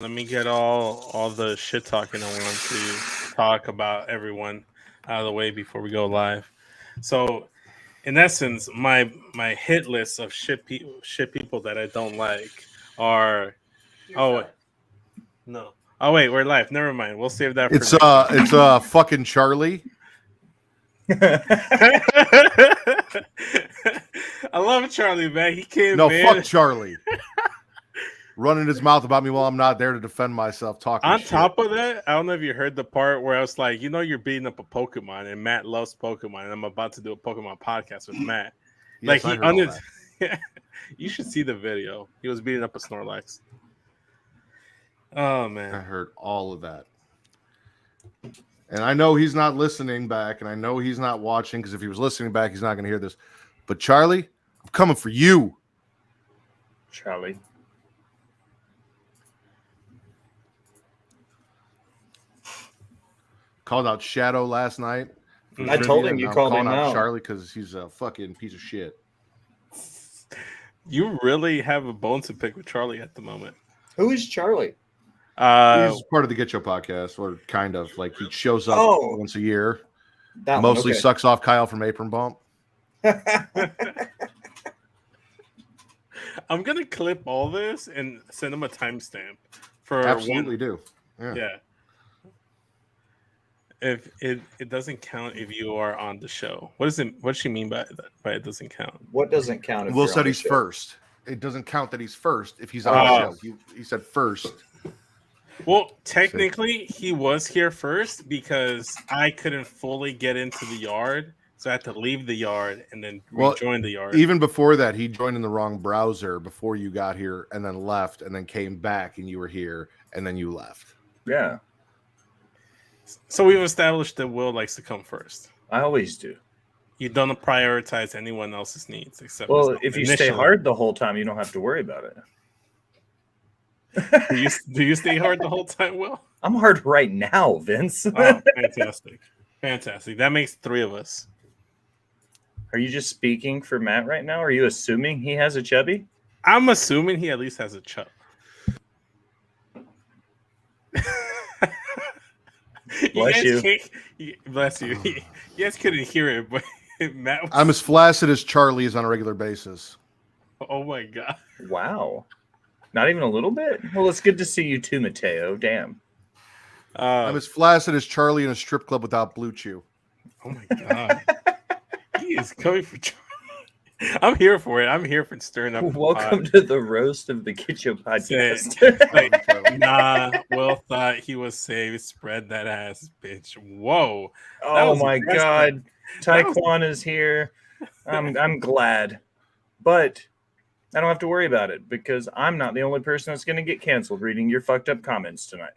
Let me get all the shit talking I want to talk about everyone out of the way before we go live. So, in essence, my hit list of shit people that I don't like are no. Oh wait, we're live. Never mind. We'll save that for It's next time. it's fucking Charlie. I love Charlie, man. He came No, in. fuck Charlie. Running his mouth about me while I'm not there to defend myself. Talking On shit. top of that, I don't know if you heard the part where I was like, you're beating up a Pokemon, and Matt loves Pokemon, and I'm about to do a Pokemon podcast with Matt. Yes, Like I heard all that. You should see the video. He was beating up a Snorlax. Oh man, I heard all of that. And I know he's not listening back, and I know he's not watching, because if he was listening back, he's not going to hear this. But Charlie, I'm coming for you. Charlie. Called out Shadow last night. I told him you called him out out. Charlie because he's a fucking piece of shit. you really have a bone to pick with Charlie at the moment. Who is Charlie? He's part of the Get Show podcast, or kind of. Like, he shows up once a year. That Mostly one, okay. sucks off Kyle from Apron Bump. I'm gonna clip all this and send him a timestamp for Absolutely do. Yeah. If it doesn't count if you are on the show. What does she mean by that? By it doesn't count? What doesn't count? If Will you're said on the he's show? first. It doesn't count that he's first if he's on the show. He said first. Well, technically, he was here first because I couldn't fully get into the yard, so I had to leave the yard and then rejoin the yard. Even before that, he joined in the wrong browser before you got here, and then left, and then came back, and you were here, and then you left. Yeah, So we've established that Will likes to come first. I always do. You don't prioritize anyone else's needs except. Well, if you stay initially. hard the whole time, you don't have to worry about it. do you stay hard the whole time, Will? I'm hard right now, Vince. Oh, fantastic! That makes three of us. Are you just speaking for Matt right now? Are you assuming he has a chubby? I'm assuming he at least has a chub. Bless you. Bless you. You guys couldn't hear it, but Matt was... I'm as flaccid as Charlie is on a regular basis. Oh my god! Wow, not even a little bit. Well, it's good to see you too, Mateo. Damn. I'm as flaccid as Charlie in a strip club without Blue Chew. Oh my god! He is coming for Charlie. I'm here for it. I'm here for stirring up. Welcome to the roast of the Get Show podcast. Will thought he was safe. Spread that ass, bitch. Whoa! Oh my god! Taekwon is here. I'm glad, but I don't have to worry about it because I'm not the only person that's going to get canceled reading your fucked up comments tonight.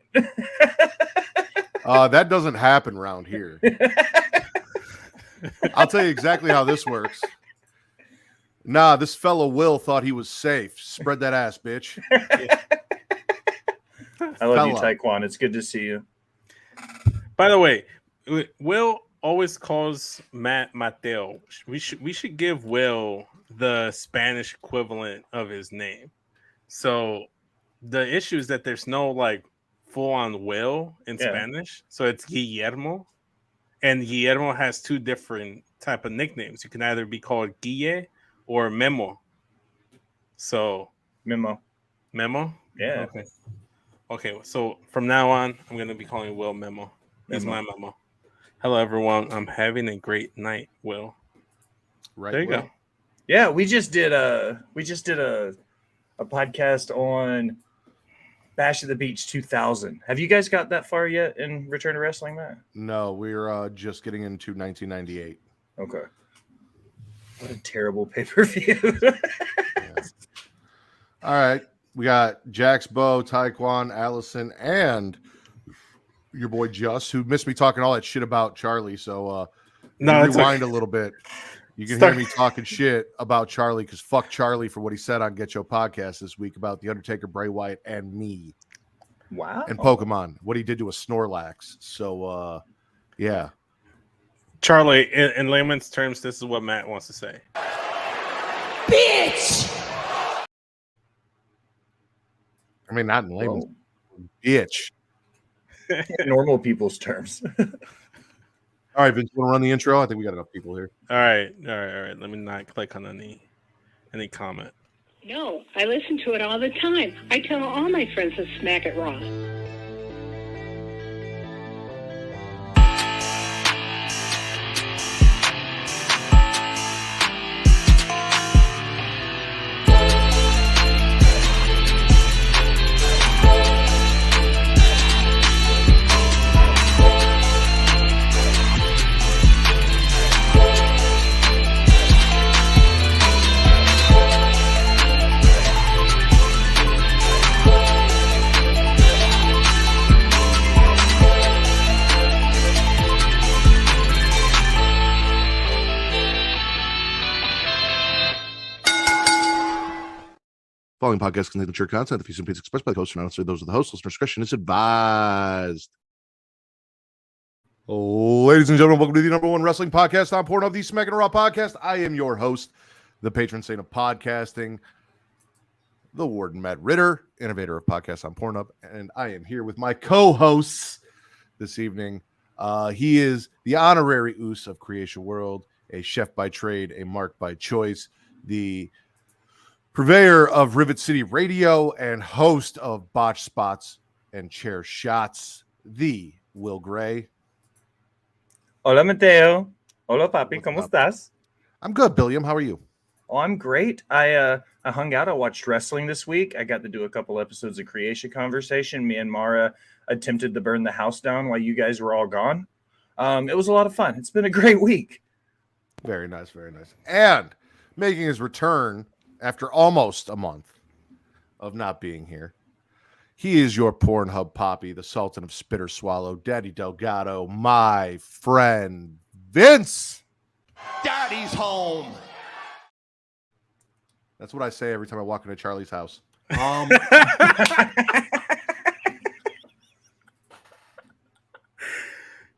That doesn't happen around here. I'll tell you exactly how this works. Nah, this fellow Will thought he was safe. Spread that ass, bitch. I love you, Taekwon. It's good to see you. By the way, Will always calls Matt Mateo. We should give Will the Spanish equivalent of his name. So the issue is that there's no like full on Will in Spanish. So it's Guillermo. And Guillermo has two different type of nicknames. You can either be called Guille or Memo. So Memo. Yeah. Okay. So from now on, I'm gonna be calling Will Memo. He's my Memo. Hello everyone. I'm having a great night, Will. Right. There you go. Yeah, we just did a podcast on Bash at the Beach 2000. Have you guys got that far yet in Return to Wrestling, Matt? No, we're just getting into 1998. Okay. What a terrible pay-per-view. All right. We got Jax, Bo, Taekwon, Allison, and your boy Just, who missed me talking all that shit about Charlie. So rewind a little bit. You can hear me talking shit about Charlie because fuck Charlie for what he said on Get Your Podcast this week about The Undertaker, Bray Wyatt, and me. Wow. And Pokemon, what he did to a Snorlax. So, yeah. Charlie, in layman's terms, this is what Matt wants to say. Bitch! I mean, not in layman's bitch. Normal people's terms. All right, Vince, you want to run the intro? I think we got enough people here. All right. Let me not click on any comment. No, I listen to it all the time. I tell all my friends to smack it raw. Following podcast contains mature content. The views and opinions expressed by the host are not necessarily those of the host. Listener discretion is advised. Ladies and gentlemen, welcome to the number one wrestling podcast on Pornhub, the Smackin It Raw Podcast. I am your host, the patron saint of podcasting, the Warden, Matt Ritter, innovator of podcasts on Pornhub, and I am here with my co-hosts this evening. He is the honorary Oos of Creation World, a chef by trade, a mark by choice, the purveyor of Rivet City Radio and host of Botch Spots and Chair Shots, the Will Gray. Hola, Mateo. Hola, papi. ¿Cómo estás? I'm good, Billiam. How are you? Oh, I'm great. I hung out. I watched wrestling this week. I got to do a couple episodes of Creation Conversation. Me and Mara attempted to burn the house down while you guys were all gone. It was a lot of fun. It's been a great week. Very nice, very nice. And making his return after almost a month of not being here, he is your Pornhub poppy, the Sultan of Spitter Swallow, Daddy Delgado, my friend Vince. Daddy's home. That's what I say every time I walk into Charlie's house.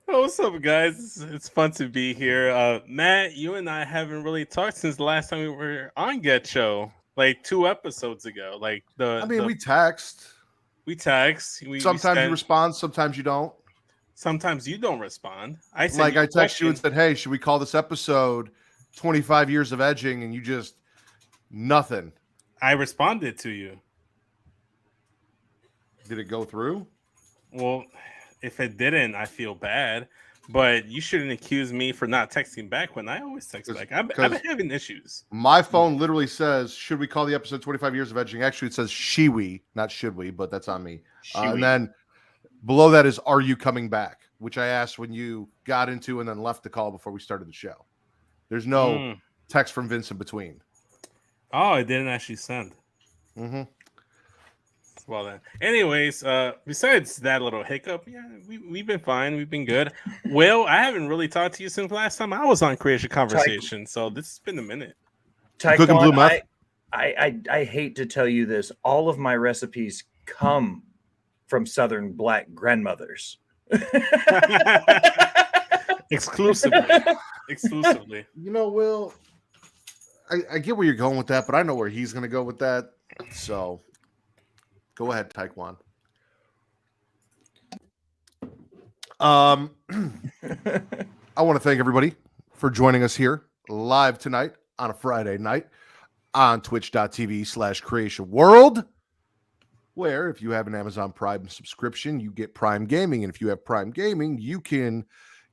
What's up, guys? It's fun to be here. Matt, you and I haven't really talked since the last time we were on Get Show, like 2 episodes ago. We text. We text. Sometimes you respond, sometimes you don't. Sometimes you don't respond. I text you and said, "Hey, should we call this episode 25 years of edging?" And you just nothing. I responded to you. Did it go through? Well, if it didn't, I feel bad. But you shouldn't accuse me for not texting back when I always text back. I've been having issues. My phone literally says, "Should we call the episode 25 years of edging?" Actually, it says "she-we," not "should we," but that's on me. And then below that is "Are you coming back?" which I asked when you got into and then left the call before we started the show. There's no text from Vince in between. Oh, it didn't actually send. Mm-hmm. Well then. Anyways, besides that little hiccup, yeah, we've been fine. We've been good. Will, I haven't really talked to you since last time I was on Creation Conversation, so this has been a minute. Cooking blue meth? I hate to tell you this. All of my recipes come from Southern Black grandmothers. Exclusively. You know, Will, I get where you're going with that, but I know where he's going to go with that. So go ahead, Taekwon. I want to thank everybody for joining us here live tonight on a Friday night on twitch.tv/Creation World, where if you have an Amazon Prime subscription, you get Prime Gaming. And if you have Prime Gaming, you can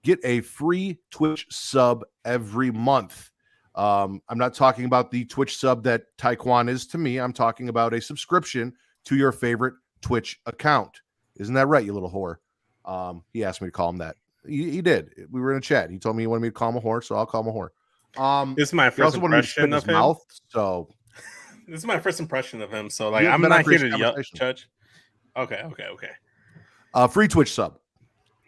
get a free Twitch sub every month. I'm not talking about the Twitch sub that Taekwon is to me. I'm talking about a subscription to your favorite Twitch account. Isn't that right, you little whore? He asked me to call him that. He did. We were in a chat. He told me he wanted me to call him a whore, so I'll call him a whore. This is my first impression of him. Mouth, so this is my first impression of him. So I'm not here to judge. Okay. Free Twitch sub.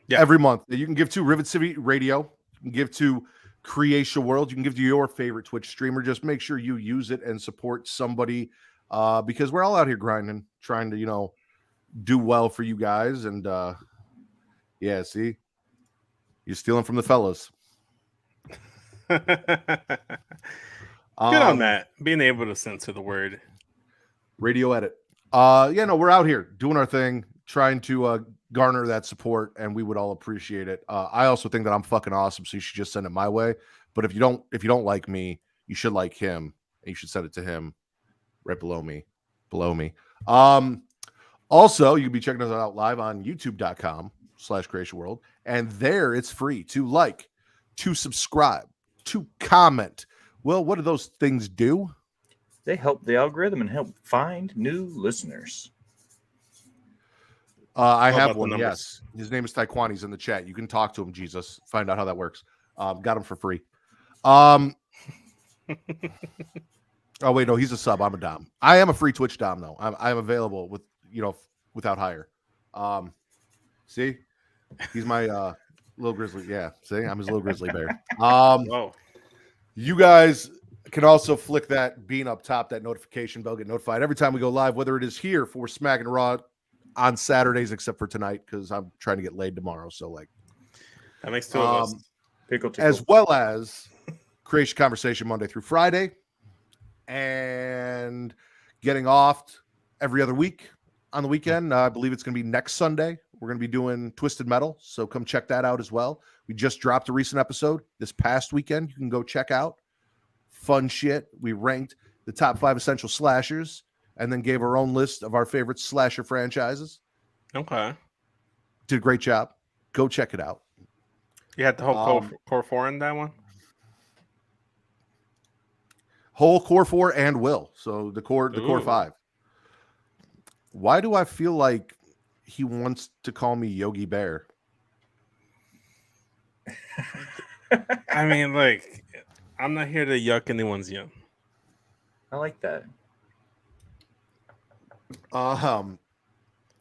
Yeah. Every month that you can give to Rivet City Radio. You can give to Creation World. You can give to your favorite Twitch streamer. Just make sure you use it and support somebody because we're all out here grinding, trying to, do well for you guys. And yeah, see, you're stealing from the fellas. Good on that. Being able to censor the word. Radio edit. We're out here doing our thing, trying to garner that support, and we would all appreciate it. I also think that I'm fucking awesome, so you should just send it my way. But if you don't like me, you should like him, and you should send it to him right below me. Also, you can be checking us out live on youtube.com/Creation World, and there it's free to like, to subscribe, to comment. Well, what do those things do? They help the algorithm and help find new listeners. I have one. Yes, his name is Taekwon. He's in the chat. You can talk to him. Jesus, find out how that works. Got him for free. Oh wait, no, he's a sub. I'm a dom. I am a free Twitch dom though. I'm available with without hire. See, he's my little grizzly. Yeah, see, I'm his little grizzly bear. You guys can also flick that bean up top, that notification bell, get notified every time we go live, whether it is here for Smackin' It Raw on Saturdays, except for tonight because I'm trying to get laid tomorrow. So like that makes two of us. As well as Creation Conversation Monday through Friday, and getting off every other week on the weekend. I believe it's going to be next Sunday. We're going to be doing Twisted Metal, so come check that out as well. We just dropped a recent episode this past weekend. You can go check out. Fun shit. We ranked the top 5 essential slashers and then gave our own list of our favorite slasher franchises. Okay. Did a great job. Go check it out. You had the whole core 4 in that one? Whole core 4 and Will. So the core 5. Why do I feel like he wants to call me Yogi Bear? I mean, like, I'm not here to yuck anyone's yum. I like that.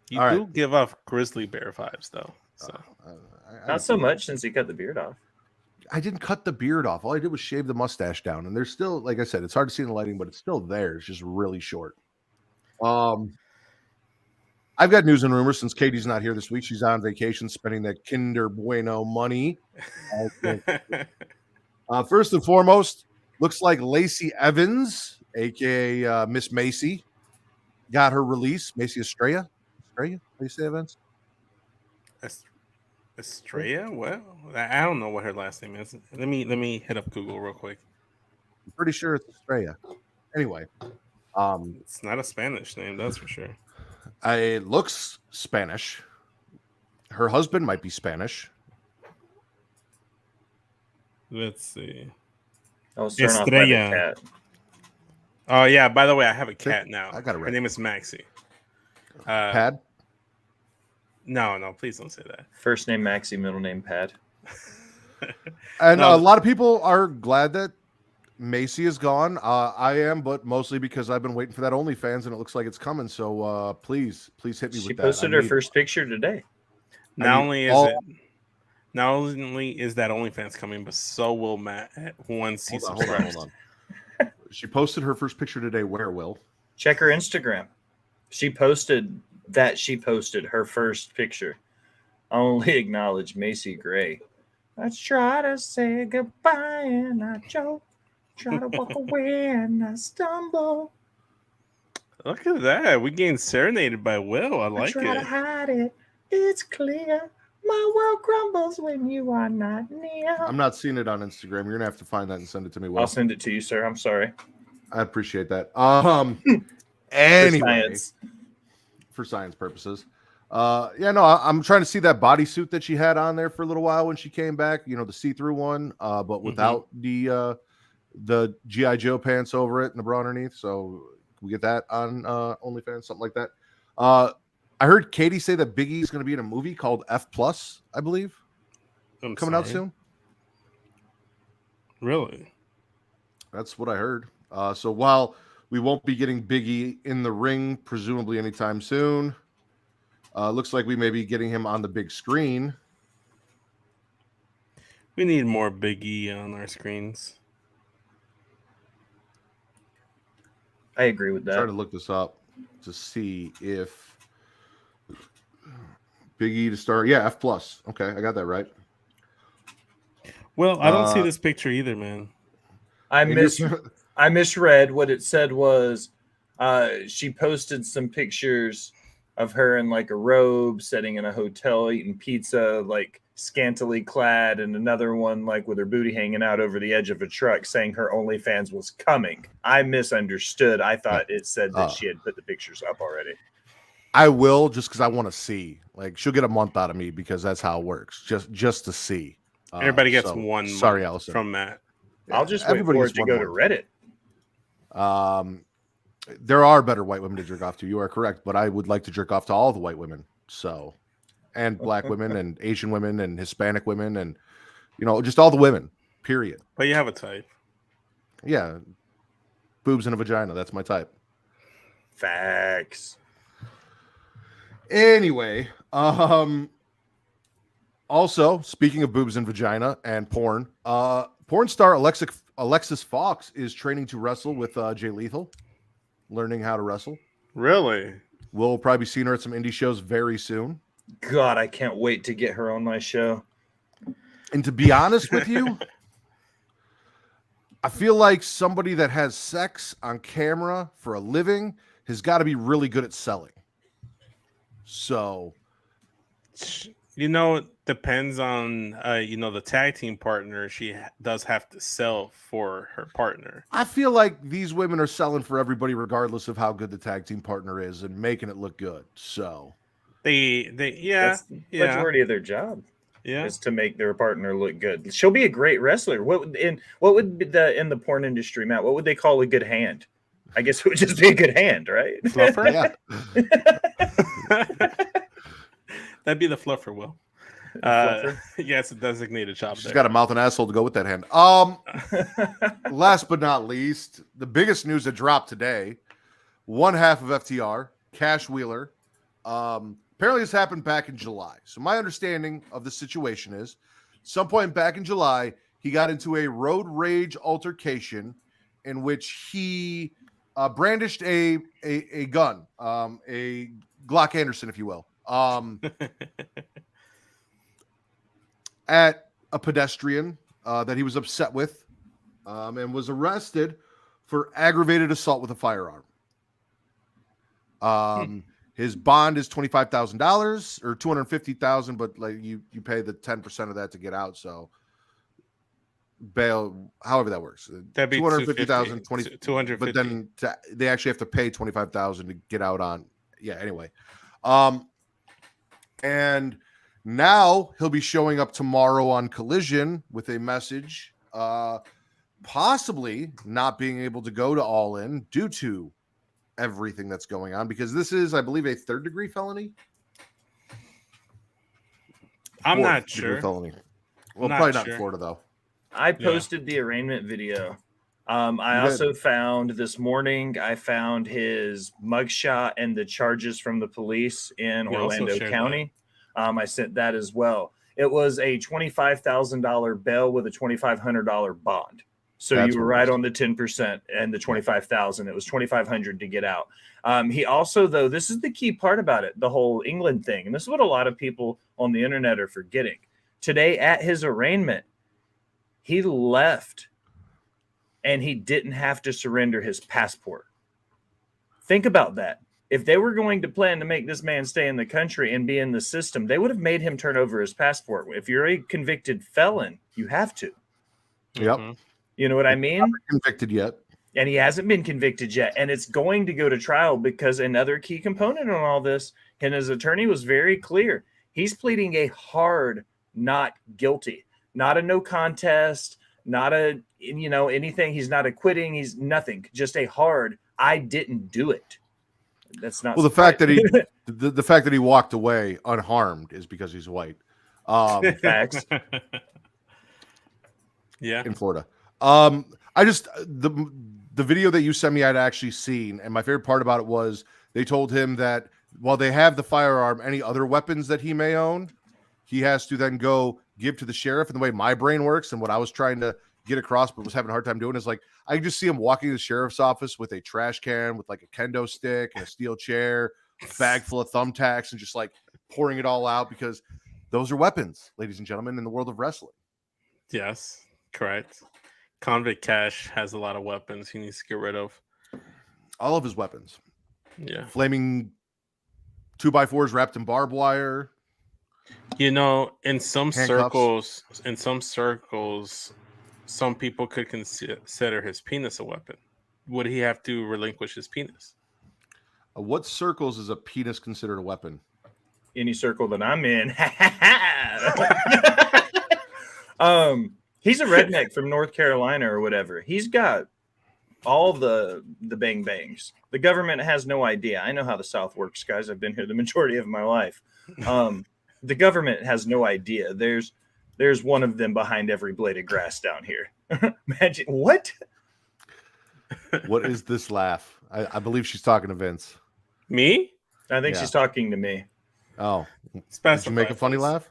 You do give off grizzly bear vibes, though. So not so much since he cut the beard off. I didn't cut the beard off. All I did was shave the mustache down, and there's still, like I said, it's hard to see in the lighting, but it's still there. It's just really short. I've got news and rumors since Katie's not here this week. She's on vacation, spending that Kinder Bueno money. First and foremost, looks like Lacey Evans, aka Miss Macy, got her release. Macy Estrella. Lacey Evans. Estrella? Well, I don't know what her last name is. Let me hit up Google real quick. I'm pretty sure it's Estrella. Anyway, it's not a Spanish name, that's for sure. It looks Spanish. Her husband might be Spanish. Let's see. Estrella. Oh yeah. By the way, I have a cat now. I got it right. Her name is Maxie. Pad? No, please don't say that. First name Maxie, middle name Pad. And a lot of people are glad that Macy is gone. I am, but mostly because I've been waiting for that OnlyFans, and it looks like it's coming. So please hit me with that. She posted her first picture today. Not only is that OnlyFans coming, but so will Matt once he subscribes. Hold on. She posted her first picture today. Where, Will? Check her Instagram. She posted her first picture. Only acknowledge Macy Gray. Let's try to say goodbye and I joke. Try to walk away and I stumble. Look at that. We getting serenaded by Will. I like try it. To hide it. It's clear. My world crumbles when you are not near. I'm not seeing it on Instagram. You're gonna have to find that and send it to me, Will. I'll send it to you, sir. I'm sorry. I appreciate that. Anyway, for science purposes. I'm trying to see that bodysuit that she had on there for a little while when she came back. You know, the see-through one, but without the G.I. Joe pants over it and the bra underneath. So we get that on OnlyFans, something like that. I heard Katie say that Biggie's going to be in a movie called F+, I believe, coming out soon. Really? That's what I heard. So while we won't be getting Biggie in the ring, presumably anytime soon, looks like we may be getting him on the big screen. We need more Biggie on our screens. I agree with that. Try to look this up to see if Biggie to start. Yeah, F+. Okay, I got that right. Well, I don't see this picture either, man. I misread. What it said was she posted some pictures of her in like a robe, sitting in a hotel, eating pizza, like scantily clad, and another one like with her booty hanging out over the edge of a truck saying her OnlyFans was coming. I misunderstood. I thought it said that she had put the pictures up already. I will, just because I want to see. Like, she'll get a month out of me because that's how it works. Just to see. Everybody gets 1 sorry, month Allison. from Matt. I'll just wait for it to go to Reddit. There are better white women to jerk off to. You are correct, but I would like to jerk off to all the white women. So, and black women and Asian women and Hispanic women and, just all the women, period. But you have a type. Yeah. Boobs and a vagina. That's my type. Facts. Anyway, also, speaking of boobs and vagina and porn, porn star Alexis Fox is training to wrestle with Jay Lethal, learning how to wrestle. Really? We'll probably be seeing her at some indie shows very soon. God, I can't wait to get her on my show. And to be honest with you, I feel like somebody that has sex on camera for a living has got to be really good at selling. So, it depends on, the tag team partner. She does have to sell for her partner. I feel like these women are selling for everybody, regardless of how good the tag team partner is, and making it look good. So, That's the majority of their job. Yeah, is to make their partner look good. She'll be a great wrestler. What would be in the porn industry, Matt? What would they call a good hand? I guess it would just be a good hand, right? Fluffer? Yeah. That'd be the fluffer, Will. Yeah, it's a designated job. She's got a mouth and asshole to go with that hand. Last but not least, the biggest news that dropped today: one half of FTR, Cash Wheeler. Apparently, this happened back in July. So my understanding of the situation is, some point back in July, he got into a road rage altercation in which he brandished a gun, a Glock Anderson, if you will, at a pedestrian that he was upset with, and was arrested for aggravated assault with a firearm. His bond is $25,000 or $250,000, but like you pay the 10% of that to get out. So bail, however that works, that'd be 250,000, 250. But then they actually have to pay 25,000 to get out on. Yeah. Anyway, and now he'll be showing up tomorrow on Collision with a message, possibly not being able to go to All In due to everything that's going on, because this is, I believe, a 3rd-degree felony. I'm not sure. Felony. Well, probably not in Florida, though. I posted the arraignment video. I also found this morning, I found his mugshot and the charges from the police in Orlando County. I sent that as well. It was a $25,000 bail with a $2,500 bond. So you were right on the 10% and the 25,000. It was 2,500 to get out. He also, though, this is the key part about it, the whole England thing. And this is what a lot of people on the internet are forgetting. Today at his arraignment, he left and he didn't have to surrender his passport. Think about that. If they were going to plan to make this man stay in the country and be in the system, they would have made him turn over his passport. If you're a convicted felon, you have to. Yep. Mm-hmm. You know what I mean? Not convicted yet. And he hasn't been convicted yet. And it's going to go to trial because another key component on all this, and his attorney was very clear. He's pleading a hard not guilty, not a no contest, not a, anything. He's not acquitting. He's nothing. Just a hard, I didn't do it. That's not. Well, the fact that he, the fact that he walked away unharmed is because he's white. Facts. Yeah. In Florida. I just, the video that you sent me, I'd actually seen. And my favorite part about it was they told him that while they have the firearm, any other weapons that he may own, he has to then go give to the sheriff. And the way my brain works and what I was trying to get across, but was having a hard time doing, is like, I can just see him walking to the sheriff's office with a trash can, with like a kendo stick and a steel chair, a bag full of thumbtacks, and just like pouring it all out, because those are weapons, ladies and gentlemen, in the world of wrestling. Yes, correct. Convict Cash has a lot of weapons he needs to get rid of. All of his weapons. Yeah. Flaming 2x4s wrapped in barbed wire. You know, in some Handcuffs. circles, some people could consider his penis a weapon. Would he have to relinquish his penis? What circles is a penis considered a weapon? Any circle that I'm in. He's a redneck from North Carolina or whatever. He's got all the bang bangs. The government has no idea. I know how the South works, guys. I've been here the majority of my life. The government has no idea. There's one of them behind every blade of grass down here. Imagine what? What is this laugh? I believe she's talking to Vince. Me? I think she's talking to me. Oh, did you make a funny laugh?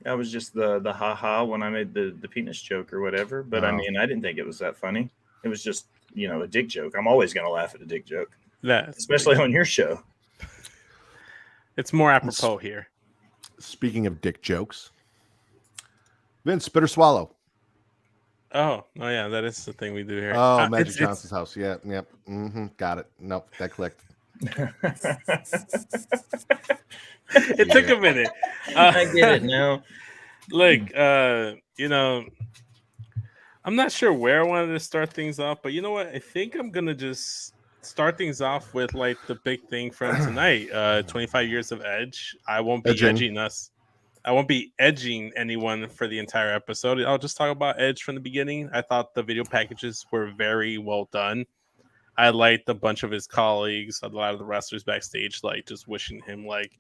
That was just the ha-ha when I made the penis joke or whatever. But I mean, I didn't think it was that funny. It was just, a dick joke. I'm always going to laugh at a dick joke. Especially on your show. It's more apropos here. Speaking of dick jokes, Vince, spit or swallow? Oh yeah, that is the thing we do here. Oh, Magic Johnson's house. Yeah, yep. Got it. Nope, that clicked. It took a minute. I get it now. Look, I'm not sure where I wanted to start things off, but you know what? I think I'm gonna just start things off with like the big thing from tonight. 25 years of Edge. I won't be edging us. I won't be edging anyone for the entire episode. I'll just talk about Edge from the beginning. I thought the video packages were very well done. I liked a bunch of his colleagues, a lot of the wrestlers backstage, like just wishing him like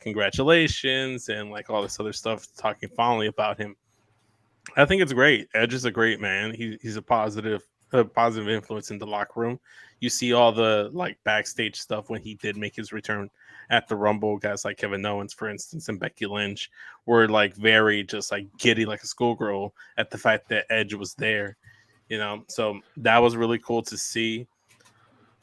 congratulations and like all this other stuff, talking fondly about him. I think it's great. Edge is a great man. He's a positive influence in the locker room. You see all the like backstage stuff when he did make his return at the Rumble. Guys like Kevin Owens, for instance, and Becky Lynch were like very just like giddy like a schoolgirl at the fact that Edge was there. So that was really cool to see.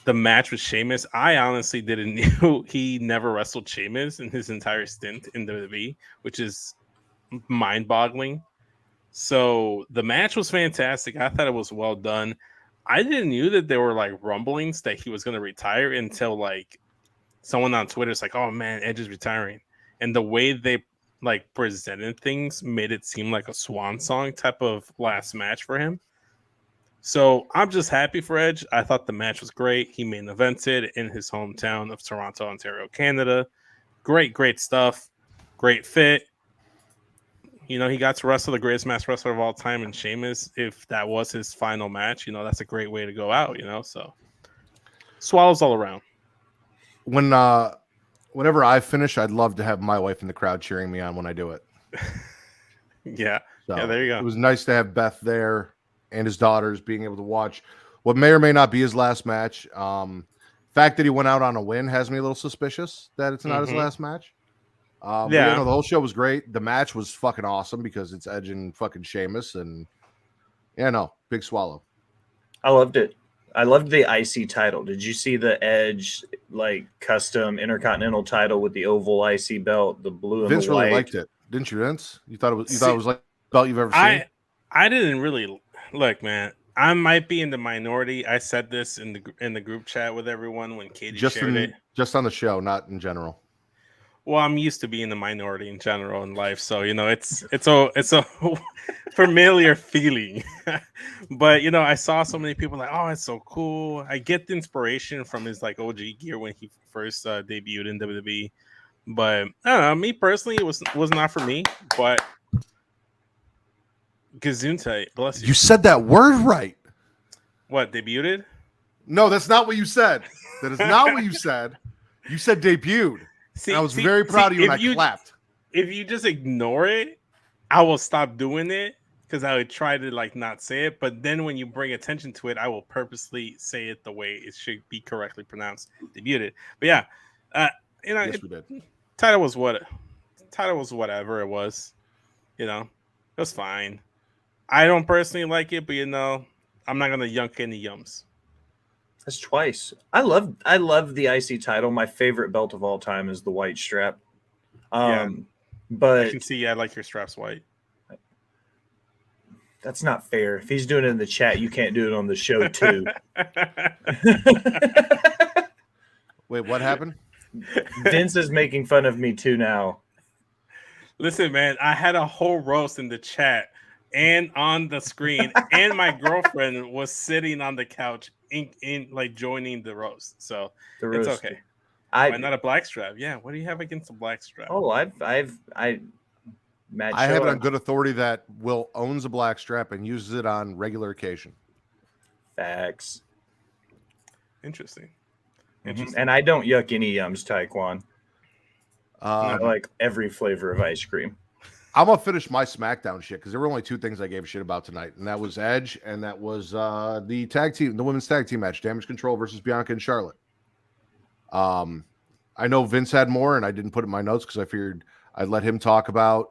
The match with Sheamus, I honestly didn't know he never wrestled Sheamus in his entire stint in WWE, which is mind-boggling. So the match was fantastic. I thought it was well done. I didn't know that there were like rumblings that he was going to retire until like someone on Twitter is like, "Oh man, Edge is retiring," and the way they like presented things made it seem like a swan song type of last match for him. So I'm just happy for Edge. I thought the match was great. He main evented in his hometown of Toronto, Ontario, Canada. Great stuff. Great fit. He got to wrestle the greatest masked wrestler of all time in Sheamus. If that was his final match, that's a great way to go out, So swallows all around. Whenever I finish, I'd love to have my wife in the crowd cheering me on when I do it. Yeah. So yeah, there you go. It was nice to have Beth there and his daughters being able to watch what may or may not be his last match. Fact that he went out on a win has me a little suspicious that it's not his last match. The whole show was great. The match was fucking awesome because it's Edge and fucking Sheamus, and big swallow. I loved it. I loved the IC title. Did you see the Edge like custom Intercontinental title with the oval IC belt, the blue and Vince the white? Really liked it, didn't you, Vince? You thought it was like the belt you've ever seen? I didn't really look, man. I might be in the minority. I said this in the group chat with everyone when Katie shared it. Just on the show, not in general. Well, I'm used to being the minority in general in life, so it's a familiar feeling. But I saw so many people like, oh, it's so cool. I get the inspiration from his like OG gear when he first debuted in WWE. But I don't know, me personally, it was not for me. But Gesundheit, bless you. You said that word right. What, debuted? No, that's not what you said. That is not what you said. You said debuted. See, I was very proud of you, and I clapped. If you just ignore it, I will stop doing it because I would try to like not say it. But then when you bring attention to it, I will purposely say it the way it should be correctly pronounced. Debuted. But yeah, yes, we did. Title was whatever it was. It was fine. I don't personally like it, but I'm not gonna yunk any yums. That's twice. I love the IC title. My favorite belt of all time is the white strap. But I can see I like your straps white. That's not fair. If he's doing it in the chat, you can't do it on the show too. Wait, what happened? Vince is making fun of me too now. Listen, man, I had a whole roast in the chat and on the screen, and my girlfriend was sitting on the couch in like joining the roast. So it's okay. Why not a blackstrap? Yeah, what do you have against a blackstrap? Oh, Matt I have it on good authority that Will owns a blackstrap and uses it on regular occasion. Facts. Interesting. And I don't yuck any yums, Taekwon. I like every flavor of ice cream. I'm gonna finish my SmackDown shit because there were only two things I gave a shit about tonight, and that was Edge and that was the women's tag team match, Damage Control versus Bianca and Charlotte. I know Vince had more, and I didn't put it in my notes because I figured I'd let him talk about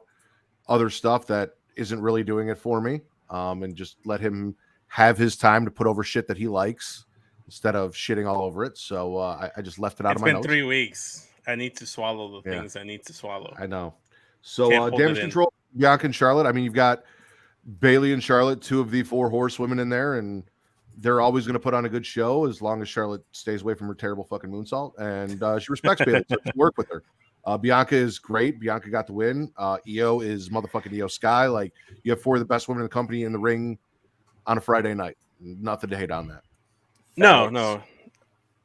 other stuff that isn't really doing it for me, and just let him have his time to put over shit that he likes instead of shitting all over it. So I just left it out of my notes. It's been 3 weeks. I need to swallow the things I need to swallow. I know. So Damage Control, Bianca and Charlotte. I mean, you've got Bayley and Charlotte, two of the 4 horsewomen in there, and they're always going to put on a good show as long as Charlotte stays away from her terrible fucking moonsault. And she respects Bayley, so she work with her. Bianca is great. Bianca got the win. Io is motherfucking Io Sky. Like, you have 4 of the best women in the company in the ring on a Friday night. Nothing to hate on that. No.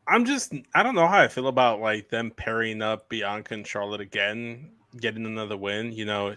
I don't know how I feel about like them pairing up Bianca and Charlotte again, getting another win. You know,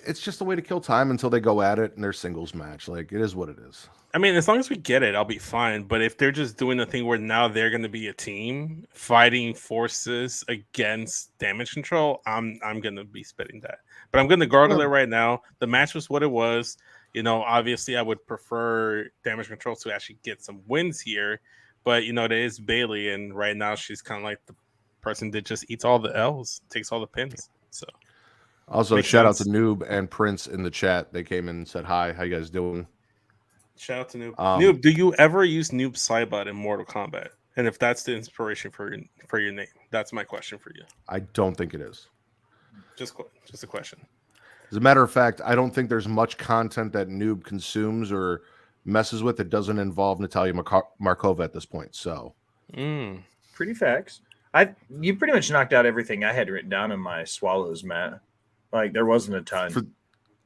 it's just a way to kill time until they go at it in their singles match. Like, it is what it is. I mean, as long as we get it, I'll be fine. But if they're just doing the thing where now they're going to be a team fighting forces against Damage Control, I'm going to be spitting that. But I'm going to gargle it right now. The match was what it was. You know, obviously, I would prefer Damage Control to actually get some wins here. But, you know, there is Bayley, and right now she's kind of like the person that just eats all the L's, takes all the pins. So, also, shout out to Noob and Prince in the chat. They came in and said, hi, how you guys doing? Shout out to Noob. Noob, do you ever use Noob Saibot in Mortal Kombat? And if that's the inspiration for your name, that's my question for you. I don't think it is. Just a question. As a matter of fact, I don't think there's much content that Noob consumes or messes with that doesn't involve Natalia Markova at this point. So, pretty facts. You pretty much knocked out everything I had written down in my swallows, Matt. Like, there wasn't a ton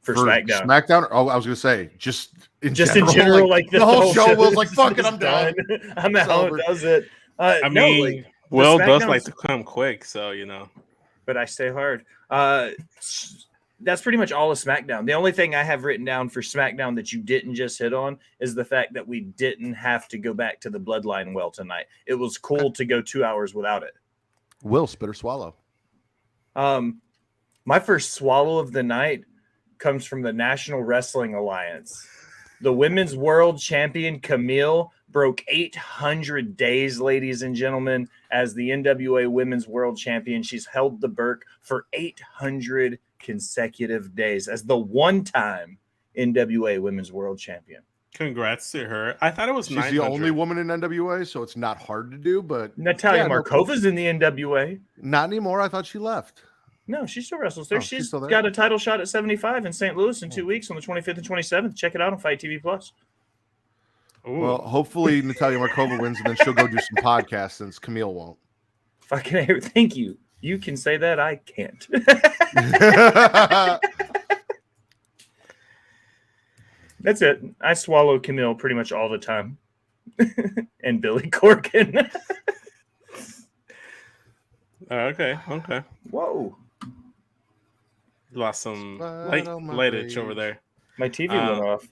for SmackDown. SmackDown? Oh, I was gonna say just in general, like the whole show was like, "Fuck it, I'm done. I'm out." Does it? I mean, Will does like to come quick, so you know. But I stay hard. That's pretty much all of SmackDown. The only thing I have written down for SmackDown that you didn't just hit on is the fact that we didn't have to go back to the Bloodline well tonight. It was cool to go 2 hours without it. Will, spit or swallow? My first swallow of the night comes from the National Wrestling Alliance. The Women's World Champion Camille broke 800 days, ladies and gentlemen, as the NWA Women's World Champion. She's held the Burke for 800 consecutive days as the one-time NWA Women's World Champion. Congrats to her. I thought it was 900. She's the only woman in NWA, so it's not hard to do. But Natalia Markova's in the NWA. Not anymore. I thought she left. No, she still wrestles there. She's still there. Got a title shot at 75 in St. Louis in 2 weeks on the 25th and 27th. Check it out on Fight TV Plus. Well, hopefully Natalia Markova wins, and then she'll go do some podcasts since Camille won't. Fucking thank you. You can say that. I can't. That's it. I swallow Camille pretty much all the time. And Billy Corgan. Okay. Whoa. Lost some lightage over there. My TV went off.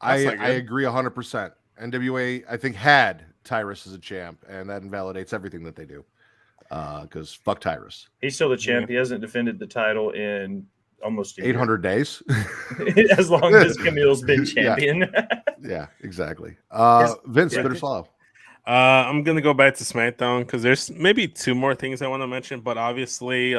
I agree 100%. NWA, I think, had Tyrus as a champ, and that invalidates everything that they do. Because fuck Tyrus. He's still the champ. He hasn't defended the title in almost 800 days. As long as Camille's been champion. Yeah, exactly. Vince, better swallow. I'm going to go back to SmackDown because there's maybe 2 more things I want to mention, but obviously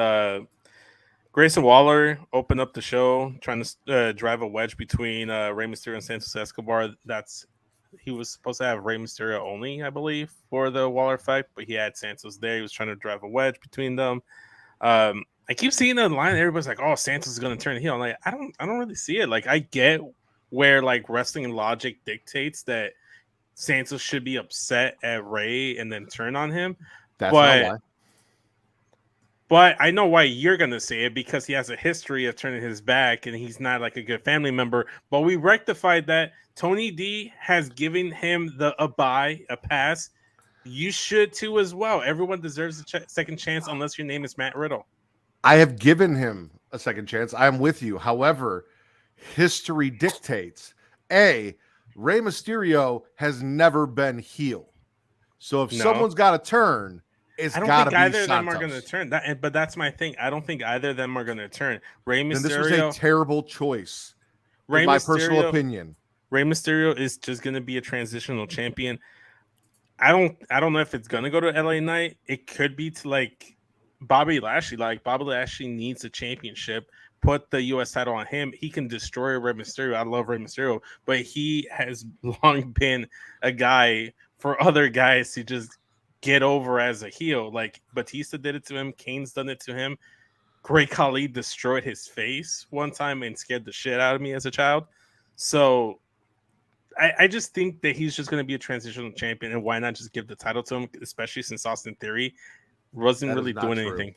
Grayson Waller opened up the show trying to drive a wedge between Rey Mysterio and Santos Escobar. He was supposed to have Rey Mysterio only, I believe, for the Waller fight, but he had Santos there. He was trying to drive a wedge between them. I keep seeing online, everybody's like, "Oh, Santos is going to turn heel." I'm like, I don't really see it. Like, I get where like wrestling logic dictates that Santos should be upset at Rey and then turn on him, That's not why. But I know why you're going to say it, because he has a history of turning his back and he's not like a good family member. But we rectified that. Tony D has given him a pass. You should too as well. Everyone deserves a second chance unless your name is Matt Riddle. I have given him a second chance. I am with you. However, history dictates, Rey Mysterio has never been heel. So if someone's got to turn, it's got to be Santos. I don't think either of them are going to turn. But that's my thing. I don't think either of them are going to turn. Rey Mysterio. Then this was a terrible choice, in my personal opinion. Rey Mysterio is just going to be a transitional champion. I don't know if it's going to go to LA Knight. It could be to like Bobby Lashley. Like Bobby Lashley needs a championship. Put the U.S. title on him. He can destroy Rey Mysterio. I love Rey Mysterio, but he has long been a guy for other guys to just get over as a heel. Like Batista did it to him. Kane's done it to him. Great Khali destroyed his face one time and scared the shit out of me as a child. So I just think that he's just going to be a transitional champion, and why not just give the title to him, especially since Austin Theory wasn't really doing anything.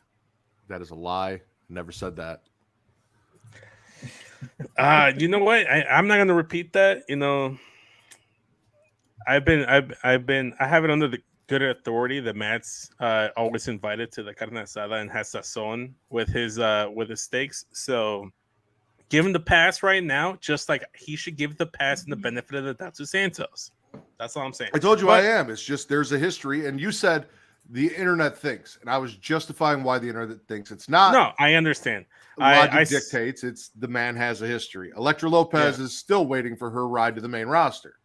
That is a lie. Never said that. You know what? I'm not going to repeat that. You know, I have it under the good authority that Matt's always invited to the carne asada and has sazon with his steaks. So give him the pass right now, just like he should give the pass and the benefit of the doubt to Santos. That's all I'm saying. I told you I am. It's just there's a history, and you said the internet thinks, and I was justifying why the internet thinks. It's not. No, I understand. Logic dictates. It's the man has a history. Elektra Lopez is still waiting for her ride to the main roster.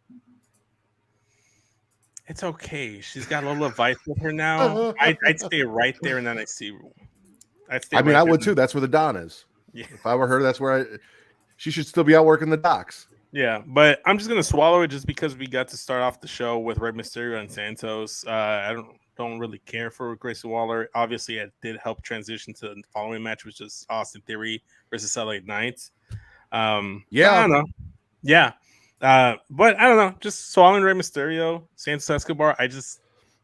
It's okay. She's got a little advice with her now. I'd stay right there in NXT room. I would too. That's where the Don is. Yeah. If I were her, that's where she should still be out working the docks. Yeah, but I'm just gonna swallow it just because we got to start off the show with Rey Mysterio and Santos. I don't really care for Grayson Waller. Obviously, it did help transition to the following match, which is Austin Theory versus LA Knight. I don't know. Yeah, but I don't know. Just swallowing Rey Mysterio, Santos Escobar.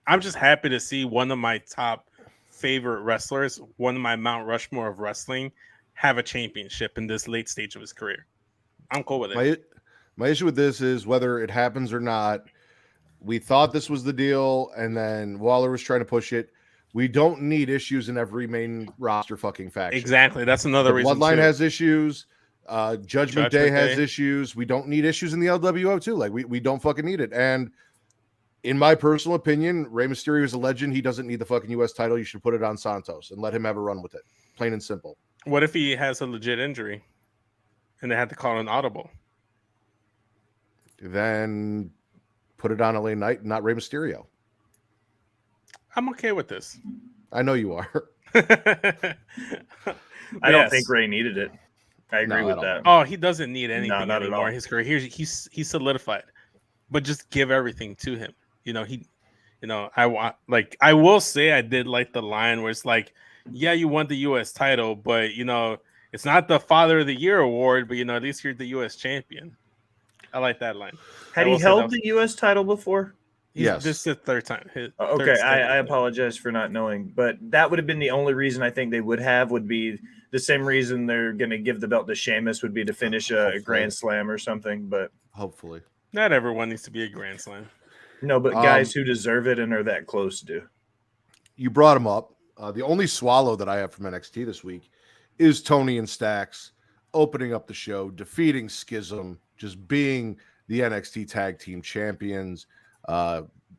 I'm just happy to see one of my top favorite wrestlers, one of my Mount Rushmore of wrestling, have a championship in this late stage of his career. I'm cool with it. My issue with this is whether it happens or not. We thought this was the deal, and then Waller was trying to push it. We don't need issues in every main roster fucking faction. Exactly. That's another reason. Bloodline has issues. Judgment Day has issues. We don't need issues in the LWO too. Like we don't fucking need it. And in my personal opinion, Rey Mysterio is a legend. He doesn't need the fucking U.S. title. You should put it on Santos and let him have a run with it. Plain and simple. What if he has a legit injury and they had to call an audible? Then put it on LA Knight, not Rey Mysterio. I'm okay with this. I know you are. I don't think Rey needed it. I agree with that. Oh, he doesn't need anything anymore in his career. He's solidified. But just give everything to him. I will say I did like the line where it's like, yeah, you won the U.S. title, but it's not the Father of the Year award, but at least you're the U.S. champion. I like that line. Had he held the U.S. title before? Yes. This is the third time. Okay, I apologize for not knowing, but that would have been the only reason I think they would be the same reason they're going to give the belt to Sheamus would be to finish a Grand Slam or something. But hopefully, not everyone needs to be a Grand Slam. No, but guys who deserve it and are that close do. You brought him up. The only swallow that I have from NXT this week is Tony and Stacks opening up the show, defeating Schism, just being the NXT Tag Team Champions.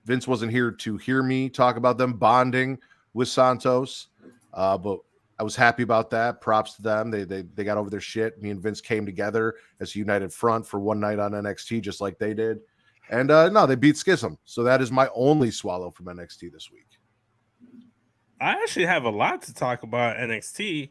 Vince wasn't here to hear me talk about them bonding with Santos, but I was happy about that. Props to them. They got over their shit. Me and Vince came together as a united front for one night on NXT, just like they did. And no, they beat Schism. So that is my only swallow from NXT this week. I actually have a lot to talk about NXT,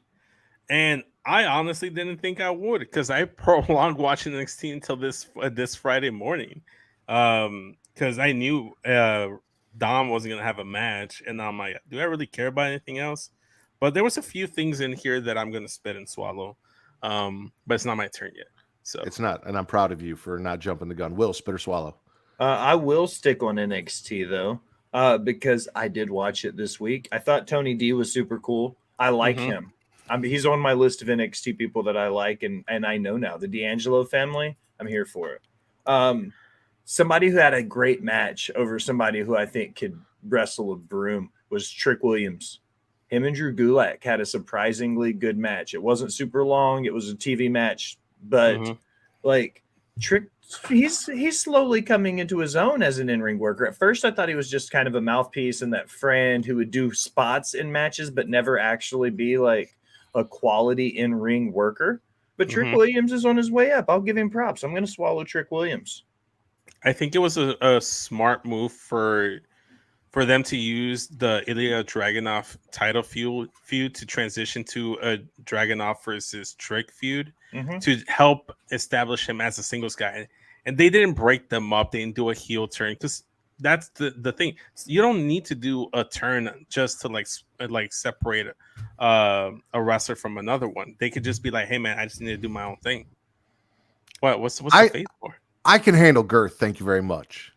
and I honestly didn't think I would because I prolonged watching NXT until this Friday morning, because I knew Dom wasn't gonna have a match, and I'm like, do I really care about anything else? But there was a few things in here that I'm gonna spit and swallow, but it's not my turn yet. So it's not, and I'm proud of you for not jumping the gun. Will, spit or swallow? I will stick on NXT though. because I did watch it this week. I thought Tony D was super cool. I like him. I mean, he's on my list of NXT people that I like, and I know now the D'Angelo family. I'm here for it. Somebody who had a great match over somebody who I think could wrestle a broom was Trick Williams. Him and Drew Gulak had a surprisingly good match. It wasn't super long. It was a TV match, but like Trick, he's slowly coming into his own as an in-ring worker. At first, I thought he was just kind of a mouthpiece and that friend who would do spots in matches, but never actually be like a quality in-ring worker. But Trick Williams is on his way up. I'll give him props. I'm going to swallow Trick Williams. I think it was a smart move for them to use the Ilya Dragunov title feud to transition to a Dragunov versus Trick feud to help establish him as a singles guy. And they didn't break them up. They didn't do a heel turn because that's the thing. You don't need to do a turn just to like separate a wrestler from another one. They could just be like, hey man, I just need to do my own thing. What's the face for? I can handle girth. Thank you very much.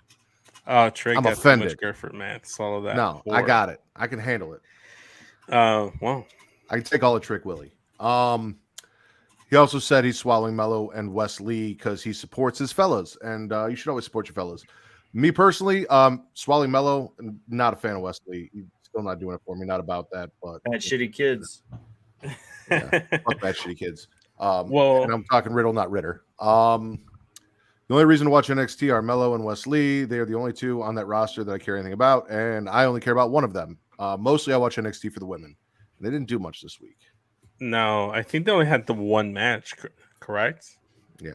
Oh, Trick, I'm that's offended. too much Gifford, man. Swallow that. No, I got it. I can handle it. Well, I can take all the Trick Willie. He also said he's swallowing Mello and Wes Lee because he supports his fellas, and you should always support your fellas. Me personally, swallowing Mello, not a fan of Wes Lee. He's still not doing it for me. Not about that, but Bad shitty kids. Yeah, fuck bad shitty kids. well, and I'm talking Riddle, not Ritter. The only reason to watch NXT are Mello and Wes Lee. They are the only two on that roster that I care anything about, and I only care about one of them. Mostly I watch NXT for the women. They didn't do much this week. no, I think they only had the one match, correct? Yeah.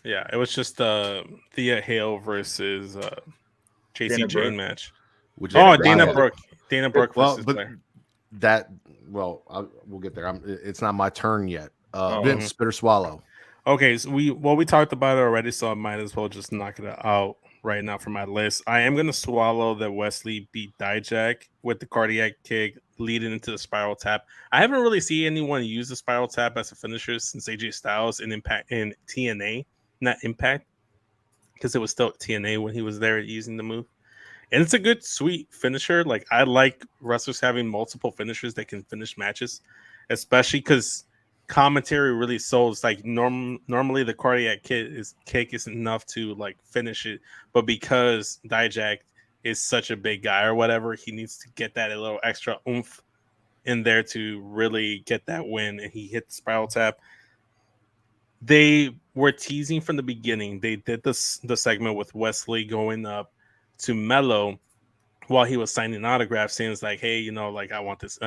Yeah, it was just Thea Hale versus JC Dana Jane Brooke. match. Which Dana Brooke. Dana Brooke Well, versus but Blair. we'll get there. It's not my turn yet. Oh. Vince, spit or swallow. Okay, so we talked about it already, so I might as well just knock it out right now for my list. I am gonna swallow that Wesley beat Dijak with the cardiac kick leading into the spiral tap. I haven't really seen anyone use the spiral tap as a finisher since AJ Styles in Impact in TNA, not Impact, because it was still TNA when he was there using the move. And it's a good, sweet finisher. Like I like wrestlers having multiple finishers that can finish matches, especially because commentary really sold. It's like normally the cardiac kick is enough to like finish it, but because Dijak is such a big guy or whatever, he needs to get that a little extra oomph in there to really get that win. And he hit the spiral tap. They were teasing from the beginning. They did the segment with Wesley going up to Mello while he was signing autographs, saying it's like, hey, like I want this.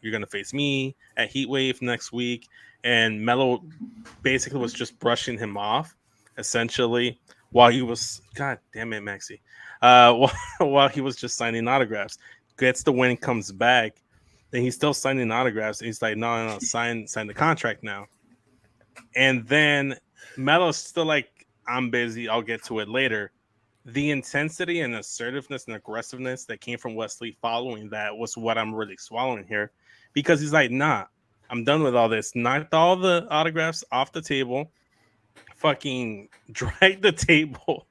You're gonna face me at Heatwave next week, and Mello basically was just brushing him off, essentially, while he was, God damn it, Maxie, while he was just signing autographs. Gets the win, comes back, then he's still signing autographs. And he's like, no, sign the contract now. And then Mello's still like, I'm busy. I'll get to it later. The intensity and assertiveness and aggressiveness that came from Wesley following that was what I'm really swallowing here, because he's like, nah, I'm done with all this. Knocked all the autographs off the table, fucking dragged the table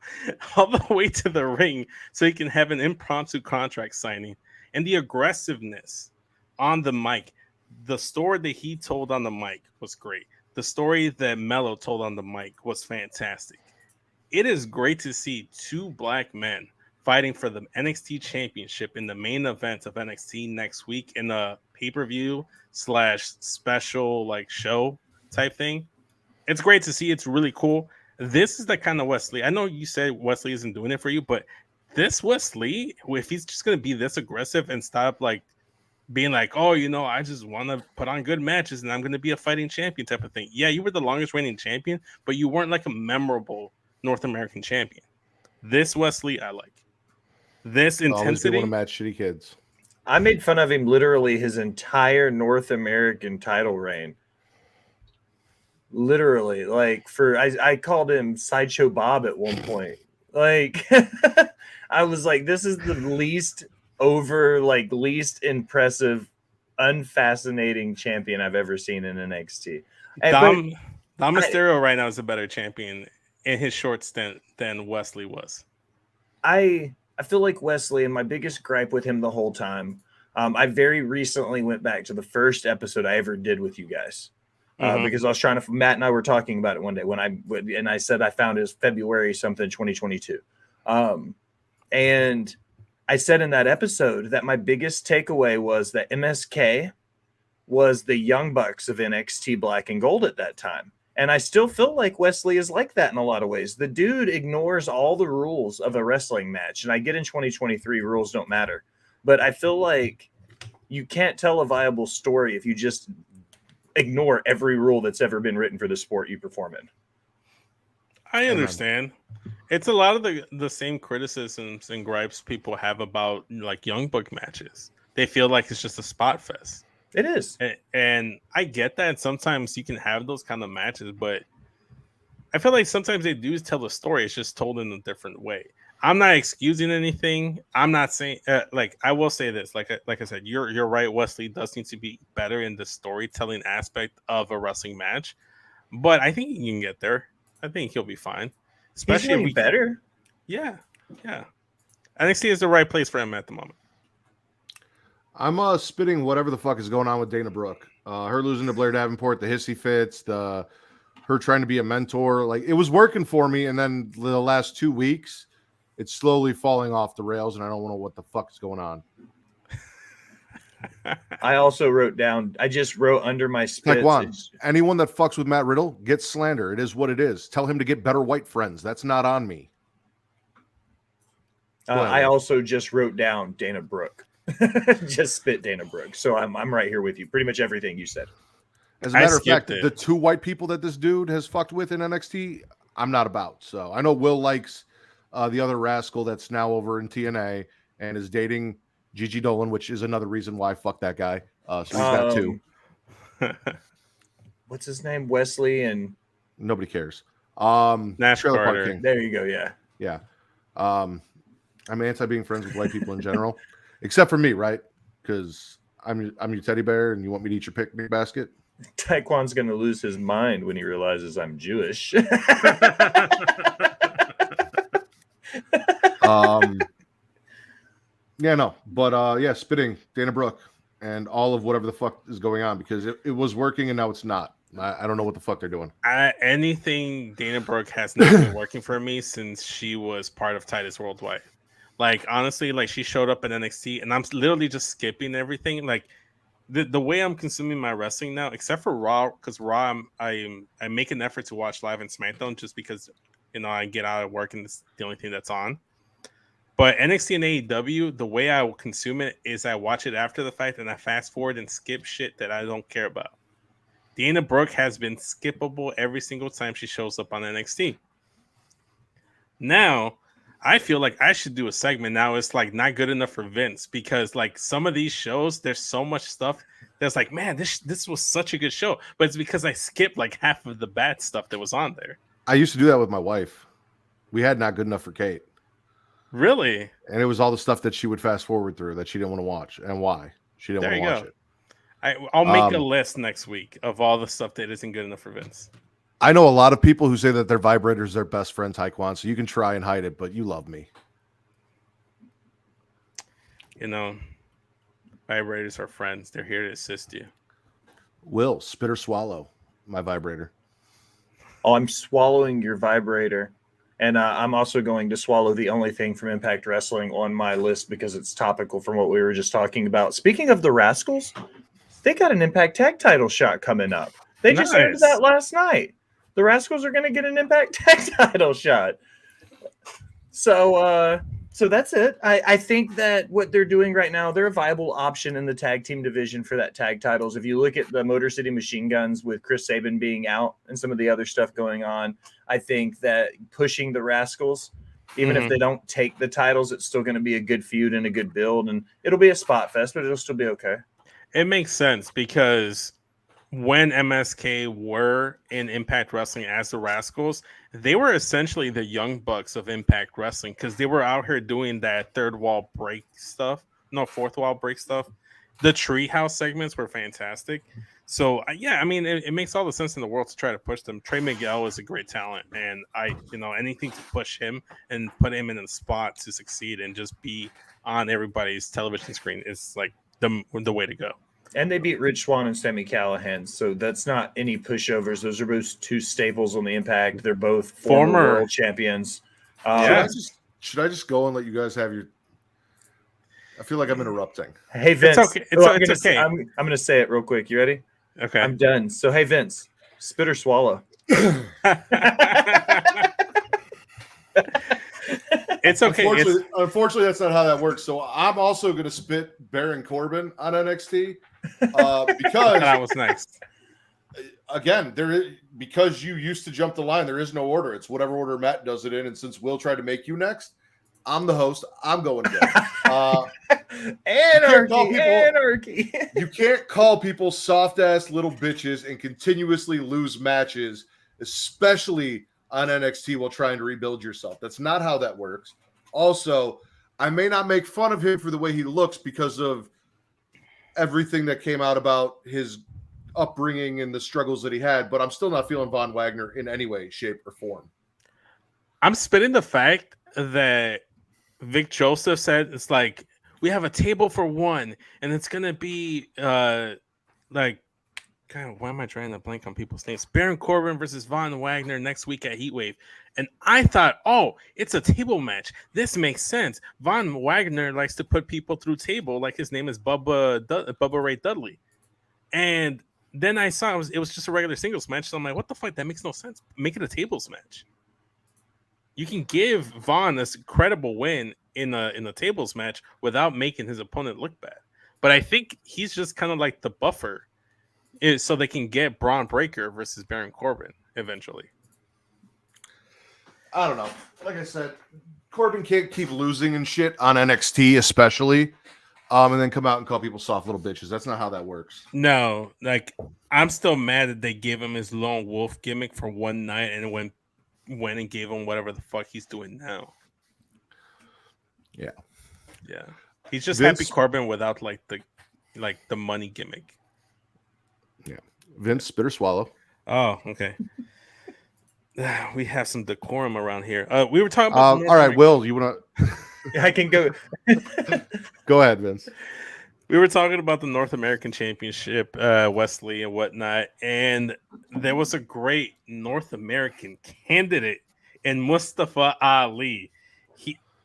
all the way to the ring so he can have an impromptu contract signing. And the aggressiveness on the mic, the story that he told on the mic was great. The story that Mello told on the mic was fantastic. It is great to see two black men fighting for the NXT championship in the main event of NXT next week in a pay-per-view / special like show type thing. It's great to see. It's really cool. This is the kind of Wesley. I know you said Wesley isn't doing it for you, but this Wesley, if he's just going to be this aggressive and stop like being like, oh, I just want to put on good matches and I'm going to be a fighting champion type of thing. Yeah, you were the longest reigning champion, but you weren't like a memorable North American champion. This Wesley, I like. This intensity. Want to match shitty kids. I made fun of him literally his entire North American title reign. Literally, like I called him Sideshow Bob at one point. Like I was like, this is the least impressive, unfascinating champion I've ever seen in NXT. Dom Mysterio right now is a better champion in his short stint than Wesley was. I I feel like Wesley, and my biggest gripe with him the whole time, I very recently went back to the first episode I ever did with you guys. Because I was trying to, Matt and I were talking about it one day and I said I found it was February something 2022. And I said in that episode that my biggest takeaway was that MSK was the Young Bucks of NXT Black and Gold at that time. And I still feel like Wesley is like that in a lot of ways. The dude ignores all the rules of a wrestling match. And I get in 2023, rules don't matter. But I feel like you can't tell a viable story if you just ignore every rule that's ever been written for the sport you perform in. I understand. It's a lot of the same criticisms and gripes people have about like Young Buck matches. They feel like it's just a spot fest. It is. And I get that. Sometimes you can have those kind of matches, but I feel like sometimes they do tell the story. It's just told in a different way. I'm not excusing anything. I'm not saying like I will say this. Like I said, you're right. Wesley does need to be better in the storytelling aspect of a wrestling match, but I think he can get there. I think he'll be fine. Especially if we better. Yeah. NXT is the right place for him at the moment. I'm spitting whatever the fuck is going on with Dana Brooke. Her losing to Blair Davenport, the hissy fits, her trying to be a mentor. Like it was working for me, and then the last 2 weeks, it's slowly falling off the rails, and I don't know what the fuck is going on. I also wrote down. I just wrote under my spits. Anyone that fucks with Matt Riddle gets slander. It is what it is. Tell him to get better white friends. That's not on me. I also just wrote down Dana Brooke. Just spit Dana Brooke. So I'm right here with you. Pretty much everything you said. As a matter of fact, the 2 white people that this dude has fucked with in NXT, I'm not about. So I know Will likes the other rascal that's now over in TNA and is dating Gigi Dolan, which is another reason why I fuck that guy. So he's got 2. What's his name? Wesley and nobody cares. Nash Carter. There you go. Yeah. I'm anti being friends with white people in general, except for me, right? Because I'm your teddy bear, and you want me to eat your picnic basket. Taekwon's gonna lose his mind when he realizes I'm Jewish. Spitting Dana Brooke and all of whatever the fuck is going on, because it was working and now it's not. I don't know what the fuck they're doing. Anything Dana Brooke has not been working for me since she was part of Titus Worldwide. Like honestly, like she showed up at NXT and I'm literally just skipping everything. Like the way I'm consuming my wrestling now, except for Raw, because Raw I make an effort to watch live and SmackDown just because I get out of work and it's the only thing that's on. But NXT and AEW, the way I will consume it is I watch it after the fact and I fast forward and skip shit that I don't care about. Dana Brooke has been skippable every single time she shows up on NXT. Now, I feel like I should do a segment now. It's like not good enough for Vince, because like some of these shows, there's so much stuff that's like, man, this was such a good show. But it's because I skipped like half of the bad stuff that was on there. I used to do that with my wife. We had Not Good Enough for Kate. Really? And it was all the stuff that she would fast forward through that she didn't want to watch, and why she didn't want to watch it. I'll make a list next week of all the stuff that isn't good enough for Vince. I know a lot of people who say that their vibrator is their best friend, Taekwon, so you can try and hide it, but you love me. Vibrators are friends. They're here to assist you. Will, spit or swallow my vibrator. Oh, I'm swallowing your vibrator. And I'm also going to swallow the only thing from Impact Wrestling on my list because it's topical from what we were just talking about. Speaking of the Rascals, they got an Impact Tag title shot coming up. They just heard that last night. The Rascals are going to get an Impact Tag title shot. So that's it. I think that what they're doing right now, they're a viable option in the tag team division for that tag titles. If you look at the Motor City Machine Guns with Chris Sabin being out and some of the other stuff going on, I think that pushing the Rascals, even if they don't take the titles, it's still going to be a good feud and a good build. And it'll be a spot fest, but it'll still be okay. It makes sense because when MSK were in Impact Wrestling as the Rascals, they were essentially the Young Bucks of Impact Wrestling because they were out here doing that fourth wall break stuff. the treehouse segments were fantastic. So yeah, I mean, it makes all the sense in the world to try to push them. Trey Miguel is a great talent, and anything to push him and put him in a spot to succeed and just be on everybody's television screen is like the way to go. And they beat Rich Swann and Sami Callihan, so that's not any pushovers. Those are both two staples on the Impact. They're both former world champions. Should I just go and let you guys have your? I feel like I'm interrupting. Hey Vince, it's okay. It's okay. I'm going to say it real quick. You ready? Okay, I'm done. So hey Vince, spit or swallow. It's okay. Unfortunately, that's not how that works. So I'm also going to spit Baron Corbin on NXT because that was next. Again, because you used to jump the line, there is no order. It's whatever order Matt does it in. And since Will tried to make you next, I'm the host. I'm going again. Anarchy. You can't call people soft ass little bitches and continuously lose matches, especially on NXT while trying to rebuild yourself. That's not how that works. Also, I may not make fun of him for the way he looks because of everything that came out about his upbringing and the struggles that he had, but I'm still not feeling Von Wagner in any way, shape, or form. I'm spitting the fact that Vic Joseph said it's like we have a table for one, and it's gonna be like, God, why am I trying to blank on people's names? Baron Corbin versus Von Wagner next week at Heatwave. And I thought, oh, it's a table match. This makes sense. Von Wagner likes to put people through table, like his name is Bubba Ray Dudley. And then I saw it was just a regular singles match. So I'm like, what the fuck? That makes no sense. Make it a tables match. You can give Von this credible win in a tables match without making his opponent look bad. But I think he's just kind of like the buffer, so they can get Braun Breaker versus Baron Corbin eventually. I don't know. Like I said, Corbin can't keep losing and shit on NXT, especially, and then come out and call people soft little bitches. That's not how that works. No, like I'm still mad that they gave him his lone wolf gimmick for one night and went and gave him whatever the fuck he's doing now. Yeah. He's just Happy Corbin without the money gimmick. Yeah. Vince, spit or swallow. Oh, okay. We have some decorum around here. We were talking about. All right, Will, you want to? I can go. Go ahead, Vince. We were talking about the North American Championship, Wesley and whatnot, and there was a great North American candidate in Mustafa Ali.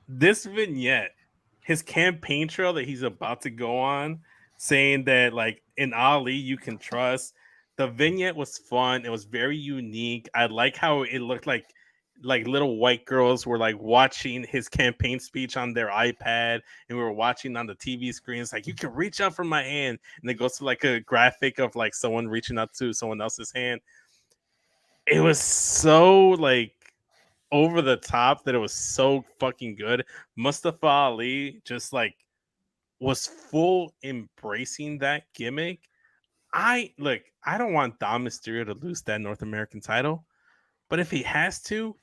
This vignette, his campaign trail that he's about to go on, saying that like in Ali you can trust. The vignette was fun. It was very unique. I like how it looked like little white girls were like watching his campaign speech on their iPad, and we were watching on the TV screen. It's like you can reach out for my hand, and it goes to like a graphic of like someone reaching out to someone else's hand. It was so like over the top that it was so fucking good. Mustafa Ali just like was full embracing that gimmick. I don't want Dom Mysterio to lose that North American title, but if he has to,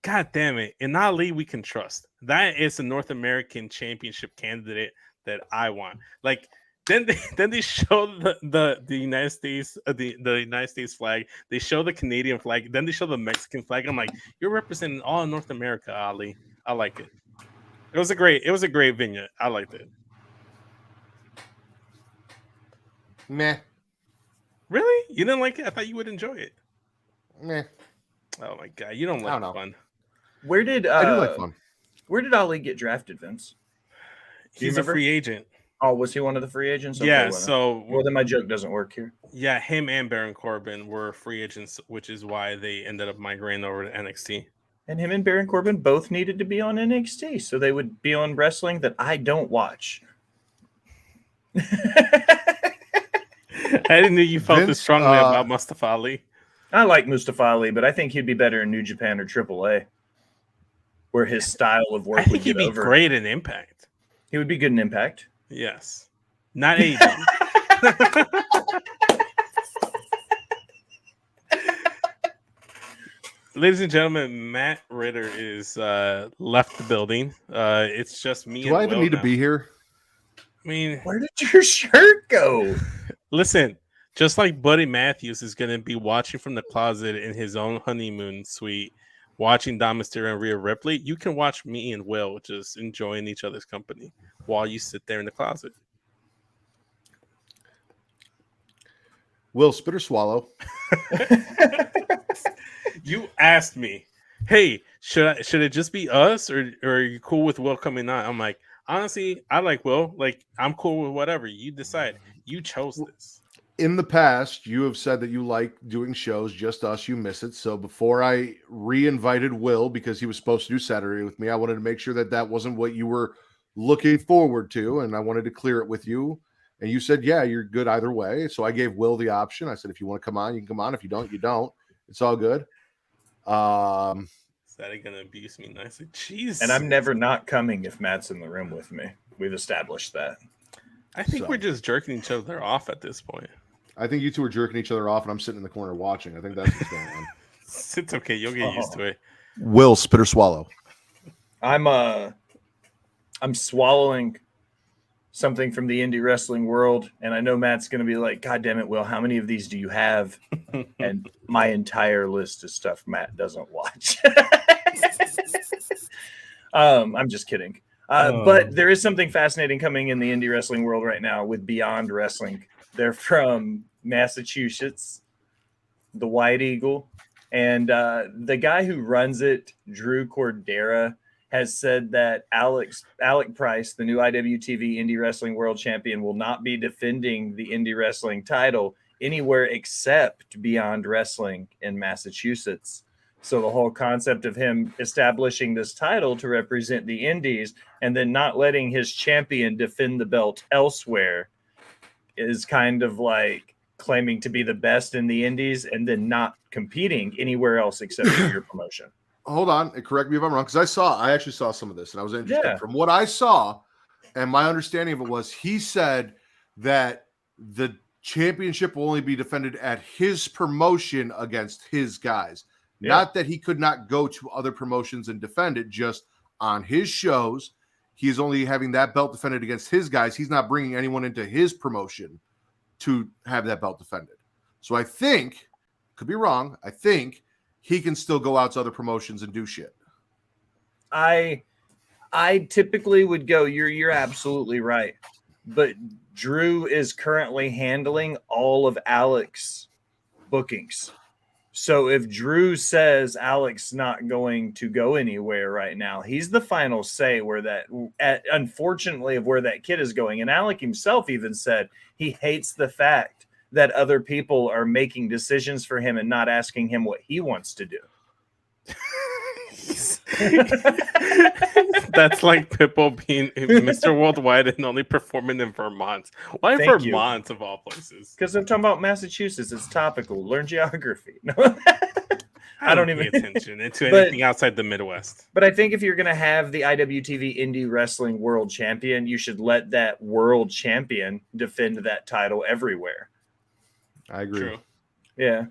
God damn it, in Ali we can trust. That is a North American Championship candidate that I want. Like then they show the United States the United States flag. They show the Canadian flag. Then they show the Mexican flag. I'm like, you're representing all North America, Ali. I like it. It was a great vignette. I liked it. Meh. Really? You didn't like it? I thought you would enjoy it. Meh. Oh my god, you don't like fun. Where did I do like fun. Where did Ali get drafted, Vince? He's a free agent. Oh, was he one of the free agents? Okay, yeah. So then my joke doesn't work here. Yeah, him and Baron Corbin were free agents, which is why they ended up migrating over to NXT. And him and Baron Corbin both needed to be on NXT, so they would be on wrestling that I don't watch. I didn't know you felt this strongly about Mustafa Ali. I like Mustafa Ali, but I think he'd be better in New Japan or AAA, where his style of work would get over. He'd be great in Impact. He would be good in Impact. Yes. Not AEW. Ladies and gentlemen, Matt Ritter is left the building. It's just me. Do I even need to be here? I mean, Where did your shirt go? listen, just like Buddy Matthews is going to be watching from the closet in his own honeymoon suite, watching Dom Mysterio and Rhea Ripley, you can watch me and Will just enjoying each other's company while you sit there in the closet. Will, spit or swallow? You asked me, hey, should it just be us, or are you cool with Will coming on? I'm like, honestly, I like Will. Like, I'm cool with whatever. You decide. You chose this. In the past, you have said that you like doing shows, just us, you miss it. So before I re-invited Will, because he was supposed to do Saturday with me, I wanted to make sure that that wasn't what you were looking forward to, and I wanted to clear it with you. And you said, yeah, you're good either way. So I gave Will the option. I said, if you want to come on, you can come on. If you don't, you don't. It's all good. Is that gonna abuse me nicely? Jeez. And I'm never not coming if Matt's in the room with me. We've established that. I think we're just jerking each other off at this point. I think you two are jerking each other off, and I'm sitting in the corner watching. I think that's what's going on. It's okay. You'll get used to it. Will, spit or swallow? I'm swallowing something from the indie wrestling world, and I know Matt's going to be like, God damn it, Will, how many of these do you have? And my entire list is stuff Matt doesn't watch. I'm just kidding. But there is something fascinating coming in the indie wrestling world right now with Beyond Wrestling. They're from Massachusetts, the White Eagle. And the guy who runs it, Drew Cordera, has said that Alec Price, the new IWTV Indie Wrestling World Champion, will not be defending the Indie Wrestling title anywhere except Beyond Wrestling in Massachusetts. So the whole concept of him establishing this title to represent the Indies and then not letting his champion defend the belt elsewhere is kind of like claiming to be the best in the Indies and then not competing anywhere else except for your promotion. Hold on, correct me if I'm wrong, because I actually saw some of this and I was interested. Yeah. From what I saw, and my understanding of it was, he said that the championship will only be defended at his promotion against his guys. Yeah. Not that he could not go to other promotions and defend it, just on his shows. He's only having that belt defended against his guys. He's not bringing anyone into his promotion to have that belt defended. So I think, could be wrong, I think he can still go out to other promotions and do shit. I typically would go, you're absolutely right. But Drew is currently handling all of Alec's bookings. So if Drew says Alec's not going to go anywhere right now, he's the final say unfortunately, of where that kid is going. And Alec himself even said he hates the fact that other people are making decisions for him and not asking him what he wants to do. That's like Pitbull being Mr. Worldwide and only performing in Vermont. Why Thank Vermont of all places? Because I'm talking about Massachusetts. It's topical. Learn geography. No, I don't even pay attention to anything outside the Midwest. But I think if you're going to have the IWTV Indie Wrestling World Champion, you should let that world champion defend that title everywhere. I agree. True. Yeah.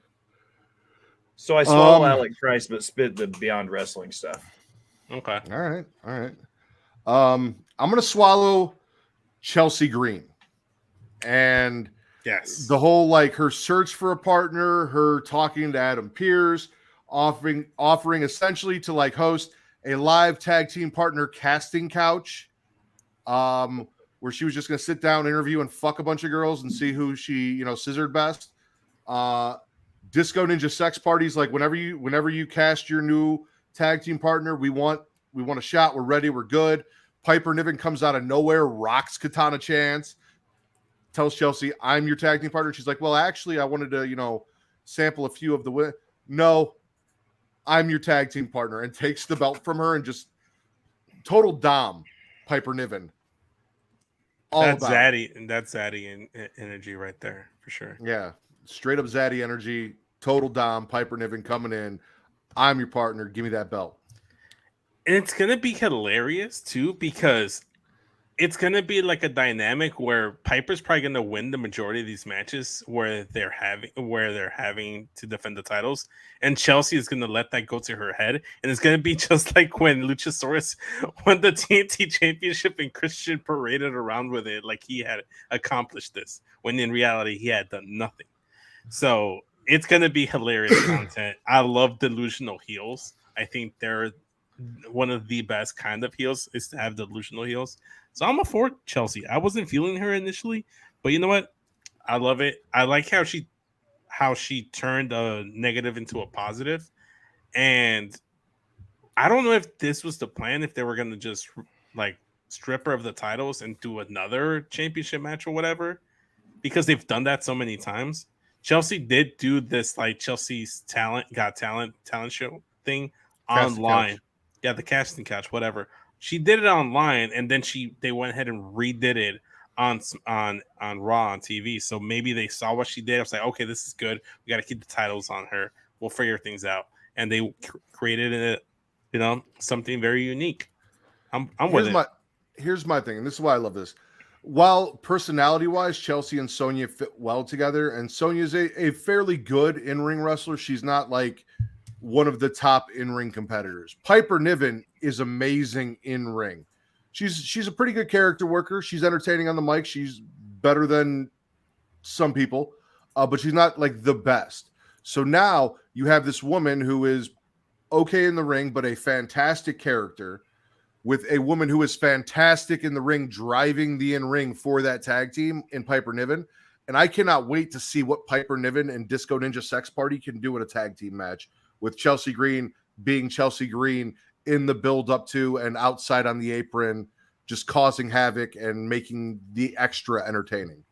So I swallow Alec Price, but spit the Beyond Wrestling stuff. Okay. All right. I'm going to swallow Chelsea Green. And yes, the whole, like, her search for a partner, her talking to Adam Pearce, offering essentially to, like, host a live tag team partner casting couch, where she was just going to sit down, interview, and fuck a bunch of girls and see who she, scissored best. Disco Ninja sex parties, like whenever you cast your new tag team partner, we want a shot. We're ready. We're good. Piper Niven comes out of nowhere, rocks Katana Chance, tells Chelsea, "I'm your tag team partner." She's like, "Well, actually, I wanted to, sample a few of the no, I'm your tag team partner," and takes the belt from her and just total dom Piper Niven. That's Zaddy energy right there for sure. Yeah, straight up Zaddy energy. Total dom Piper Niven coming in. I'm your partner. Give me that belt. And it's gonna be hilarious too, because it's gonna be like a dynamic where Piper's probably gonna win the majority of these matches where they're having to defend the titles, and Chelsea is gonna let that go to her head, and it's gonna be just like when Luchasaurus won the TNT Championship and Christian paraded around with it like he had accomplished this, when in reality he had done nothing. So it's gonna be hilarious content. I love delusional heels. I think they're one of the best kind of heels is to have delusional heels. So I'm a for Chelsea. I wasn't feeling her initially, but you know what? I love it. I like how she turned a negative into a positive. And I don't know if this was the plan, if they were going to just like strip her of the titles and do another championship match or whatever, because they've done that so many times. Chelsea did do this like Chelsea's talent show thing online. Yeah, the casting couch, whatever. She did it online, and then they went ahead and redid it on Raw on TV. So maybe they saw what she did. I was like, okay, this is good. We got to keep the titles on her. We'll figure things out. And they created it, something very unique. I'm with it. Here's my thing, and this is why I love this. While personality-wise, Chelsea and Sonya fit well together, and Sonya's a fairly good in-ring wrestler. She's not like one of the top in-ring competitors. Piper Niven is amazing in-ring. She's a pretty good character worker. She's entertaining on the mic. She's better than some people, but she's not like the best. So now you have this woman who is okay in the ring, but a fantastic character, with a woman who is fantastic in the ring, driving the in-ring for that tag team in Piper Niven. And I cannot wait to see what Piper Niven and Disco Ninja Sex Party can do in a tag team match, with Chelsea Green being Chelsea Green in the build up to and outside on the apron, just causing havoc and making the extra entertaining.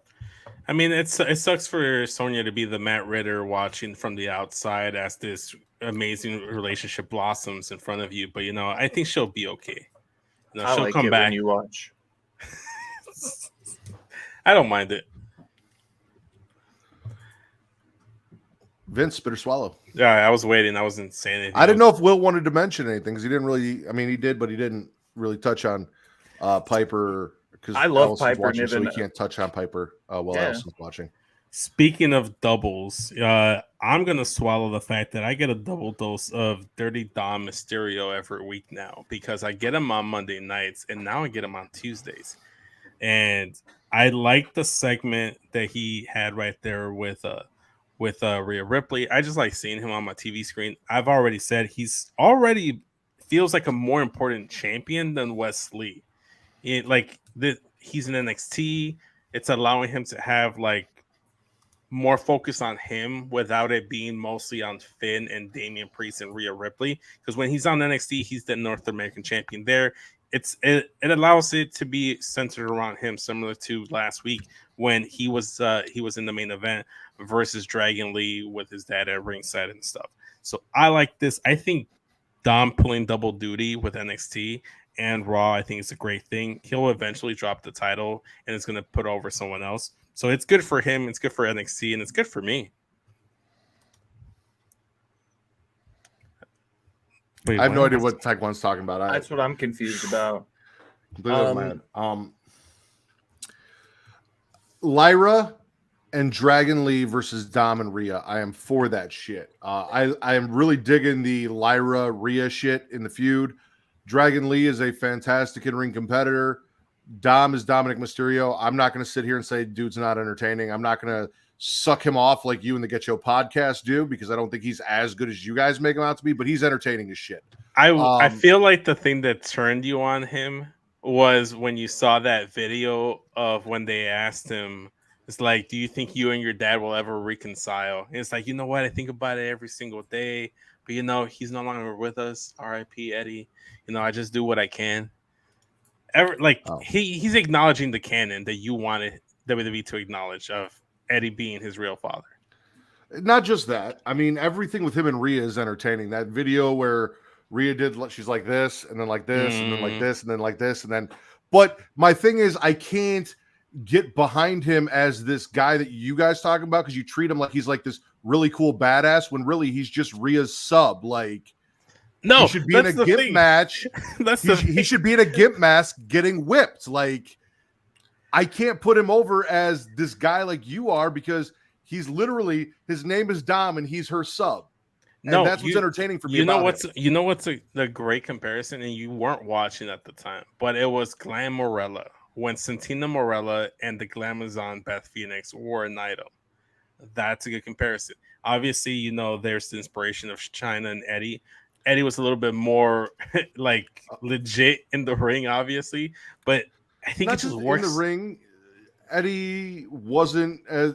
I mean, it sucks for Sonya to be the Matt Ritter watching from the outside as this amazing relationship blossoms in front of you. But, I think she'll be okay. She'll like come back when you watch. I don't mind it. Vince, spit or swallow. Yeah, I was waiting. I wasn't saying anything. I didn't know if Will wanted to mention anything because he didn't really. I mean, he did, but he didn't really touch on Piper. Because I love Allison's Piper watching, Niven. so he can't touch on Piper while Allison's watching. Speaking of doubles, I'm gonna swallow the fact that I get a double dose of Dirty Dom Mysterio every week now, because I get him on Monday nights and now I get him on Tuesdays. And I like the segment that he had right there with Rhea Ripley. I just like seeing him on my TV screen. I've already said he's already feels like a more important champion than Wes Lee. He's in NXT. It's allowing him to have like more focus on him without it being mostly on Finn and Damian Priest and Rhea Ripley. Because when he's on NXT, he's the North American champion there. It allows it to be centered around him, similar to last week when he was in the main event versus Dragon Lee with his dad at ringside and stuff. So I like this. I think Dom pulling double duty with NXT and Raw, I think it's a great thing. He'll eventually drop the title and it's going to put over someone else. So it's good for him, it's good for NXT, and it's good for me. Wait, I have no idea what Taekwon's talking about. That's what I'm confused about. Lyra and Dragon Lee versus Dom and Rhea. I am for that shit. I am really digging the Lyra Rhea shit in the feud. Dragon Lee is a fantastic in-ring competitor. Dom is Dominic Mysterio. I'm not going to sit here and say dude's not entertaining. I'm not going to suck him off like you and the Get Show podcast do, because I don't think he's as good as you guys make him out to be, but he's entertaining as shit. I feel like the thing that turned you on him was when you saw that video of when they asked him, it's like, do you think you and your dad will ever reconcile? And it's like, you know what? I think about it every single day, but he's no longer with us. R.I.P. Eddie. I just do what I can. He's acknowledging the canon that you wanted WWE to acknowledge of Eddie being his real father. Not just that. I mean, everything with him and Rhea is entertaining. That video where Rhea she's like this, and then like this, and then like this, and then like this, and then. But my thing is, I can't get behind him as this guy that you guys talking about, because you treat him like he's like this really cool badass when really he's just Rhea's sub. Like, No, he should be in a gimp match. He should be in a gimp mask getting whipped. Like, I can't put him over as this guy like you are because he's literally, his name is Dom and he's her sub. And that's what's entertaining for me. You know what's a great comparison, and you weren't watching at the time, but it was Glam Morella when Santina Morella and the Glamazon Beth Phoenix were an item. That's a good comparison. Obviously, you know, there's the inspiration of China and Eddie. Eddie was a little bit more like legit in the ring, obviously, but I think it just works in the ring. Eddie wasn't as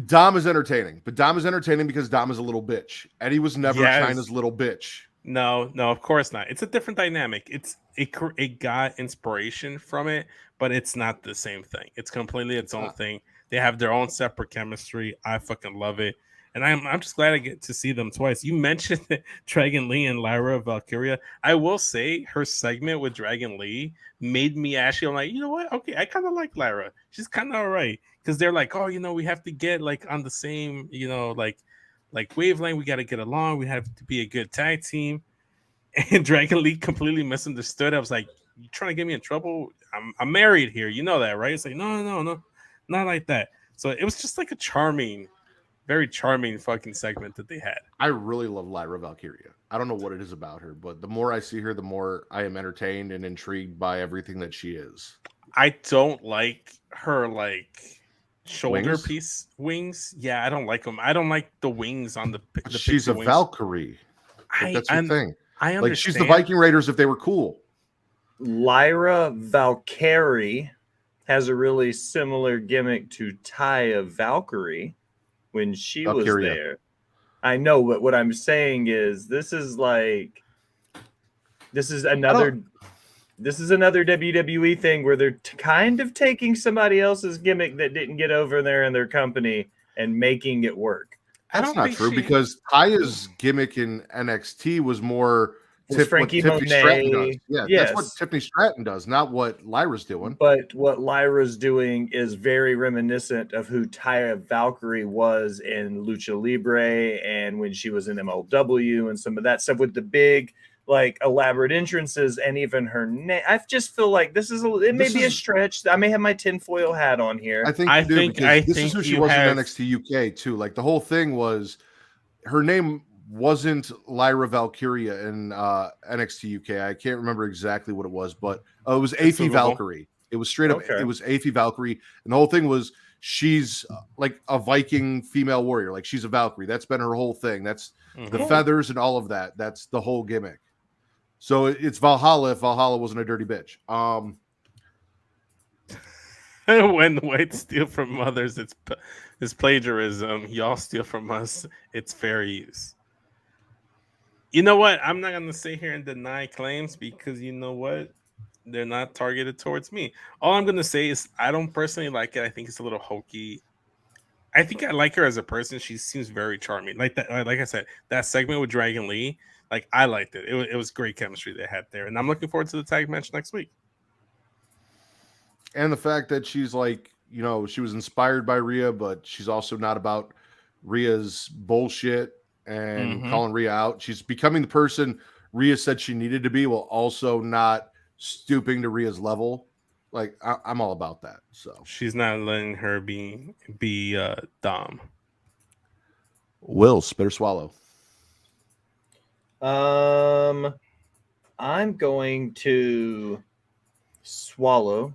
Dom is entertaining, but Dom is entertaining because Dom is a little bitch. Eddie was never China's little bitch. No, of course not. It's a different dynamic. It got inspiration from it, but it's not the same thing. It's completely its own thing. They have their own separate chemistry. I fucking love it. And I'm just glad I get to see them twice. You mentioned Dragon Lee and Lyra Valkyria. I will say her segment with Dragon Lee made me actually, I'm like, you know what? Okay, I kind of like Lyra. She's kind of all right. Because they're like, oh, you know, we have to get like on the same, you know, like wavelength. We got to get along. We have to be a good tag team. And Dragon Lee completely misunderstood. I was like, you trying to get me in trouble? I'm married here. You know that, right? It's like, no, not like that. So it was just like a charming, very charming fucking segment that they had. I really love Lyra Valkyria. I don't know what it is about her, but the more I see her, the more I am entertained and intrigued by everything that she is. I don't like her like shoulder piece wings. Yeah, I don't like them. I don't like the wings on the she's a wings. Valkyrie. That's her thing. I understand. Like, she's the Viking Raiders if they were cool. Lyra Valkyrie has a really similar gimmick to Taya Valkyrie when she was there. I know, but what I'm saying is this is another WWE thing where they're kind of taking somebody else's gimmick that didn't get over there in their company and making it work. That's not true because Taya's gimmick in NXT was more Frankie Tiffany Stratton does. Yeah, yes. That's what Tiffany Stratton does, not what Lyra's doing. But what Lyra's doing is very reminiscent of who Taya Valkyrie was in Lucha Libre and when she was in MLW and some of that stuff with the big, like, elaborate entrances and even her name. I just feel like this is may be a stretch. I may have my tinfoil hat on here. I think this is who she was in NXT UK too. Like, the whole thing was her name wasn't Lyra Valkyria in NXT UK. I can't remember exactly what it was, but it was Aphie Valkyrie. It was straight up. Okay. It was Aphie Valkyrie, and the whole thing was she's like a Viking female warrior. Like, she's a Valkyrie. That's been her whole thing. That's the feathers and all of that. That's the whole gimmick. So it's Valhalla if Valhalla wasn't a dirty bitch. When whites steal from others, it's plagiarism. Y'all steal from us, it's fair use. You know what? I'm not going to sit here and deny claims because you know what? They're not targeted towards me. All I'm going to say is I don't personally like it. I think it's a little hokey. I think I like her as a person. She seems very charming. Like that. Like I said, that segment with Dragon Lee, like, I liked it. It was great chemistry they had there. And I'm looking forward to the tag match next week. And the fact that she's like, you know, she was inspired by Rhea, but she's also not about Rhea's bullshit and calling Rhea out. She's becoming the person Rhea said she needed to be, while also not stooping to Rhea's level. Like, I'm all about that. So she's not letting her be Dom. Will, spit or swallow? I'm going to swallow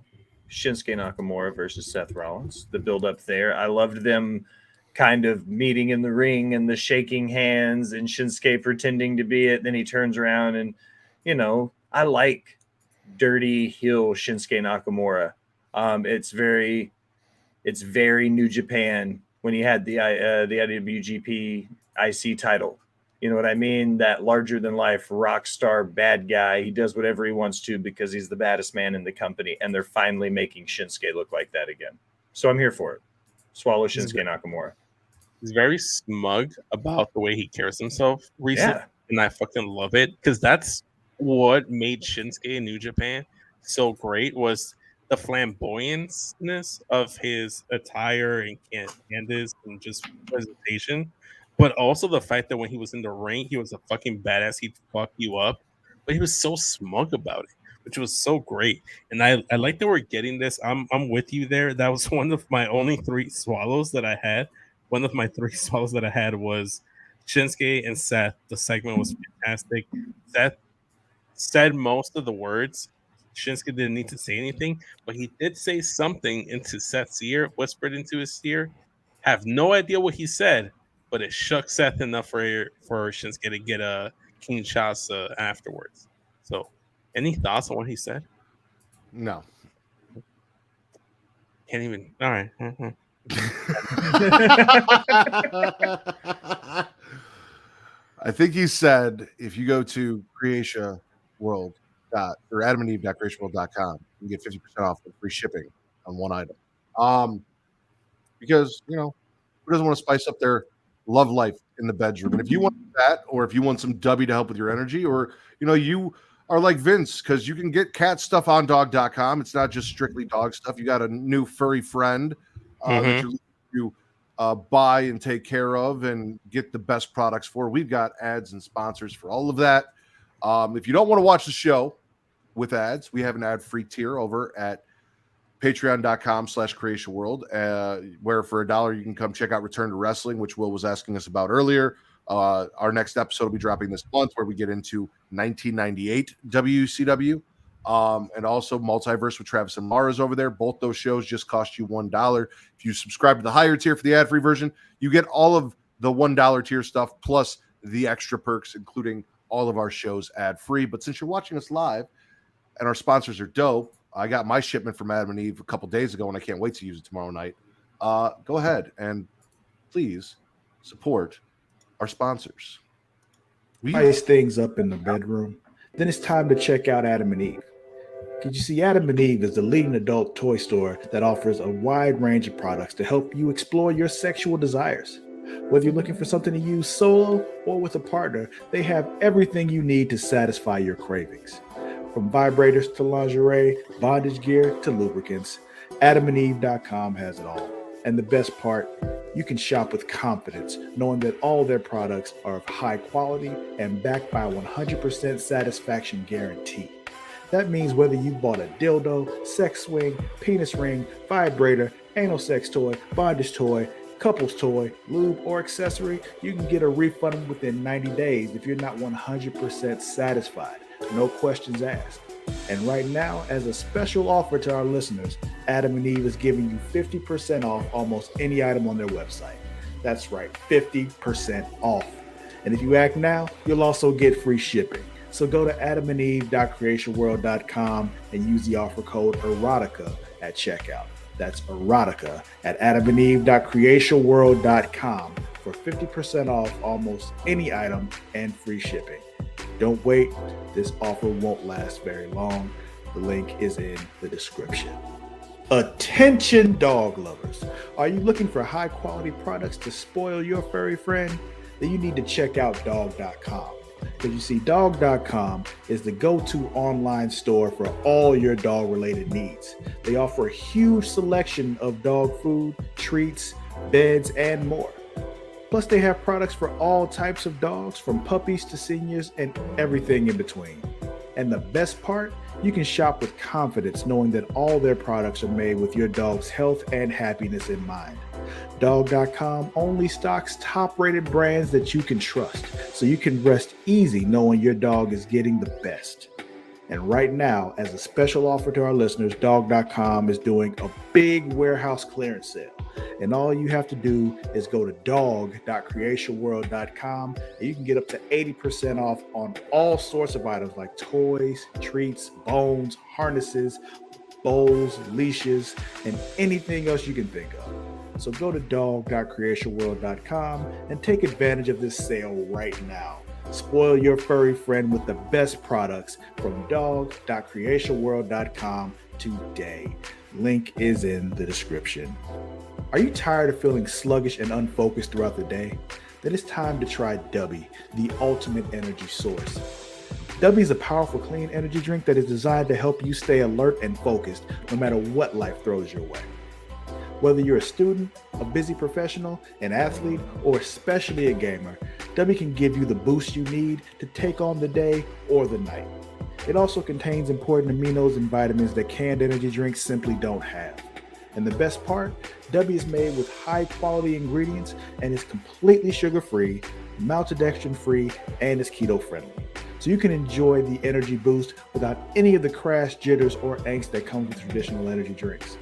Shinsuke Nakamura versus Seth Rollins. The build up there, I loved them kind of meeting in the ring and the shaking hands and Shinsuke pretending to be it. Then he turns around and, you know, I like dirty heel Shinsuke Nakamura. It's very New Japan when he had the IWGP IC title. You know what I mean? That larger than life rock star bad guy. He does whatever he wants to because he's the baddest man in the company. And they're finally making Shinsuke look like that again. So I'm here for it. Swallow Shinsuke Nakamura. He's very smug about the way he carries himself recently. Yeah. And I fucking love it because that's what made Shinsuke in New Japan so great, was the flamboyantness of his attire and Candace and just presentation. But also the fact that when he was in the ring, he was a fucking badass. He'd fuck you up, but he was so smug about it, which was so great. And I like that we're getting this. I'm with you there. That was one of my only 3 swallows that I had. One of my 3 swallows that I had was Shinsuke and Seth. The segment was fantastic. Seth said most of the words. Shinsuke didn't need to say anything, but he did say something into Seth's ear, whispered into his ear. Have no idea what he said, but it shook Seth enough for Shinsuke to get a Kinshasa afterwards. So, any thoughts on what he said? No. Can't even. All right. I think he said if you go to Creatia World or AdamandEve.creationworld.com, you can get 50% off with free shipping on one item. Because who doesn't want to spice up their love life in the bedroom? And if you want that, or if you want some Dubby to help with your energy, or you are like Vince, because you can get cat stuff on dog.com. It's not just strictly dog stuff. You got a new furry friend that you're looking to buy and take care of and get the best products for. We've got ads and sponsors for all of that. If you don't want to watch the show with ads, we have an ad-free tier over at patreon.com/creationworld, where for $1 you can come check out Return to Wrestling, which Will was asking us about earlier. Our next episode will be dropping this month, where we get into 1998 WCW, and also Multiverse with Travis and Mara's over there. Both those shows just cost you $1. If you subscribe to the higher tier for the ad-free version, you get all of the $1 tier stuff plus the extra perks, including all of our shows ad-free. But since you're watching us live and our sponsors are dope, I got my shipment from Adam and Eve a couple days ago, and I can't wait to use it tomorrow night. Go ahead and please support our sponsors. Spice things up in the bedroom. Then it's time to check out Adam and Eve. Because you see, Adam and Eve is the leading adult toy store that offers a wide range of products to help you explore your sexual desires. Whether you're looking for something to use solo or with a partner, they have everything you need to satisfy your cravings. From vibrators to lingerie, bondage gear to lubricants, AdamandEve.com has it all. And the best part, you can shop with confidence, knowing that all their products are of high quality and backed by a 100% satisfaction guarantee. That means whether you bought a dildo, sex swing, penis ring, vibrator, anal sex toy, bondage toy, couples toy, lube, or accessory, you can get a refund within 90 days if you're not 100% satisfied. No questions asked. And right now, as a special offer to our listeners, Adam and Eve is giving you 50% off almost any item on their website. That's right, 50% off. And if you act now, you'll also get free shipping. So go to AdamandEve.creationworld.com and use the offer code erotica at checkout. That's erotica at AdamandEve.creationworld.com for 50% off almost any item and free shipping. Don't wait. This offer won't last very long. The link is in the description. Attention dog lovers. Are you looking for high quality products to spoil your furry friend? Then you need to check out dog.com. Because you see, dog.com is the go-to online store for all your dog related needs. They offer a huge selection of dog food, treats, beds, and more. Plus, they have products for all types of dogs, from puppies to seniors and everything in between. And the best part, you can shop with confidence knowing that all their products are made with your dog's health and happiness in mind. Dog.com only stocks top-rated brands that you can trust, so you can rest easy knowing your dog is getting the best. And right now, as a special offer to our listeners, Dog.com is doing a big warehouse clearance sale. And all you have to do is go to dog.creationworld.com and you can get up to 80% off on all sorts of items like toys, treats, bones, harnesses, bowls, leashes, and anything else you can think of. So go to dog.creationworld.com and take advantage of this sale right now. Spoil your furry friend with the best products from dog.creationworld.com today. Link is in the description. Are you tired of feeling sluggish and unfocused throughout the day? Then it's time to try DUBBY, the ultimate energy source. DUBBY is a powerful, clean energy drink that is designed to help you stay alert and focused no matter what life throws your way. Whether you're a student, a busy professional, an athlete, or especially a gamer, DUBBY can give you the boost you need to take on the day or the night. It also contains important aminos and vitamins that canned energy drinks simply don't have. And the best part, DUBBY is made with high quality ingredients and is completely sugar-free, maltodextrin-free, and is keto-friendly. So you can enjoy the energy boost without any of the crash, jitters, or angst that comes with traditional energy drinks.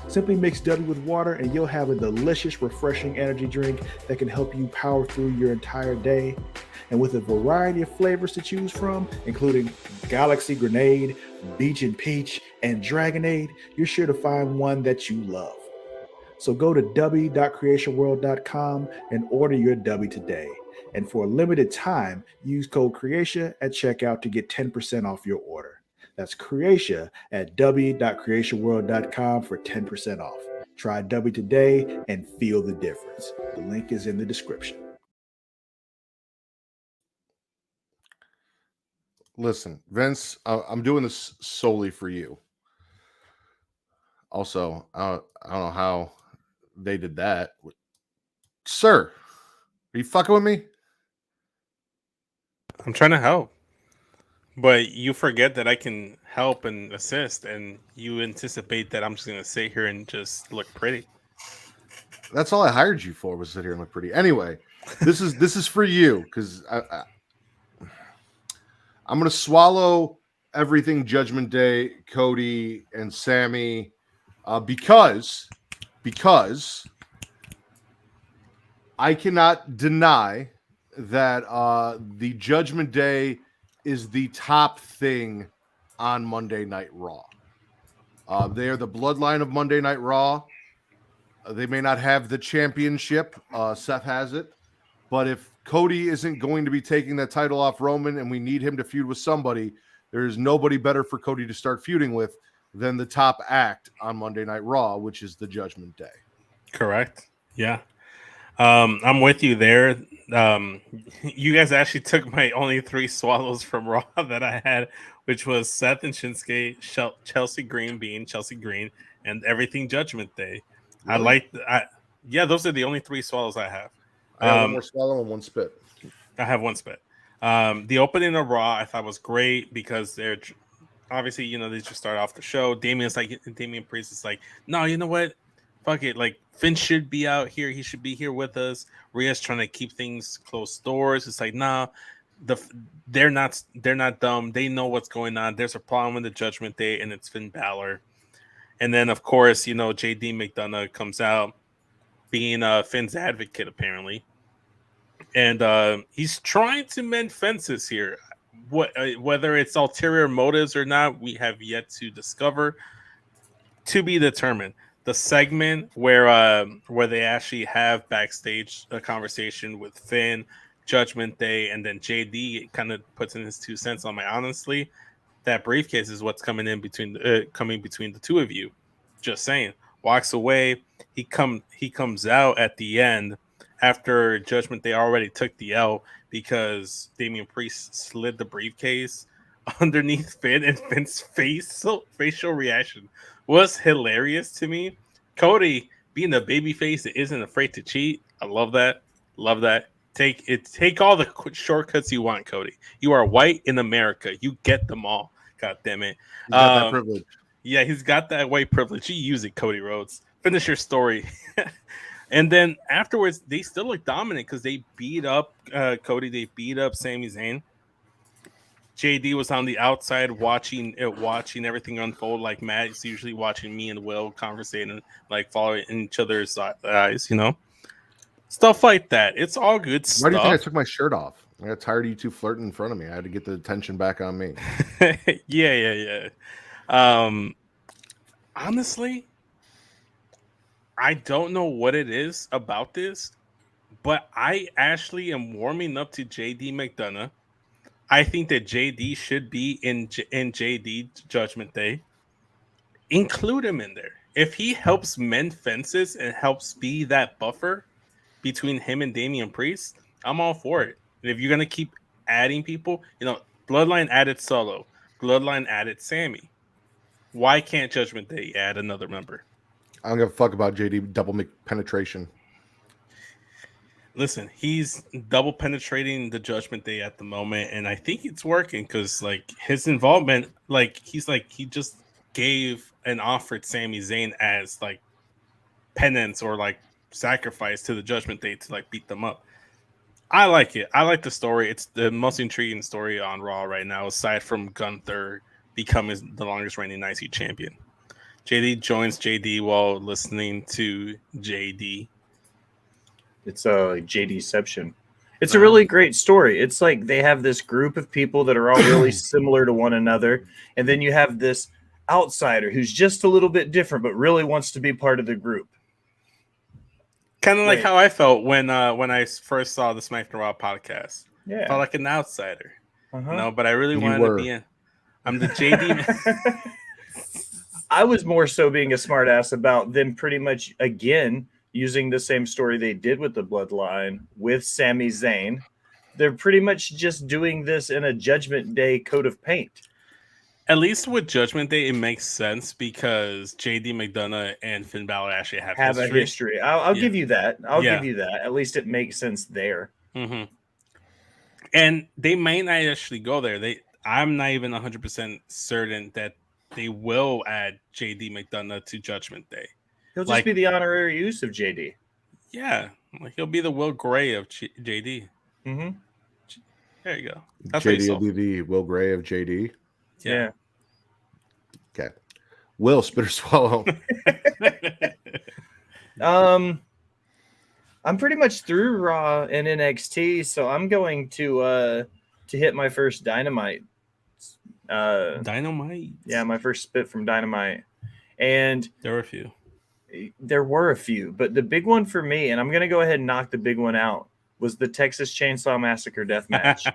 Simply mix DUBBY with water and you'll have a delicious, refreshing energy drink that can help you power through your entire day. And with a variety of flavors to choose from, including Galaxy Grenade, Beach and Peach, and Dragonade, you're sure to find one that you love. So go to dubby.creationworld.com and order your DUBBY today. And for a limited time, use code Creatia at checkout to get 10% off your order. That's Creatia at dubby.creationworld.com for 10% off. Try DUBBY today and feel the difference. The link is in the description. Listen, Vince, I'm doing this solely for you. Also, I don't know how they did that. Sir, are you fucking with me? I'm trying to help. But you forget that I can help and assist, and you anticipate that I'm just going to sit here and just look pretty. That's all I hired you for, was sit here and look pretty. Anyway, this is for you, because I'm going to swallow everything Judgment Day, Cody, and Sammy, because I cannot deny that the Judgment Day is the top thing on Monday Night Raw. They are the bloodline of Monday Night Raw. They may not have the championship. Seth has it. But if Cody isn't going to be taking that title off Roman and we need him to feud with somebody, there's nobody better for Cody to start feuding with than the top act on Monday Night Raw, which is the Judgment Day. Correct. Yeah. I'm with you there. You guys actually took my only 3 swallows from Raw that I had, which was Seth and Shinsuke, Chelsea Green being Chelsea Green, and everything Judgment Day. Really? Yeah, those are the only 3 swallows I have. I have one more swallow and one spit. I have one spit. The opening of Raw I thought was great because they're obviously, they just start off the show. Damian Priest is like, no, you know what? Fuck it. Like, Finn should be out here. He should be here with us. Rhea's trying to keep things closed doors. It's like, nah, they're not dumb. They know what's going on. There's a problem with the Judgment Day, and it's Finn Balor. And then, of course, JD McDonough comes out being Finn's advocate, apparently. And he's trying to mend fences here. Whether it's ulterior motives or not, we have yet to discover. To be determined. The segment where they actually have backstage a conversation with Finn, Judgment Day, and then JD kind of puts in his 2 cents on my honestly. That briefcase is what's coming between the two of you. Just saying. Walks away. He comes out at the end after Judgment Day already took the L because Damian Priest slid the briefcase underneath Finn, and Finn's facial reaction was hilarious to me. Cody being a babyface that isn't afraid to cheat. I love that. Love that. Take all the shortcuts you want, Cody. You are white in America. You get them all. God damn it. He's got that privilege. Yeah, he's got that white privilege. You use it, Cody Rhodes. Finish your story. And then afterwards, they still look dominant because they beat up Cody. They beat up Sami Zayn. JD was on the outside watching everything unfold, like Matt's usually watching me and Will conversating, like following each other's eyes, stuff like that. It's all good stuff. Why do you think I took my shirt off? I got tired of you two flirting in front of me. I had to get the attention back on me. Yeah. Honestly, I don't know what it is about this, but I actually am warming up to JD McDonough. I think that JD should be in JD Judgment Day. Include him in there. If he helps mend fences and helps be that buffer between him and Damian Priest, I'm all for it. And if you're going to keep adding people, Bloodline added Solo. Bloodline added Sammy. Why can't Judgment Day add another member? I don't give a fuck about JD double penetration. Listen, he's double penetrating the Judgment Day at the moment, and I think it's working because like his involvement, like he just gave and offered Sami Zayn as like penance or like sacrifice to the Judgment Day to like beat them up. I like it. I like the story. It's the most intriguing story on Raw right now, aside from Gunther becoming the longest reigning IC champion. JD joins JD while listening to JD. It's a JDception. It's a really great story. It's like they have this group of people that are all really similar to one another, and then you have this outsider who's just a little bit different, but really wants to be part of the group. Kind of like how I felt when I first saw the Smackin It Raw podcast. Yeah, I felt like an outsider, but I really wanted to be in. I'm the JD. I was more so being a smartass about them pretty much again using the same story they did with the Bloodline with Sami Zayn. They're pretty much just doing this in a Judgment Day coat of paint. At least with Judgment Day, it makes sense because JD McDonough and Finn Balor actually have a history. I'll give you that. I'll give you that. At least it makes sense there. Mm-hmm. And they may not actually go there. I'm not even 100% certain that they will add JD McDonough to Judgment Day. He'll just be the honorary use of JD. Yeah, like he'll be the Will Gray of JD. Mm-hmm. There you go. That's JD will be the Will Gray of JD. Yeah. Okay. Will, spit or swallow. I'm pretty much through Raw and NXT, so I'm going to hit my first Dynamite. Dynamite? Yeah, my first spit from Dynamite. And there were a few, but the big one for me, and I'm going to go ahead and knock the big one out, was the Texas Chainsaw Massacre death match.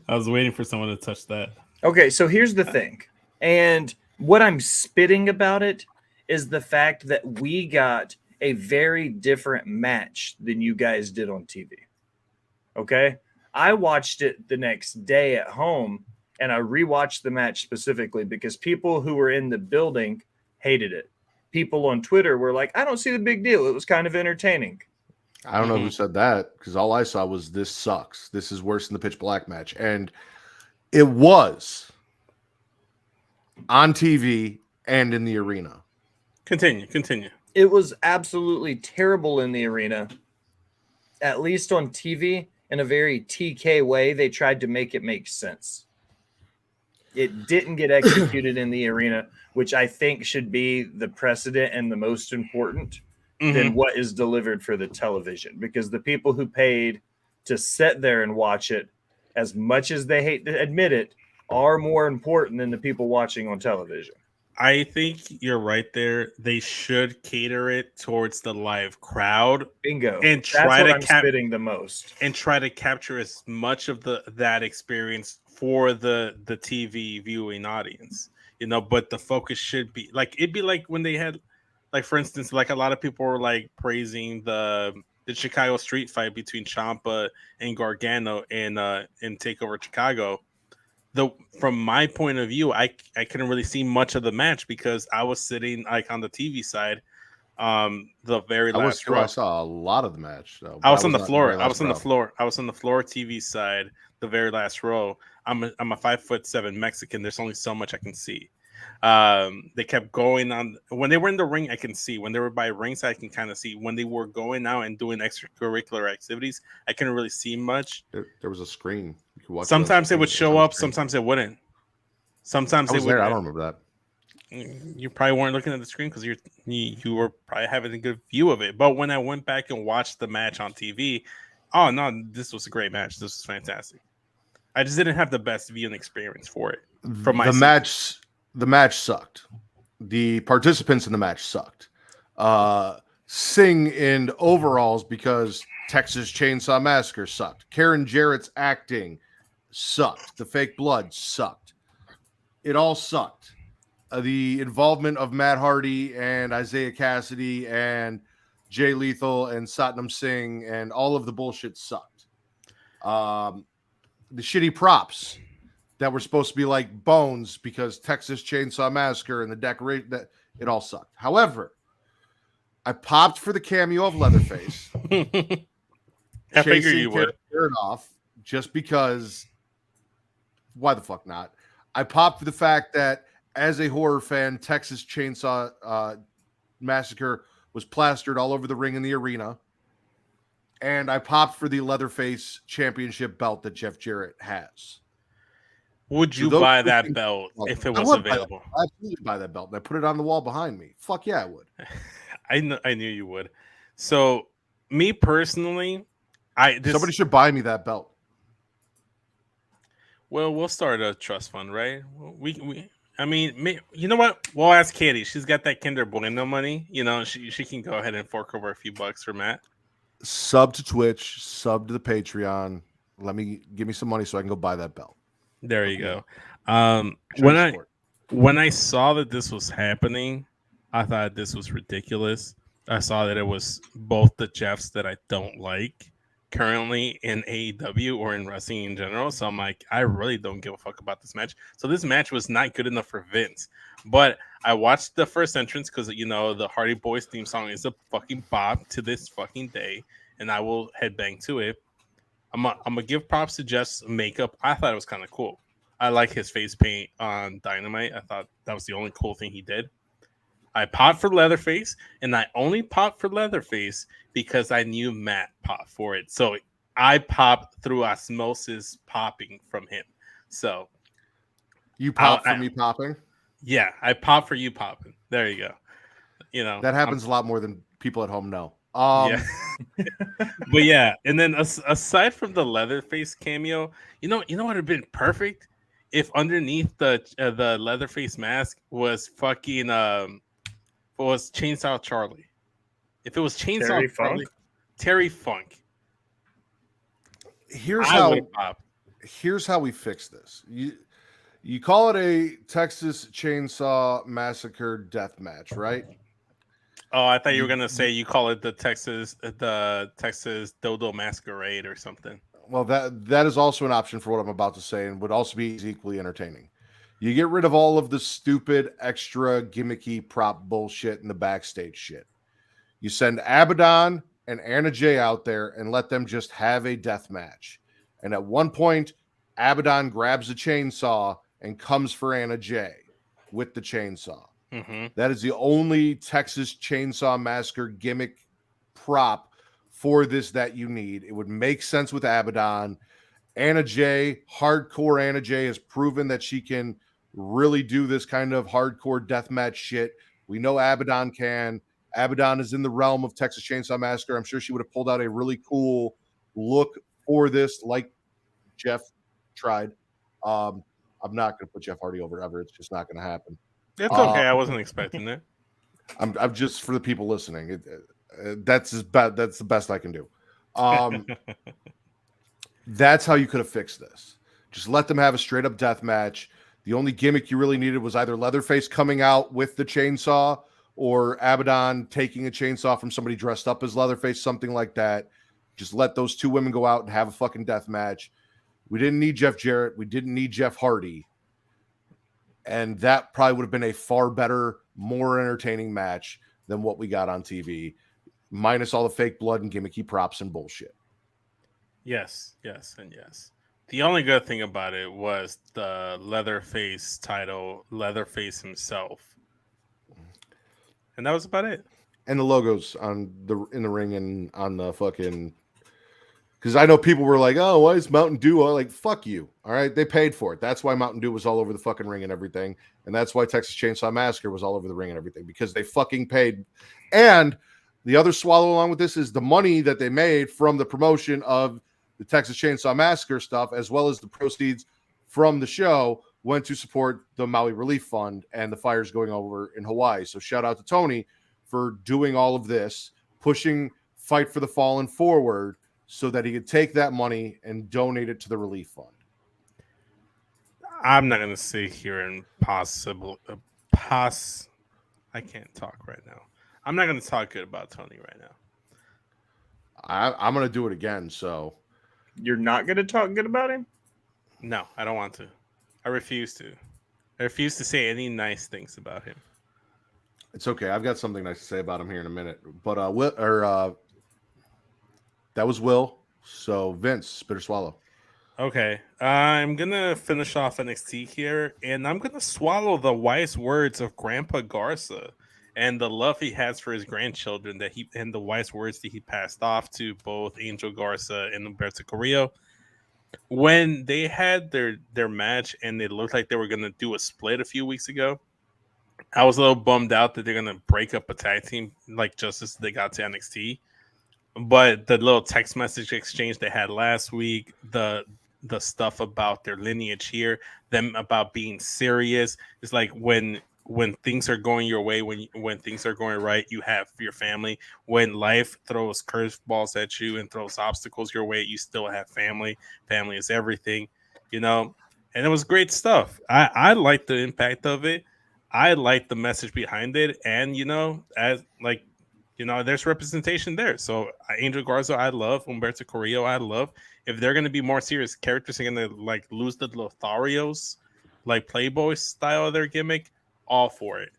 I was waiting for someone to touch that. Okay, so here's the thing. And what I'm spitting about it is the fact that we got a very different match than you guys did on TV. Okay? I watched it the next day at home, and I rewatched the match specifically because people who were in the building hated it. People on Twitter were like, I don't see the big deal. It was kind of entertaining. I don't know who said that because all I saw was this sucks. This is worse than the Pitch Black match. And it was on TV and in the arena. Continue. It was absolutely terrible in the arena. At least on TV, in a very TK way, they tried to make it make sense. It didn't get executed in the arena, which I think should be the precedent and the most important than what is delivered for the television. Because the people who paid to sit there and watch it, as much as they hate to admit it, are more important than the people watching on television. I think you're right there. They should cater it towards the live crowd. Bingo. And try That's what I'm spitting the most. And try to capture as much of that experience for the TV viewing audience. But the focus should be like it'd be like when they had, like, for instance, like a lot of people were like praising the Chicago street fight between Ciampa and Gargano in TakeOver Chicago. From my point of view, I couldn't really see much of the match because I was sitting like on the TV side, the very last row. I saw a lot of the match. Though, I was on the floor. I was on the floor TV side, the very last row. I'm a 5'7" Mexican. There's only so much I can see. They kept going on. When they were in the ring, I can see. When they were by ringside, I can kind of see. When they were going out and doing extracurricular activities, I couldn't really see much. There was a screen. Sometimes it would show up. Sometimes it wouldn't. Sometimes it would. I don't remember that. You probably weren't looking at the screen because you were probably having a good view of it. But when I went back and watched the match on TV, oh no, this was a great match. This was fantastic. I just didn't have the best viewing experience for it. The match sucked. The participants in the match sucked. Singh in overalls because Texas Chainsaw Massacre sucked. Karen Jarrett's acting sucked. The fake blood sucked. It all sucked. The involvement of Matt Hardy and Isaiah Cassidy and Jay Lethal and Satnam Singh and all of the bullshit sucked. The shitty props that were supposed to be like bones because Texas Chainsaw Massacre and the decoration, that it all sucked. However, I popped for the cameo of Leatherface. I figured you would. It off just because. Why the fuck not? I popped for the fact that as a horror fan, Texas Chainsaw Massacre was plastered all over the ring in the arena. And I popped for the Leatherface championship belt that Jeff Jarrett has. Would you buy that belt if it was available? I'd absolutely buy that belt. And I put it on the wall behind me. Fuck yeah, I would. I knew you would. So, me personally, somebody should buy me that belt. Well, we'll start a trust fund, right? I mean, you know what? We'll ask Katie. She's got that Kinder Bueno money. You know, she can go ahead and fork over a few bucks for Matt. Sub to Twitch, sub to the Patreon. Give me some money so I can go buy that belt. There you go. When I saw that this was happening, I thought this was ridiculous. I saw that it was both the Jeffs that I don't like currently in AEW or in wrestling in general. So I'm like, I really don't give a fuck about this match. So this match was not good enough for Vince. But I watched the first entrance because, you know, the Hardy Boys theme song is a fucking bop to this fucking day. And I will headbang to it. I'm gonna give props to Jeff's makeup. I thought it was kind of cool. I like his face paint on Dynamite. I thought that was the only cool thing he did. I popped for Leatherface, and I only popped for Leatherface because I knew Matt popped for it. So I popped through osmosis popping from him. So you popped for me popping? Yeah, I popped for you popping. There you go. You know that happens a lot more than people at home know. Yeah. But yeah, and then aside from the Leatherface cameo, you know what would have been perfect if underneath the Leatherface mask was fucking was Chainsaw Charlie. If it was Chainsaw Terry Funk. Here's how we fix this. You call it a Texas Chainsaw Massacre death match, right? Oh, I thought you were gonna say you call it the Texas Dodo Masquerade or something. Well, that is also an option for what I'm about to say, and would also be equally entertaining. You get rid of all of the stupid, extra, gimmicky prop bullshit and the backstage shit. You send Abaddon and Anna Jay out there and let them just have a death match. And at one point, Abaddon grabs a chainsaw and comes for Anna Jay with the chainsaw. Mm-hmm. That is the only Texas Chainsaw Massacre gimmick prop for this that you need. It would make sense with Abaddon. Anna Jay, hardcore Anna Jay, has proven that she can really do this kind of hardcore deathmatch shit. We know Abaddon can. Abaddon is in the realm of Texas Chainsaw Massacre. I'm sure she would have pulled out a really cool look for this, like Jeff tried. I'm not going to put Jeff Hardy over ever. It's just not going to happen. It's okay. I wasn't expecting it. I'm just for the people listening. That's the best I can do. That's how you could have fixed this. Just let them have a straight up death match. The only gimmick you really needed was either Leatherface coming out with the chainsaw or Abaddon taking a chainsaw from somebody dressed up as Leatherface, something like that. Just let those two women go out and have a fucking death match. We didn't need Jeff Jarrett. We didn't need Jeff Hardy. And that probably would have been a far better, more entertaining match than what we got on TV, minus all the fake blood and gimmicky props and bullshit. Yes, and yes. The only good thing about it was the Leatherface title, Leatherface himself. And that was about it. And the logos in the ring and on the fucking... Because I know people were like, oh, why is Mountain Dew? Like, fuck you. All right. They paid for it. That's why Mountain Dew was all over the fucking ring and everything. And that's why Texas Chainsaw Massacre was all over the ring and everything, because they fucking paid. And the other swallow along with this is the money that they made from the promotion of the Texas Chainsaw Massacre stuff, as well as the proceeds from the show, went to support the Maui Relief Fund and the fires going over in Hawaii. So shout out to Tony for doing all of this, pushing Fight for the Fallen forward, so that he could take that money and donate it to the relief fund. I'm not going to sit here and I can't talk right now. I'm not going to talk good about Tony right now. I'm going to do it again, so. You're not going to talk good about him? No, I don't want to. I refuse to. I refuse to say any nice things about him. It's okay. I've got something nice to say about him here in a minute. But that was Will. So Vince, spit or swallow. Okay, I'm gonna finish off NXT here, and I'm gonna swallow the wise words of Grandpa Garza and the love he has for his grandchildren and the wise words that he passed off to both Angel Garza and Humberto Carrillo. When they had their match and it looked like they were gonna do a split a few weeks ago, I was a little bummed out that they're gonna break up a tag team like just as they got to NXT. But the little text message exchange they had last week, the stuff about their lineage here, them about being serious, it's like when things are going your way, when things are going right, you have your family. When life throws curveballs at you and throws obstacles your way, you still have family. Family is everything, you know. And it was great stuff. I like the impact of it. I like the message behind it, and there's representation there. So Angel Garza, I love. Humberto Carrillo, I love. If they're going to be more serious characters, they're going to like lose the Lotharios, like Playboy style of their gimmick. All for it.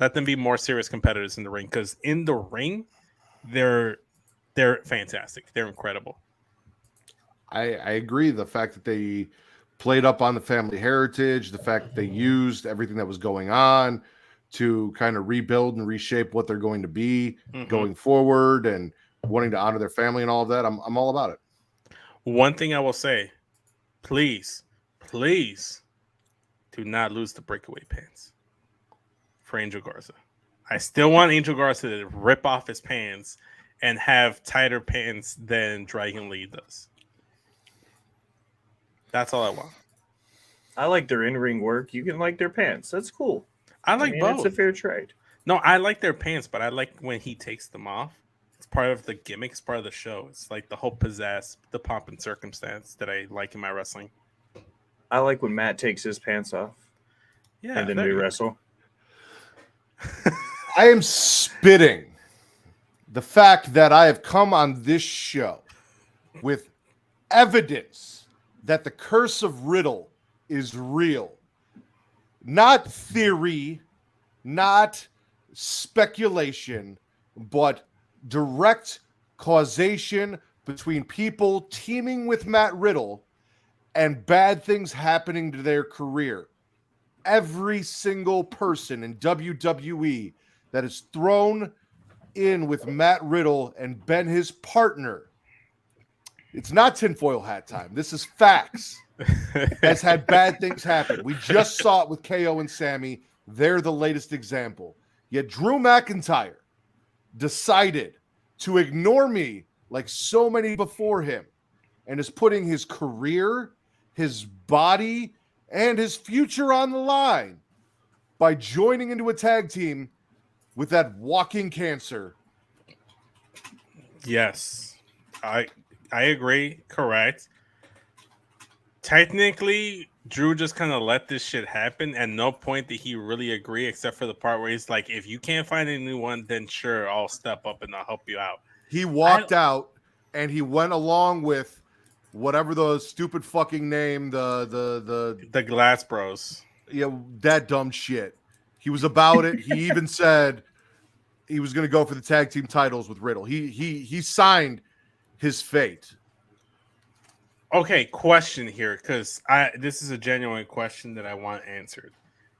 Let them be more serious competitors in the ring, because in the ring, they're fantastic. They're incredible. I agree. The fact that they played up on the family heritage, the fact that they used everything that was going on to kind of rebuild and reshape what they're going to be going forward, and wanting to honor their family and all of that. I'm all about it. One thing I will say, please do not lose the breakaway pants for Angel Garza. I still want Angel Garza to rip off his pants and have tighter pants than Dragon Lee does. That's all I want. I like their in-ring work. You can like their pants. That's cool. I mean, both. It's a fair trade. No, I like their pants, but I like when he takes them off. It's part of the gimmick. It's part of the show. It's like the whole pizzazz, the pomp and circumstance that I like in my wrestling. I like when Matt takes his pants off. Yeah, and then we wrestle. I am spitting the fact that I have come on this show with evidence that the curse of Riddle is real. Not theory, not speculation, but direct causation between people teaming with Matt Riddle and bad things happening to their career. Every single person in WWE that is thrown in with Matt Riddle and been his partner, it's not tinfoil hat time. This is facts. Has had bad things happen. We just saw it with KO and Sammy. They're the latest example. Yet Drew McIntyre decided to ignore me like so many before him and is putting his career, his body, and his future on the line by joining into a tag team with that walking cancer. Yes, I agree. Correct. Technically, Drew just kind of let this shit happen. At no point did he really agree, except for the part where he's like, if you can't find anyone, then sure, I'll step up and I'll help you out. He walked out and he went along with whatever the stupid fucking name, the Glass Bros. Yeah, that dumb shit. He was about it. He even said he was going to go for the tag team titles with Riddle. He signed his fate. Okay, question here, because this is a genuine question that I want answered,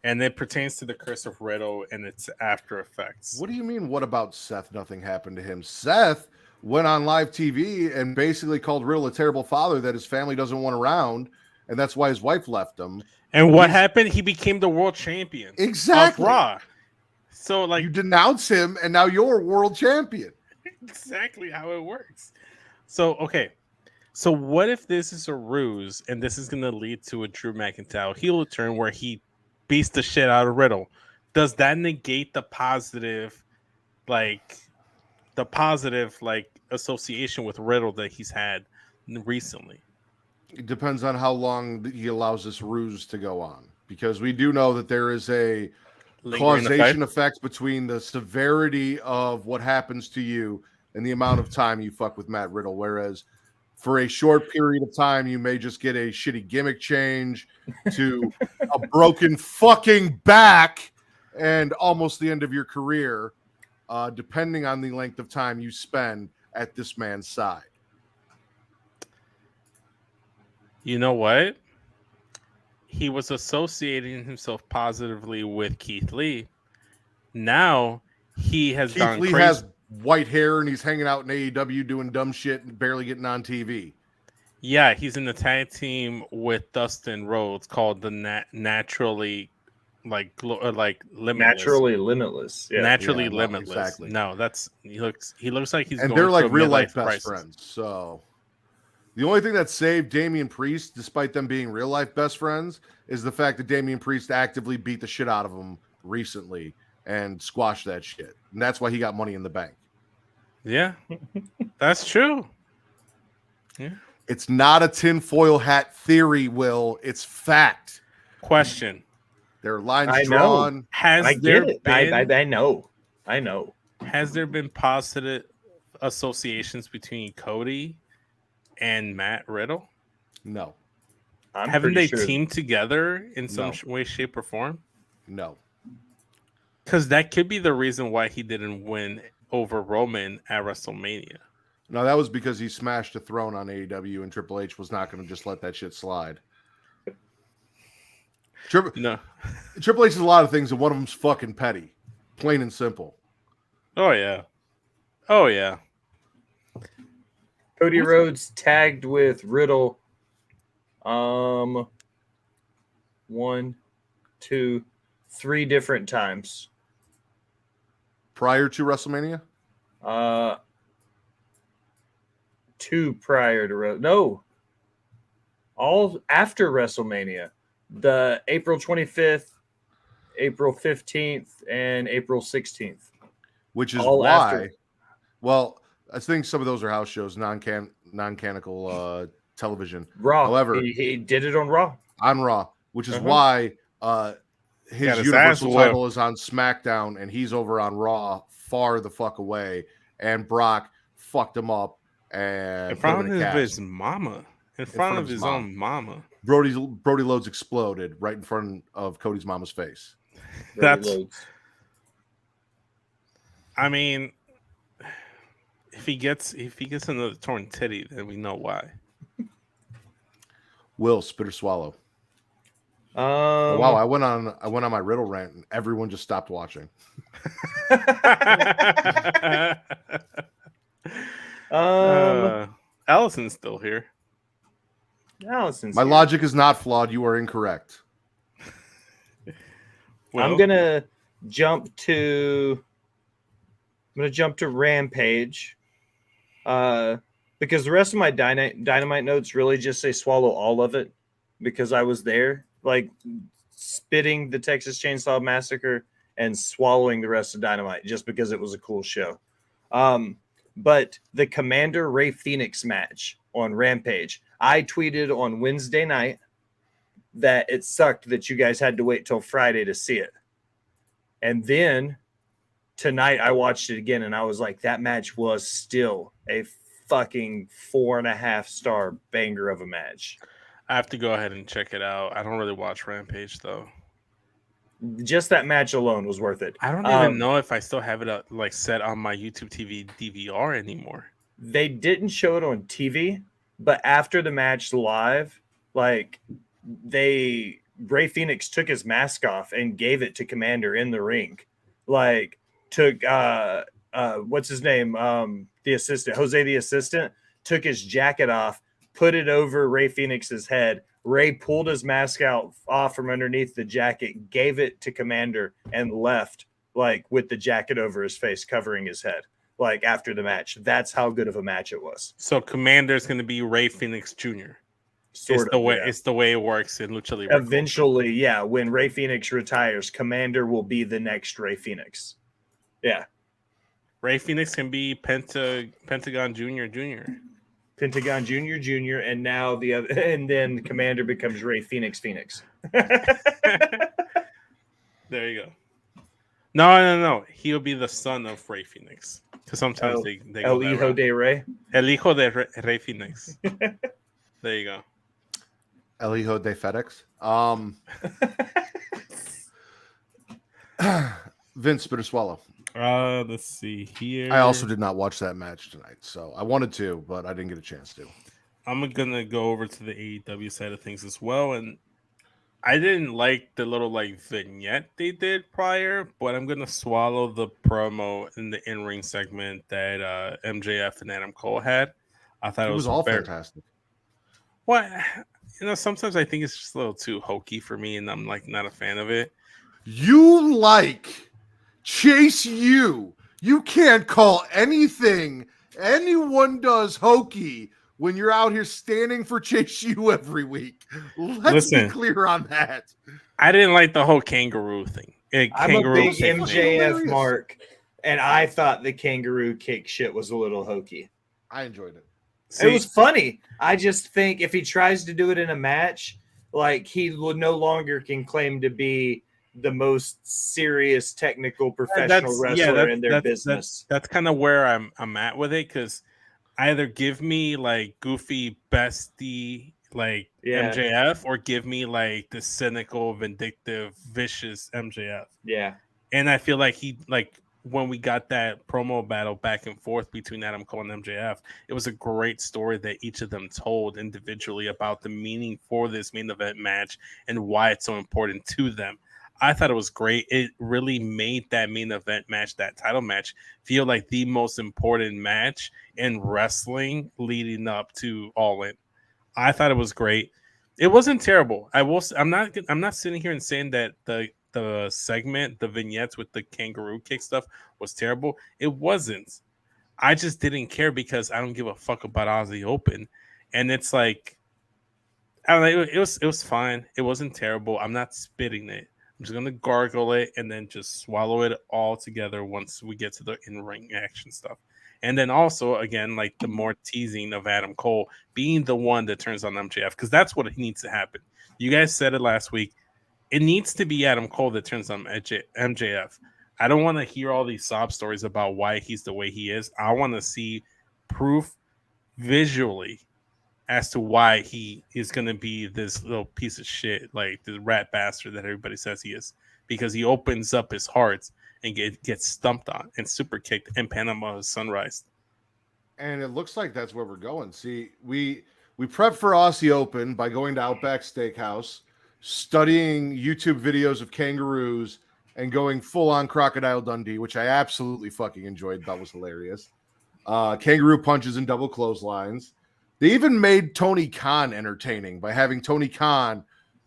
and it pertains to the curse of Riddle and its after effects. What do you mean? What about Seth? Nothing happened to him. Seth went on live TV and basically called Riddle a terrible father that his family doesn't want around, and that's why his wife left him. And what happened? He became the world champion. Exactly. Of Raw. So, like, you denounce him, and now you're world champion. Exactly how it works. So, okay. So what if this is a ruse and this is going to lead to a Drew McIntyre heel turn where he beats the shit out of Riddle? Does that negate the positive association with Riddle that he's had recently? It depends on how long he allows this ruse to go on, because we do know that there is a causation effect between the severity of what happens to you and the amount of time you fuck with Matt Riddle, whereas for a short period of time, you may just get a shitty gimmick change to a broken fucking back and almost the end of your career, depending on the length of time you spend at this man's side. You know what? He was associating himself positively with Keith Lee. Now he has Keith Lee has white hair and he's hanging out in AEW doing dumb shit and barely getting on TV. Yeah, he's in the tag team with Dustin Rhodes called the Naturally Limitless. Naturally Limitless. Yeah. Naturally Limitless. Exactly. No, he looks like he's and going they're like through a real life midlife best crisis. friends. So the only thing that saved Damian Priest, despite them being real life best friends, is the fact that Damian Priest actively beat the shit out of him recently and squashed that shit. And that's why he got Money in the Bank. Yeah, that's true. Yeah. It's not a tinfoil hat theory, Will. It's fact. Question. There are lines I drawn. know. Has I there get it. been I know. I know. Has there been positive associations between Cody and Matt Riddle? No. Haven't they sure. teamed together in some No. way, shape, or form? No. Because that could be the reason why he didn't win over Roman at WrestleMania. No, that was because he smashed a throne on AEW and Triple H was not going to just let that shit slide. No. Triple H is a lot of things, and one of them's fucking petty. Plain and simple. Oh, yeah. Oh, yeah. Cody Rhodes tagged with Riddle. 1, 2, 3 different times. Prior to WrestleMania? 2 prior to no. All after WrestleMania. The April 25th, April 15th, and April 16th. Which is all why. after. Well, I think some of those are house shows, non-canonical television. Raw. However, he did it on Raw. On Raw, which is why his his Universal ass title is on SmackDown and he's over on Raw far the fuck away. And Brock fucked him up and In put him front in a of cast. his mama. In front of his own mama. Brody Loads exploded right in front of Cody's mama's face. I mean, if he gets another torn titty, then we know why. Will spit or swallow. Wow, I went on my Riddle rant and everyone just stopped watching. Allison's still here. Allison's My here. logic is not flawed. You are incorrect. I'm gonna jump to Rampage, because the rest of my dynamite notes really just say swallow all of it, because I was there, like spitting the Texas Chainsaw Massacre and swallowing the rest of Dynamite just because it was a cool show. But the Commander Rey Fenix match on Rampage, I tweeted on Wednesday night that it sucked that you guys had to wait till Friday to see it. And then tonight I watched it again and I was like, that match was still a fucking 4.5 star banger of a match. I have to go ahead and check it out. I don't really watch Rampage though. Just that match alone was worth it. I don't even know if I still have it like set on my YouTube TV DVR anymore. They didn't show it on TV, but after the match live, like Rey Fenix took his mask off and gave it to Commander in the ring. Like took what's his name? The assistant, Jose the assistant, took his jacket off, put it over Rey Fenix's head. Ray pulled his mask off from underneath the jacket, gave it to Commander, and left like with the jacket over his face, covering his head. Like after the match, that's how good of a match it was. So Commander's going to be Rey Fenix Jr. It's the way it works in Lucha Libre. Eventually, yeah. When Rey Fenix retires, Commander will be the next Rey Fenix. Yeah. Rey Fenix can be Pentagon Jr. Pentagon Jr., and now and then Commander becomes Rey Fenix. There you go. No. He'll be the son of Rey Fenix. Because sometimes they go El Hijo de Rey. El Hijo de Rey Fenix. There you go. El Hijo de FedEx. Vince, spit or swallow. Let's see here. I also did not watch that match tonight, so I wanted to, but I didn't get a chance to. I'm gonna go over to the AEW side of things as well, and I didn't like the little like vignette they did prior, but I'm gonna swallow the promo in the in-ring segment that MJF and Adam Cole had. I thought It was all fantastic. What, sometimes I think it's just a little too hokey for me, and I'm like not a fan of it. You like Chase U. You can't call anything anyone does hokey when you're out here standing for Chase U every week. Let's be clear on that. I didn't like the whole kangaroo thing. I'm a big MJF mark, and I thought the kangaroo kick shit was a little hokey. I enjoyed it. It was funny. I just think if he tries to do it in a match, like he no longer can claim to be the most serious, technical, professional wrestler in their business. That's kind of where I'm at with it, because either give me like goofy bestie like MJF, or give me like the cynical, vindictive, vicious MJF. Yeah. And I feel like when we got that promo battle back and forth between Adam Cole and MJF, it was a great story that each of them told individually about the meaning for this main event match and why it's so important to them. I thought it was great. It really made that main event match, that title match, feel like the most important match in wrestling leading up to All In. I thought it was great. It wasn't terrible. I'm not sitting here and saying that the segment, the vignettes with the kangaroo kick stuff was terrible. It wasn't. I just didn't care because I don't give a fuck about Aussie Open. And it's like, I don't know, it was fine. It wasn't terrible. I'm not spitting it. I'm just going to gargle it and then just swallow it all together once we get to the in-ring action stuff. And then also, again, like the more teasing of Adam Cole being the one that turns on MJF, because that's what needs to happen. You guys said it last week. It needs to be Adam Cole that turns on MJF. I don't want to hear all these sob stories about why he's the way he is. I want to see proof visually as to why he is going to be this little piece of shit, like the rat bastard that everybody says he is, because he opens up his heart and gets stumped on and super kicked in Panama Sunrise. And it looks like that's where we're going. See, we prep for Aussie Open by going to Outback Steakhouse, studying YouTube videos of kangaroos, and going full on Crocodile Dundee, which I absolutely fucking enjoyed. That was hilarious. Kangaroo punches and double clotheslines. They even made Tony Khan entertaining by having Tony Khan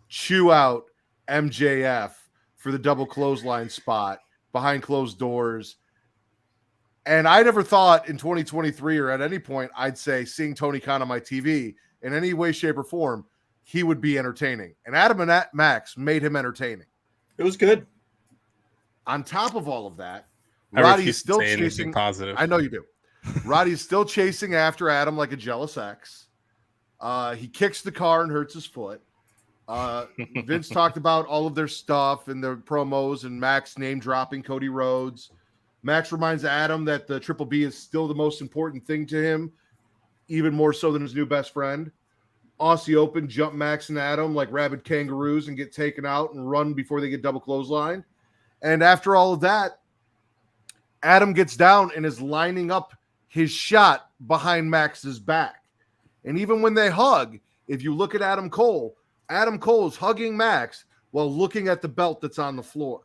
chew out MJF for the double clothesline spot behind closed doors. And I never thought in 2023 or at any point I'd say seeing Tony Khan on my TV in any way, shape, or form, he would be entertaining. And Adam and Max made him entertaining. It was good. On top of all of that, Roddy's still chasing. Positive. I know you do. Roddy's still chasing after Adam like a jealous ex. He kicks the car and hurts his foot. Vince talked about all of their stuff and their promos and Max name dropping Cody Rhodes. Max reminds Adam that the Triple B is still the most important thing to him, even more so than his new best friend. Aussie Open jump Max and Adam like rabid kangaroos and get taken out and run before they get double clotheslined. And after all of that, Adam gets down and is lining up his shot behind Max's back. And even when they hug, if you look at Adam Cole is hugging Max while looking at the belt that's on the floor.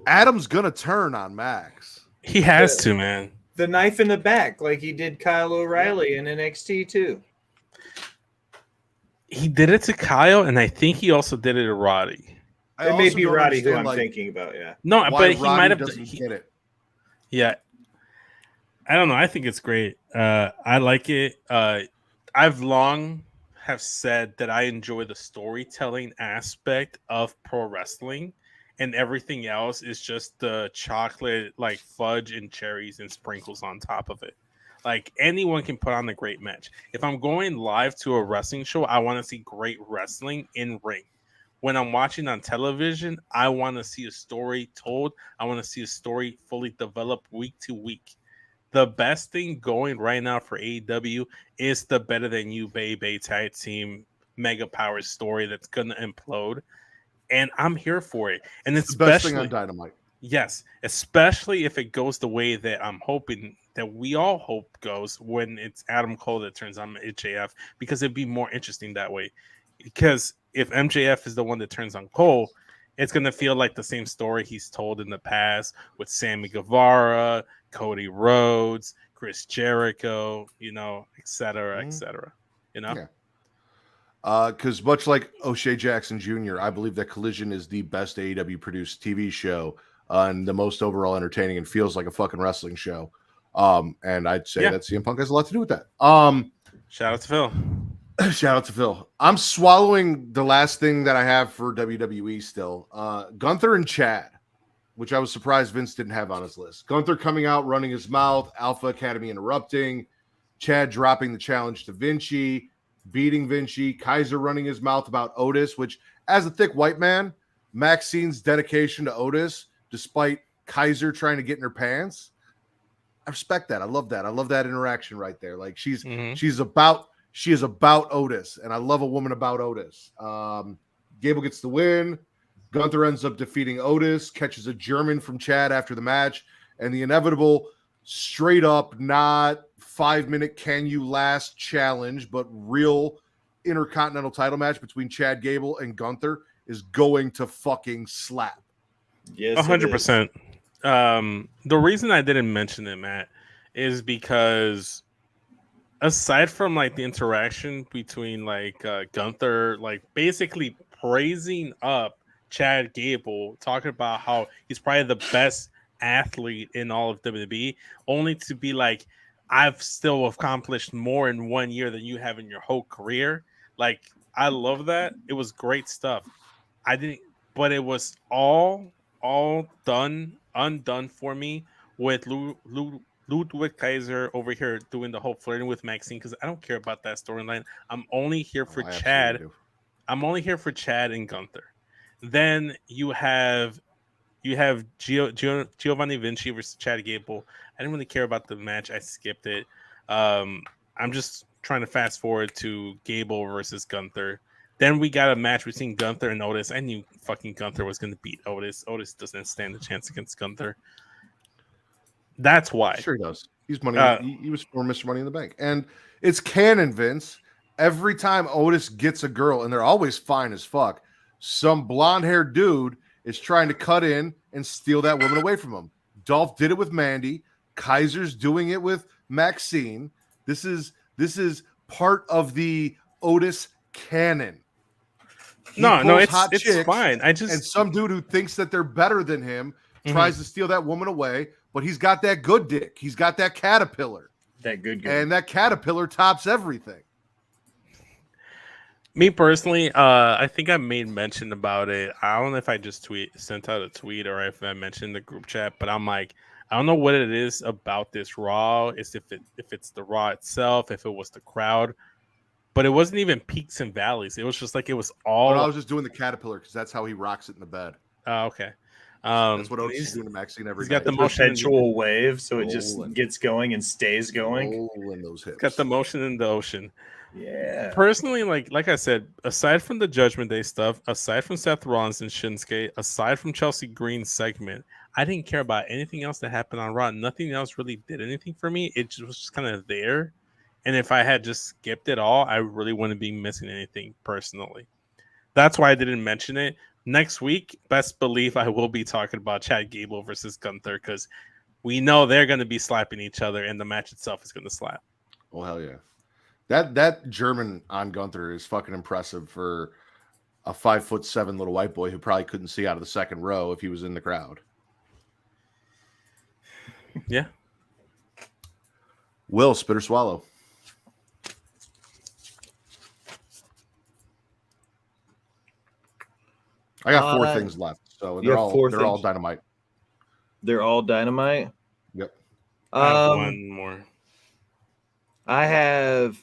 Adam's going to turn on Max. He has to, man. The knife in the back, like he did Kyle O'Reilly in NXT too. He did it to Kyle, and I think he also did it to Roddy. It may be Roddy who I'm thinking about, yeah. No, but he might have get it. Yeah. I don't know. I think it's great. I like it. I've long have said that I enjoy the storytelling aspect of pro wrestling, and everything else is just the chocolate, like fudge and cherries and sprinkles on top of it. Like anyone can put on a great match. If I'm going live to a wrestling show, I want to see great wrestling in ring. When I'm watching on television, I want to see a story told. I want to see a story fully developed week to week. The best thing going right now for AEW is the Better Than You Baby tag team mega power story that's gonna implode, and I'm here for it. And It's the best thing on Dynamite. Yes, especially if it goes the way that I'm hoping that we all hope goes when it's Adam Cole that turns on MJF, because it'd be more interesting that way. Because if MJF is the one that turns on Cole, it's going to feel like the same story he's told in the past with Sammy Guevara, Cody Rhodes, Chris Jericho, et cetera, et cetera. Yeah. Because much like O'Shea Jackson Jr., I believe that Collision is the best AEW produced TV show and the most overall entertaining, and feels like a fucking wrestling show. And I'd say that CM Punk has a lot to do with that. Shout out to Phil. Shout out to Phil. I'm swallowing the last thing that I have for WWE still. Gunther and Chad, which I was surprised Vince didn't have on his list. Gunther coming out, running his mouth, Alpha Academy interrupting, Chad dropping the challenge to Vinci, beating Vinci, Kaiser running his mouth about Otis, which, as a thick white man, Maxine's dedication to Otis, despite Kaiser trying to get in her pants, I respect that. I love that. I love that interaction right there. Like she is about Otis, and I love a woman about Otis. Gable gets the win. Gunther ends up defeating Otis, catches a German from Chad after the match, and the inevitable straight up, not 5-minute can you last challenge, but real intercontinental title match between Chad Gable and Gunther is going to fucking slap. Yes, 100%. The reason I didn't mention it, Matt, is because aside from like the interaction between like Gunther, like basically praising up Chad Gable, talking about how he's probably the best athlete in all of WWE, only to be like, I've still accomplished more in 1 year than you have in your whole career. Like, I love that. It was great stuff. But it was all undone for me with Ludwig Kaiser over here doing the whole flirting with Maxine, because I don't care about that storyline. I'm only here for Chad. I'm only here for Chad and Gunther. Then you have Giovanni Vinci versus Chad Gable. I didn't really care about the match. I skipped it. I'm just trying to fast forward to Gable versus Gunther. Then we got a match between Gunther and Otis. I knew fucking Gunther was going to beat Otis. Otis doesn't stand a chance against Gunther. That's why. Sure he does. He's money. He was for Mr. Money in the Bank. And it's canon, Vince. Every time Otis gets a girl, and they're always fine as fuck, some blonde-haired dude is trying to cut in and steal that woman away from him. Dolph did it with Mandy. Kaiser's doing it with Maxine. This is part of the Otis canon. It's fine. And some dude who thinks that they're better than him tries to steal that woman away, but he's got that good dick. He's got that caterpillar. That good. And that caterpillar tops everything. Me personally, I think I made mention about it. I don't know if I just sent out a tweet or if I mentioned in the group chat, but I'm like, I don't know what it is about this Raw. If it's the Raw itself, if it was the crowd. But it wasn't even peaks and valleys. It was just like it was all. I was just doing the caterpillar because that's how he rocks it in the bed. Oh, okay. That's what Otis is doing to Maxine every night. He's got the perpetual wave, so it just gets going and stays going. Rolling those hips. Got the motion in the ocean. Yeah. Personally, like I said, aside from the Judgment Day stuff, aside from Seth Rollins and Shinsuke, aside from Chelsea Green's segment, I didn't care about anything else that happened on Raw. Nothing else really did anything for me. It just was just kind of there. And if I had just skipped it all, I really wouldn't be missing anything personally. That's why I didn't mention it. Next week, best believe I will be talking about Chad Gable versus Gunther, because we know they're going to be slapping each other and the match itself is going to slap. Oh, hell yeah. That German on Gunther is fucking impressive for a 5'7" little white boy who probably couldn't see out of the second row if he was in the crowd. Yeah. Will, spit or swallow? I got 4 things left, so they're all dynamite. They're all dynamite. Yep. I have one more. I have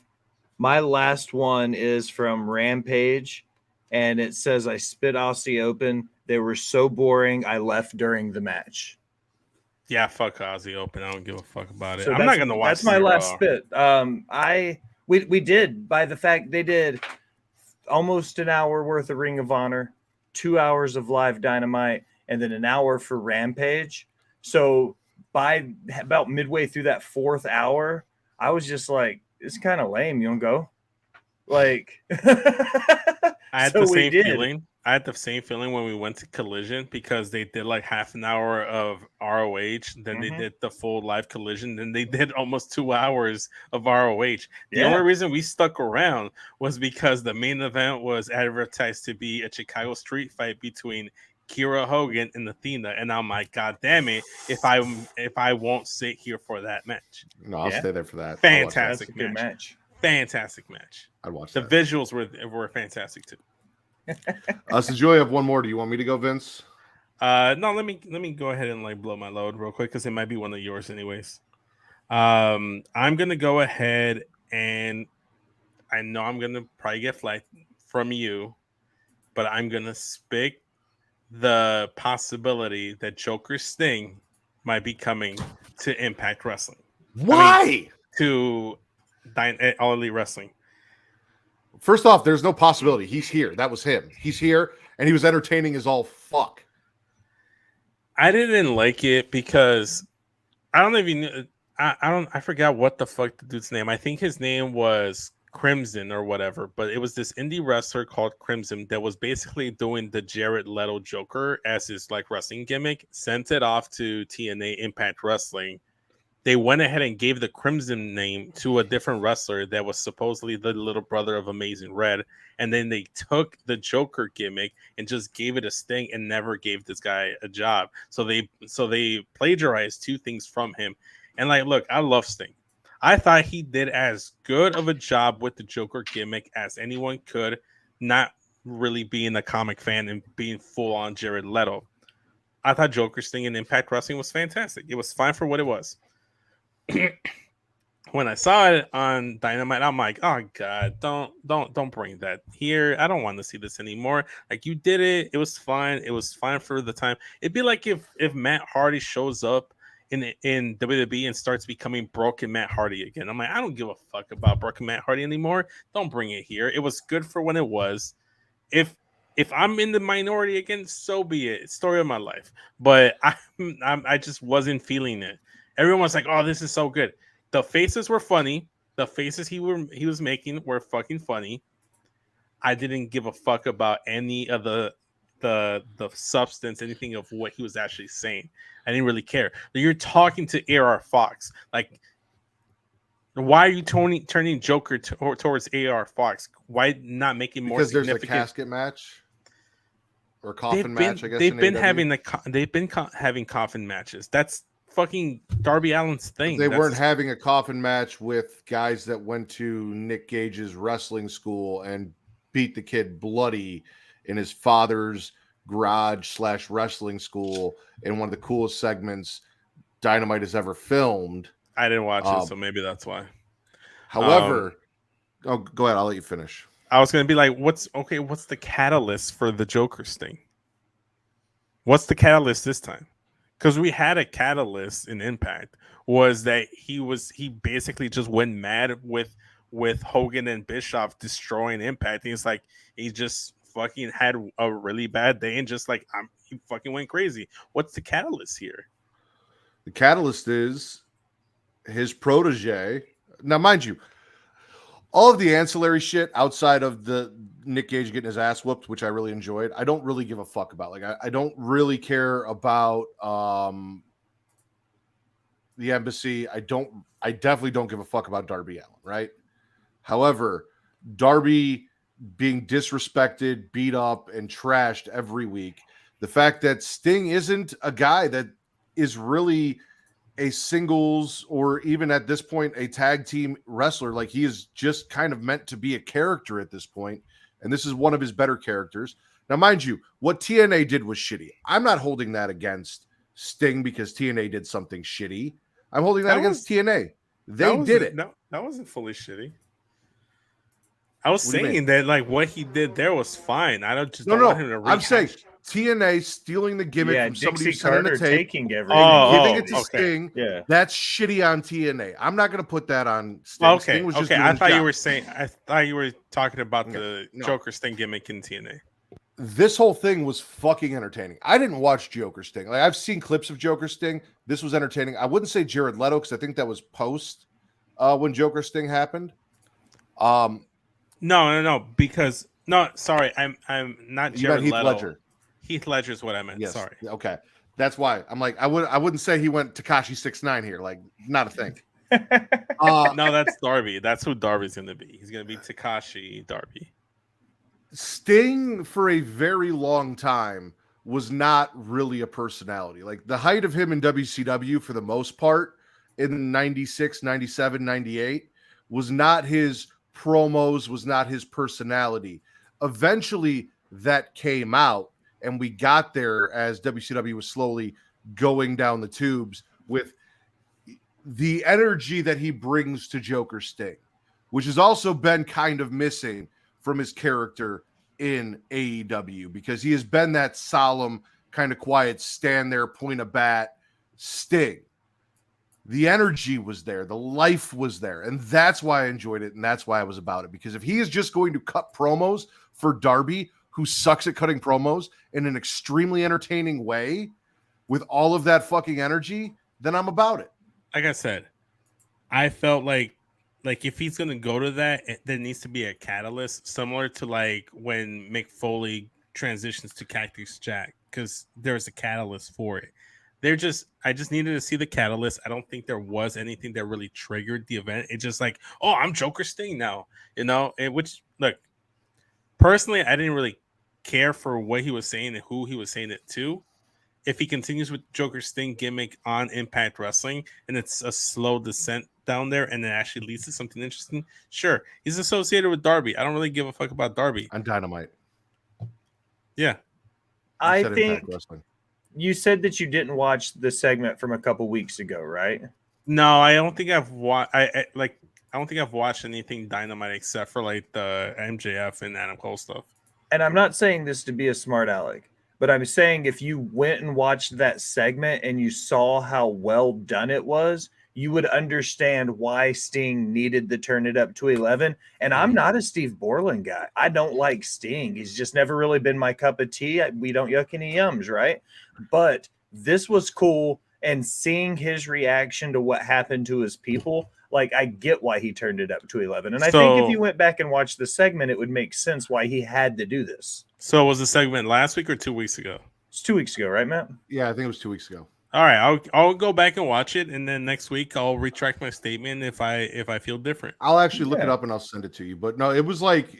my last one is from Rampage, and it says, "I spit Aussie Open. They were so boring. I left during the match." Yeah, fuck Aussie Open. I don't give a fuck about it. So I'm not gonna watch. That's my last spit. We did by the fact they did almost an hour worth of Ring of Honor, 2 hours of live Dynamite, and then an hour for Rampage. So by about midway through that 4th hour, I was just like, it's kind of lame. You don't go? Like, I had the same feeling. I had the same feeling when we went to Collision because they did like half an hour of ROH, then they did the full live Collision, then they did almost 2 hours of ROH. The only reason we stuck around was because the main event was advertised to be a Chicago street fight between Kiera Hogan and Athena, and I'm like, God damn it! If I won't sit here for that match, no, I'll stay there for that. Fantastic match. Fantastic match. I'd watch the that. Visuals were fantastic too. So Joey, have one more. Do you want me to go, Vince? No, let me go ahead and like blow my load real quick because it might be one of yours anyways. I'm gonna go ahead and I know I'm gonna probably get flack from you, but I'm gonna speak the possibility that Joker Sting might be coming to Impact Wrestling. Why? To All Elite Wrestling. First off, there's no possibility. He's here. That was him. He's here, and he was entertaining as all fuck. I didn't like it because I don't even I forgot what the fuck the dude's name. I think his name was Crimson or whatever, but it was this indie wrestler called Crimson that was basically doing the Jared Leto Joker as his like wrestling gimmick, sent it off to TNA Impact Wrestling. They went ahead and gave the Crimson name to a different wrestler that was supposedly the little brother of Amazing Red. And then they took the Joker gimmick and just gave it a Sting and never gave this guy a job. So they plagiarized 2 things from him. And like, look, I love Sting. I thought he did as good of a job with the Joker gimmick as anyone could, not really being a comic fan and being full on Jared Leto. I thought Joker Sting in Impact Wrestling was fantastic. It was fine for what it was. When I saw it on Dynamite, I'm like, oh god, don't bring that here. I don't want to see this anymore. Like, you did it, it was fine. It was fine for the time. It'd be like if Matt Hardy shows up in WWE and starts becoming broken Matt Hardy again. I'm like, I don't give a fuck about broken Matt Hardy anymore. Don't bring it here. It was good for when it was. If I'm in the minority again, so be it. It's story of my life. But I just wasn't feeling it. Everyone's like, oh, this is so good. The faces were funny. The faces he was making were fucking funny. I didn't give a fuck about any of the substance, anything of what he was actually saying. I didn't really care. You're talking to AR Fox. Like, why are you turning Joker towards AR Fox? Why not make it more significant? Because there's a casket match or coffin match, I guess. They've been having coffin matches. That's fucking Darby Allin's thing. They weren't having a coffin match with guys that went to Nick Gage's wrestling school and beat the kid bloody in his father's garage / wrestling school in one of the coolest segments Dynamite has ever filmed. I didn't watch it, so maybe that's why. However, go ahead. I'll let you finish. I was going to be like, what's the catalyst for the Joker Sting? What's the catalyst this time? Because we had a catalyst in Impact, was that he basically just went mad with Hogan and Bischoff destroying Impact. He's like, he just fucking had a really bad day and just like, he fucking went crazy. What's the catalyst here? The catalyst is his protege. Now, mind you, all of the ancillary shit outside of the Nick Gage getting his ass whooped, which I really enjoyed, I don't really give a fuck about. Like, I don't really care about the embassy. I definitely don't give a fuck about Darby Allin, right? However, Darby being disrespected, beat up, and trashed every week, the fact that Sting isn't a guy that is really a singles or even at this point a tag team wrestler. Like, he is just kind of meant to be a character at this point, and this is one of his better characters. Now, mind you, what TNA did was shitty. I'm not holding that against Sting because TNA did something shitty. I'm holding that against TNA. They did it. No, that wasn't fully shitty. I was saying that like what he did there was fine. I don't want him to. I'm saying TNA stealing the gimmick from somebody who Dixie sent in Carter a tape, taking everything, giving it to okay. Sting. Yeah, that's shitty on TNA. I'm not going to put that on Sting. Okay, Sting was just okay. doing I thought his you job. were saying. I thought you were talking about the No. Joker Sting gimmick in TNA. This whole thing was fucking entertaining. I didn't watch Joker Sting. Like, I've seen clips of Joker Sting. This was entertaining. I wouldn't say Jared Leto because I think that was post when Joker Sting happened. No. Because sorry, I'm not Jared Heath Leto. Ledger. Heath Ledger is what I meant. Yes. Sorry. Okay. That's why I'm like I wouldn't say he went Tekashi 6ix9ine here. Like, not a thing. No, that's Darby. That's who Darby's gonna be. He's gonna be Tekashi Darby. Sting for a very long time was not really a personality. Like, the height of him in WCW for the most part in 96, 97, 98 was not his promos, was not his personality. Eventually that came out and we got there as WCW was slowly going down the tubes with the energy that he brings to Joker Sting, which has also been kind of missing from his character in AEW, because he has been that solemn, kind of quiet, stand there, point a bat Sting. The energy was there, the life was there, and that's why I enjoyed it, and that's why I was about it. Because if he is just going to cut promos for Darby, who sucks at cutting promos, in an extremely entertaining way with all of that fucking energy, then I'm about it. Like I said, I felt like if he's gonna go to that, there needs to be a catalyst, similar to like when Mick Foley transitions to Cactus Jack, because there's a catalyst for it. I just needed to see the catalyst. I don't think there was anything that really triggered the event. It's just like, oh, I'm Joker Sting now, which, look, personally, I didn't really care for what he was saying and who he was saying it to. If he continues with Joker Sting gimmick on Impact Wrestling and it's a slow descent down there and it actually leads to something interesting, sure. He's associated with Darby. I don't really give a fuck about Darby. On Dynamite. Yeah. I think you said that you didn't watch the segment from a couple weeks ago, right? No, I don't think I've watched. I don't think I've watched anything Dynamite except for like the MJF and Adam Cole stuff. And I'm not saying this to be a smart aleck, but I'm saying if you went and watched that segment and you saw how well done it was, you would understand why Sting needed to turn it up to 11. And I'm not a Steve Borland guy. I don't like Sting. He's just never really been my cup of tea. We don't yuck any yums, right? But this was cool. And seeing his reaction to what happened to his people, like, I get why he turned it up to 11. And I think if you went back and watched the segment, it would make sense why he had to do this. So was the segment last week or 2 weeks ago? It's 2 weeks ago, right, Matt? Yeah, I think it was 2 weeks ago. All right, I'll go back and watch it, and then next week I'll retract my statement if I feel different. I'll actually look it up and I'll send it to you. But no, it was like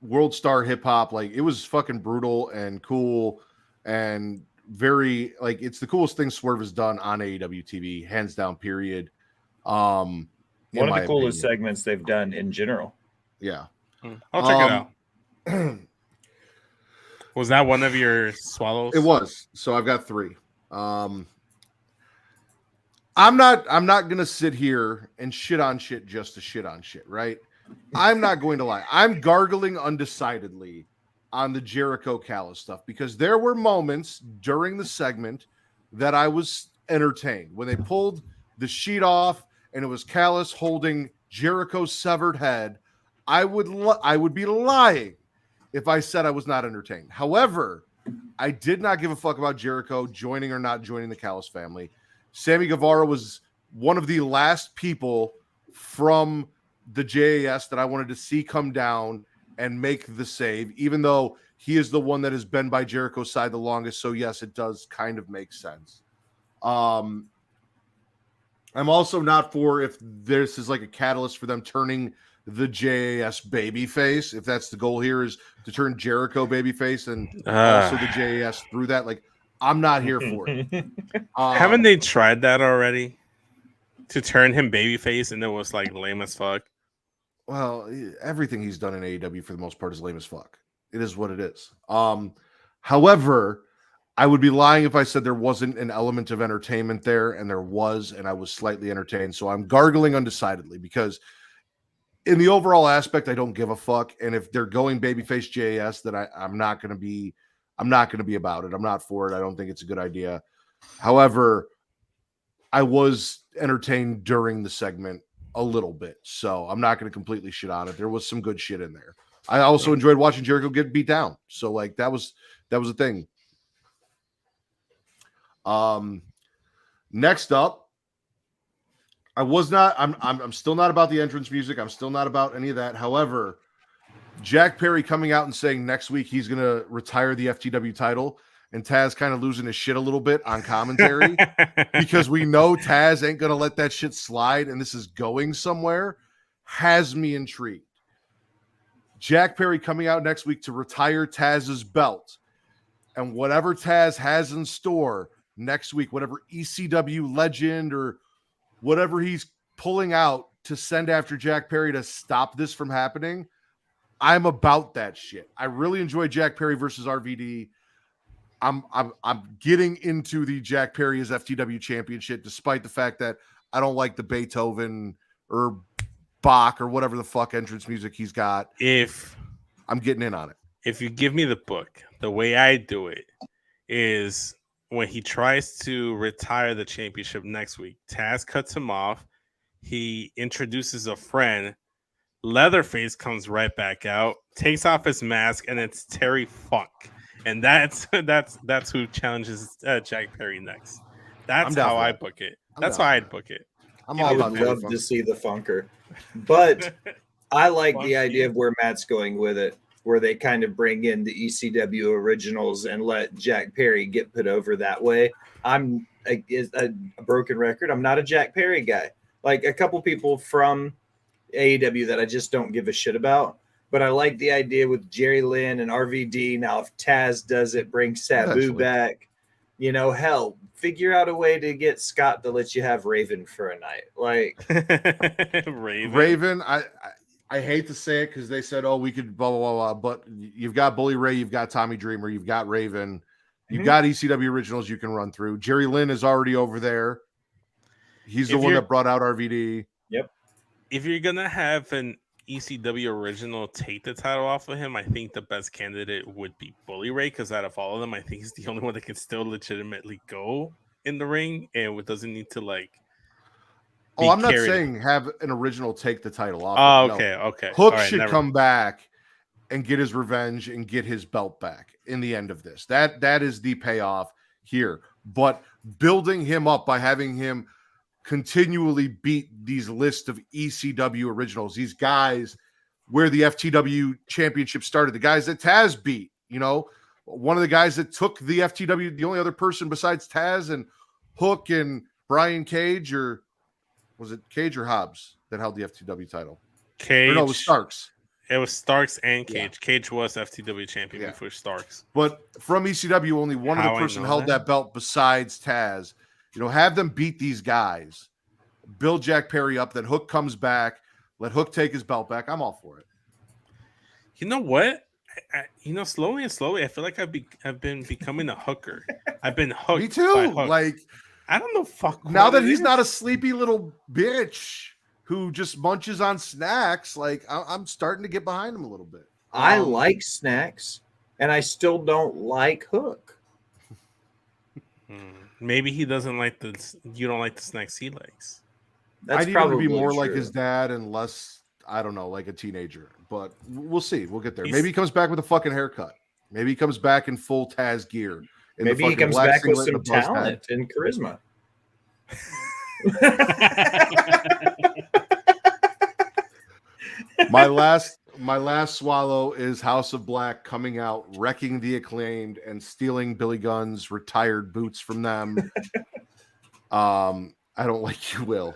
world star hip hop. Like, it was fucking brutal and cool and very, like, it's the coolest thing Swerve has done on AEW TV, hands down, period. One of the coolest segments they've done in general. Yeah. I'll check it out. Was that one of your swallows? It was. So I've got 3. I'm not gonna sit here and shit on shit just to shit on shit, right? I'm not going to lie. I'm gargling undecidedly on the Jericho Callis stuff, because there were moments during the segment that I was entertained when they pulled the sheet off and it was Callis holding Jericho's severed head. I would be lying if I said I was not entertained. However, I did not give a fuck about Jericho joining or not joining the Callis family. Sammy Guevara was one of the last people from the JAS that I wanted to see come down and make the save, even though he is the one that has been by Jericho's side the longest. So yes, it does kind of make sense. I'm also not for if this is like a catalyst for them turning the JAS babyface. If that's the goal here, is to turn Jericho babyface and also the JAS through that. Like, I'm not here for it. Haven't they tried that already? To turn him babyface, and it was like lame as fuck. Well, everything he's done in AEW for the most part is lame as fuck. It is what it is. However, I would be lying if I said there wasn't an element of entertainment there, and there was, and I was slightly entertained. So I'm gargling undecidedly, because in the overall aspect, I don't give a fuck. And if they're going babyface JAS, then I'm not going to be I'm not going to be about it. I'm not for it. I don't think it's a good idea. However, I was entertained during the segment a little bit, so I'm not going to completely shit on it. There was some good shit in there. I also enjoyed watching Jericho get beat down. So like that was a thing. Next up, I'm still not about the entrance music. I'm still not about any of that. However, Jack Perry coming out and saying next week he's going to retire the FTW title, and Taz kind of losing his shit a little bit on commentary because we know Taz ain't going to let that shit slide and this is going somewhere, has me intrigued. Jack Perry coming out next week to retire Taz's belt, and whatever Taz has in store next week, whatever ECW legend or whatever he's pulling out to send after Jack Perry to stop this from happening, I'm about that shit. I really enjoy Jack Perry versus RVD. I'm getting into the Jack Perry as FTW championship, despite the fact that I don't like the Beethoven or Bach or whatever the fuck entrance music he's got. If I'm getting in on it. If you give me the book, the way I do it is when he tries to retire the championship next week, Taz cuts him off. He introduces a friend. Leatherface comes right back out, takes off his mask, and it's Terry Funk. And that's who challenges Jack Perry next. That's how I book it. That's how I'd book it. I would love to see the Funker. But I like the idea of where Matt's going with it, where they kind of bring in the ECW originals and let Jack Perry get put over that way. I'm a broken record. I'm not a Jack Perry guy. Like a couple people from AEW that I just don't give a shit about. But I like the idea with Jerry Lynn and RVD. Now, if Taz does it, bring Sabu back. You know, hell, figure out a way to get Scott to let you have Raven for a night. Like Raven, I hate to say it because they said, oh, we could blah, blah, blah, blah. But you've got Bully Ray, you've got Tommy Dreamer, you've got Raven, you've got ECW originals you can run through. Jerry Lynn is already over there. He's the one that brought out RVD. Yep. If you're going to have an ECW original take the title off of him, I think the best candidate would be Bully Ray, because out of all of them, I think he's the only one that can still legitimately go in the ring and doesn't need to like. Oh, I'm not saying have an original take the title off. Oh, okay, okay. Hook should come back and get his revenge and get his belt back in the end of this. That is the payoff here. But building him up by having him continually beat these lists of ECW originals, these guys where the FTW championship started, the guys that Taz beat, you know, one of the guys that took the FTW, the only other person besides Taz and Hook and Brian Cage, or was it Cage or Hobbs that held the FTW title? Cage. Or no, it was Starks. It was Starks and Cage. Yeah. Cage was FTW champion before Starks. But from ECW, only one other person held that belt besides Taz. You know, have them beat these guys, build Jack Perry up, then Hook comes back, let Hook take his belt back. I'm all for it. You know what? Slowly and slowly, I feel like I've been becoming a hooker. I've been hooked. Me too. Like, I don't know. Fuck. Now that he's not a sleepy little bitch who just munches on snacks, like I'm starting to get behind him a little bit. I like snacks, and I still don't like Hook. Maybe he doesn't like you don't like the snacks he likes. I need him to be more like his dad and less, I don't know, like a teenager. But we'll see. We'll get there. Maybe he comes back with a fucking haircut. Maybe he comes back in full Taz gear. Maybe he comes back with some talent and charisma. My last swallow is House of Black coming out, wrecking the Acclaimed and stealing Billy Gunn's retired boots from them. I don't like you, Will.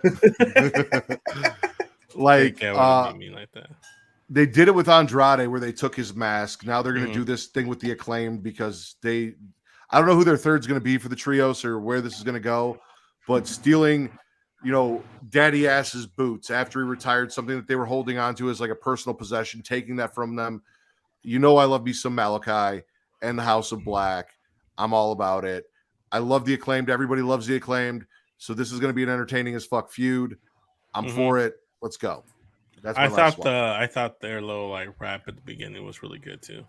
like that. They did it with Andrade where they took his mask. Now they're going to do this thing with the Acclaimed because I don't know who their third's going to be for the trios or where this is going to go, but stealing, daddy ass's boots after he retired, something that they were holding on to as like a personal possession, taking that from them. I love me some Malachi and the House of Black. I'm all about it. I love the Acclaimed. Everybody loves the Acclaimed. So this is going to be an entertaining as fuck feud. I'm for it. Let's go. That's my I thought their little like rap at the beginning was really good too.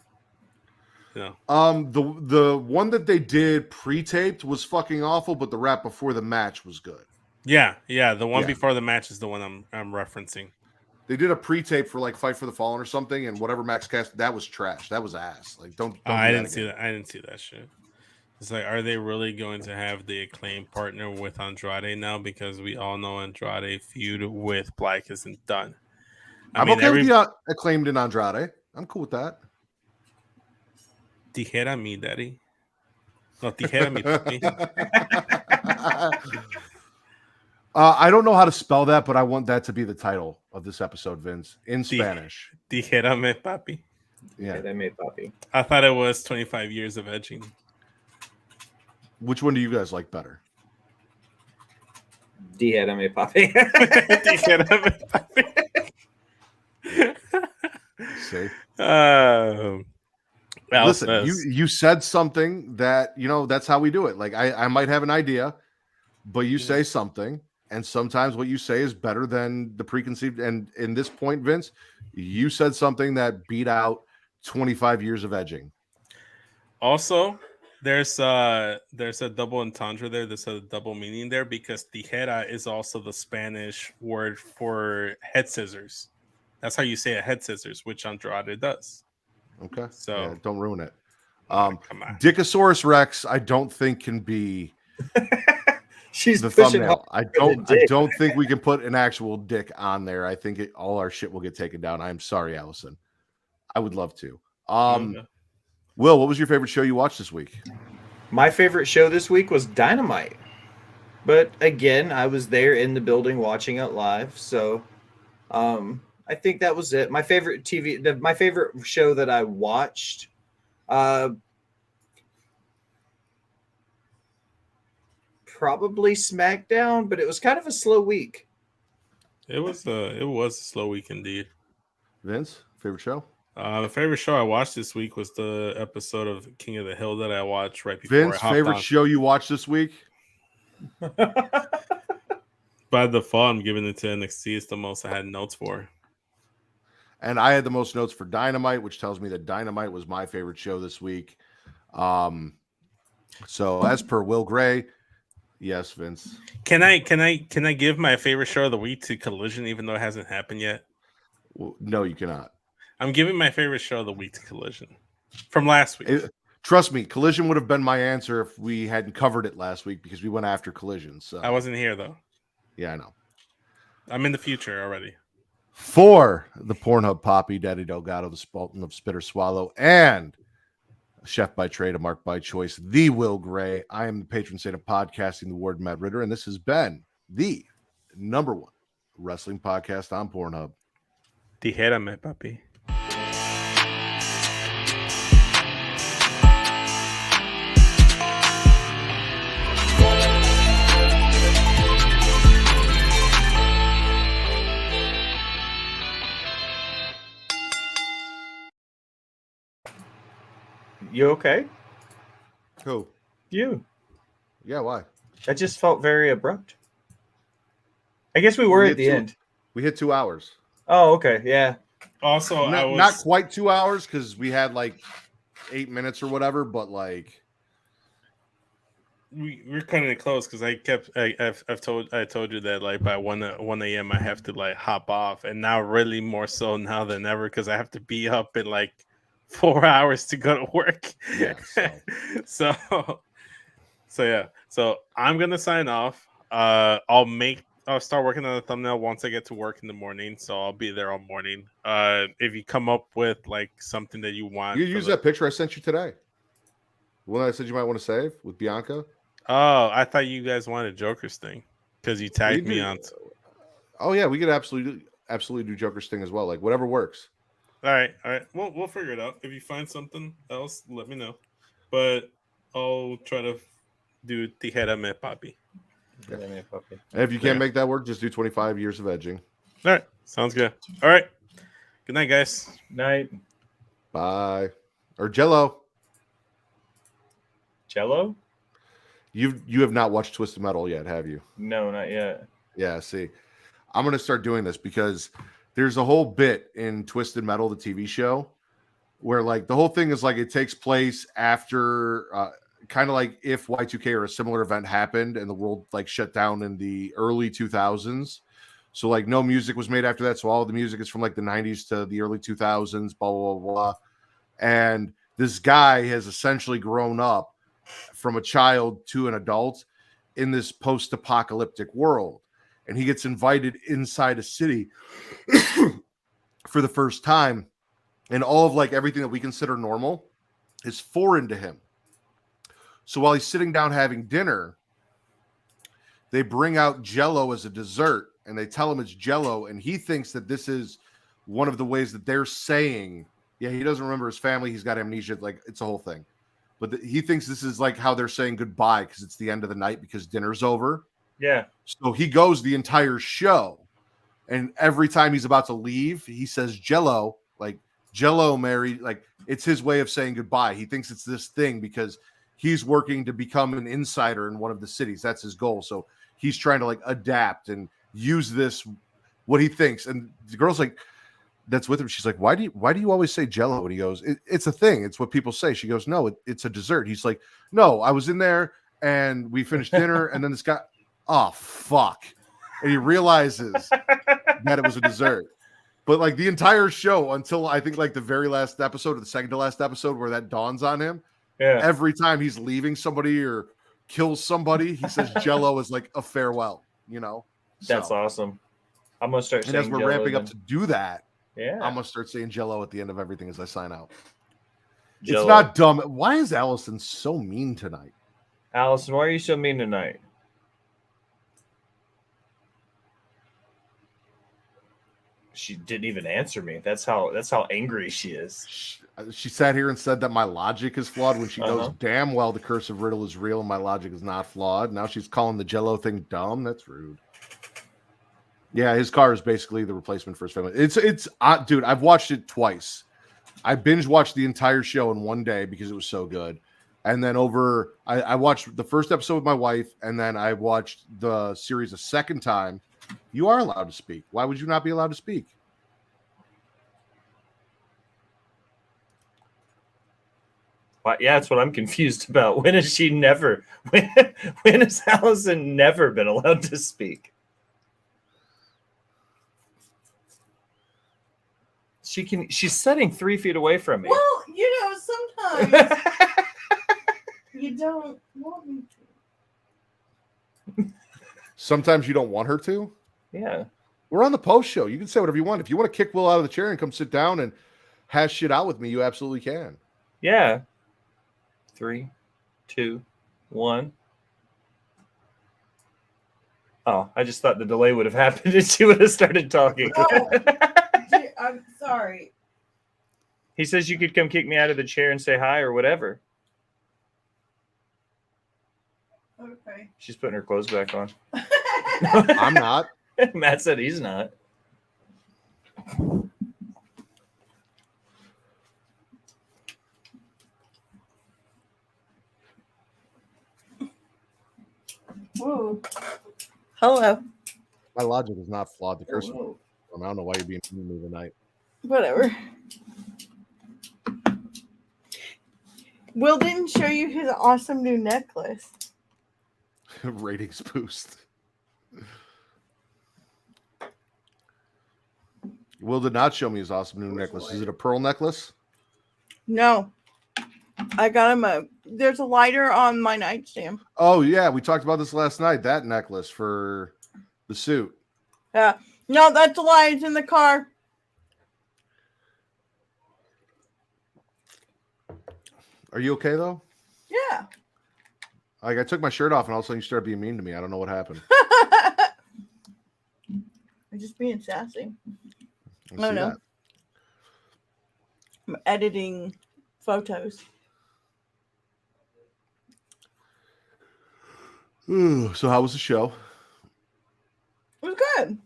The one that they did pre-taped was fucking awful, but the rap before the match was good. Yeah. The one before the match is the one I'm referencing. They did a pre-tape for like Fight for the Fallen or something, and whatever Max cast, that was trash. That was ass. Like, don't I didn't see that. I didn't see that shit. It's like, are they really going to have the Acclaim partner with Andrade now? Because we all know Andrade feud with Black isn't done. I'm okay with the Acclaimed in Andrade. I'm cool with that. Tijera mi, daddy. No, tijera mi, papi. I don't know how to spell that, but I want that to be the title of this episode, Vince, in Spanish. Tijera me, papi. Yeah. Tijera me, papi. I thought it was 25 years of edging. Which one do you guys like better? Tijera me, papi. Tijera me, papi. See? Listen, you said something that, that's how we do it. Like, I might have an idea, but you say something, and sometimes what you say is better than the preconceived. And in this point, Vince, you said something that beat out 25 years of edging. Also, there's a double entendre there. There's a double meaning there because tijera is also the Spanish word for head scissors. That's how you say a head scissors, which Andrade does. Okay. So don't ruin it. Come on. Dickosaurus Rex, I don't think can be She's the pushing thumbnail. I dick. don't think we can put an actual dick on there. I think all our shit will get taken down. I'm sorry, Allison. I would love to. Will, what was your favorite show you watched this week? My favorite show this week was Dynamite. But again, I was there in the building watching it live. So I think that was it. My favorite my favorite show that I watched, probably SmackDown, but it was kind of a slow week. It was a slow week indeed. Vince, favorite show? The favorite show I watched this week was the episode of King of the Hill that I watched right before. Vince, favorite show you watched this week? By default, I'm giving it to NXT. It's the most I had notes for. And I had the most notes for Dynamite, which tells me that Dynamite was my favorite show this week. So as per Will Gray, yes, Vince. Can I give my favorite show of the week to Collision, even though it hasn't happened yet? No, you cannot. I'm giving my favorite show of the week to Collision from last week. Trust me, Collision would have been my answer if we hadn't covered it last week because we went after Collision. So I wasn't here though. Yeah, I know. I'm in the future already. For the Pornhub Poppy, Daddy Delgado, the Spalton of Spitter Swallow, and Chef by Trade, a Mark by Choice, the Will Gray. I am the patron saint of podcasting, the Warden Matt Ritter, and this has been the #1 wrestling podcast on Pornhub. Tijérame, papi. You okay? Who? You. Yeah, why? That just felt very abrupt. I guess we were at the end. We hit 2 hours. Oh, okay. Yeah. Also, not quite 2 hours because we had like 8 minutes or whatever, but like we're cutting it close because I told you that like by 1 a.m. I have to like hop off, and now really more so now than ever because I have to be up in like 4 hours to go to work. Yeah. So yeah. So I'm gonna sign off. I'll start working on the thumbnail once I get to work in the morning. So I'll be there all morning. If you come up with like something that you want, you use that picture I sent you today. The one I said you might want to save with Bianca. Oh, I thought you guys wanted Joker's thing because you tagged me on. Oh yeah, we could absolutely do Joker's thing as well. Like whatever works. All right. We'll figure it out. If you find something else, let me know. But I'll try to do Tijera me, papi. Yeah. And if you can't make that work, just do 25 years of edging. All right. Sounds good. All right. Good night, guys. Night. Bye. Or Jello. Jello? You have not watched Twisted Metal yet, have you? No, not yet. Yeah, see. I'm going to start doing this because there's a whole bit in Twisted Metal, the TV show, where like the whole thing is like it takes place after kind of like if Y2K or a similar event happened and the world like shut down in the early 2000s. So like no music was made after that. So all the music is from like the 90s to the early 2000s, blah, blah, blah, blah. And this guy has essentially grown up from a child to an adult in this post-apocalyptic world. And he gets invited inside a city for the first time. And all of like everything that we consider normal is foreign to him. So while he's sitting down having dinner, they bring out Jell-O as a dessert and they tell him it's Jell-O. And he thinks that this is one of the ways that they're saying, yeah, he doesn't remember his family. He's got amnesia. Like it's a whole thing. But he thinks this is like how they're saying goodbye because it's the end of the night because dinner's over. Yeah. So he goes the entire show. And every time he's about to leave, he says Jell-O, like Jell-O, Mary. Like it's his way of saying goodbye. He thinks it's this thing because he's working to become an insider in one of the cities. That's his goal. So he's trying to like adapt and use this, what he thinks. And the girl's like, that's with him. She's like, why do you always say Jell-O? And he goes, it's a thing. It's what people say. She goes, no, it's a dessert. He's like, no, I was in there and we finished dinner. And then this guy, oh, fuck. And he realizes that it was a dessert. But like the entire show until I think like the very last episode or the second to last episode where that dawns on him. Yeah. Every time he's leaving somebody or kills somebody, he says Jell-O is like a farewell, you know? That's awesome. I'm going to start saying and as we're Jell-O ramping then. up to do that, Yeah. I'm going to start saying Jell-O at the end of everything as I sign out. Jell-O. It's not dumb. Why is Allison so mean tonight? Allison, why are you so mean tonight? She didn't even answer me. That's how angry she is. She sat here and said that my logic is flawed when she knows damn well the cursive riddle is real and my logic is not flawed. Now she's calling the Jell-O thing dumb. That's rude. Yeah, his car is basically the replacement for his family. It's dude, I've watched it twice. I binge watched the entire show in one day because it was so good. And then I watched the first episode with my wife, and then I watched the series a second time. You are allowed to speak. Why would you not be allowed to speak? Well, yeah, that's what I'm confused about. When has she never? When has Allison never been allowed to speak? She's sitting 3 feet away from me. Well, you know, sometimes you don't want me to. Sometimes you don't want her to? Yeah. We're on the post show. You can say whatever you want. If you want to kick Will out of the chair and come sit down and hash shit out with me, you absolutely can. Yeah. 3, 2, 1. Oh, I just thought the delay would have happened and she would have started talking. Oh, I'm sorry. He says you could come kick me out of the chair and say hi or whatever. Okay. She's putting her clothes back on. I'm not. Matt said he's not. Whoa. Hello. My logic is not flawed. The cursive. Whoa. I don't know why you're being mean to me tonight. Whatever. Will didn't show you his awesome new necklace. Ratings boost. Will did not show me his awesome new necklace. Is it a pearl necklace? No. I got him there's a lighter on my nightstand. Oh, yeah. We talked about this last night. That necklace for the suit. Yeah. No, that's a lie. It's in the car. Are you okay, though? Yeah. Like, I took my shirt off and all of a sudden you started being mean to me. I don't know what happened. I'm just being sassy. I don't see know. that. I'm editing photos. Ooh, so how was the show? It was good.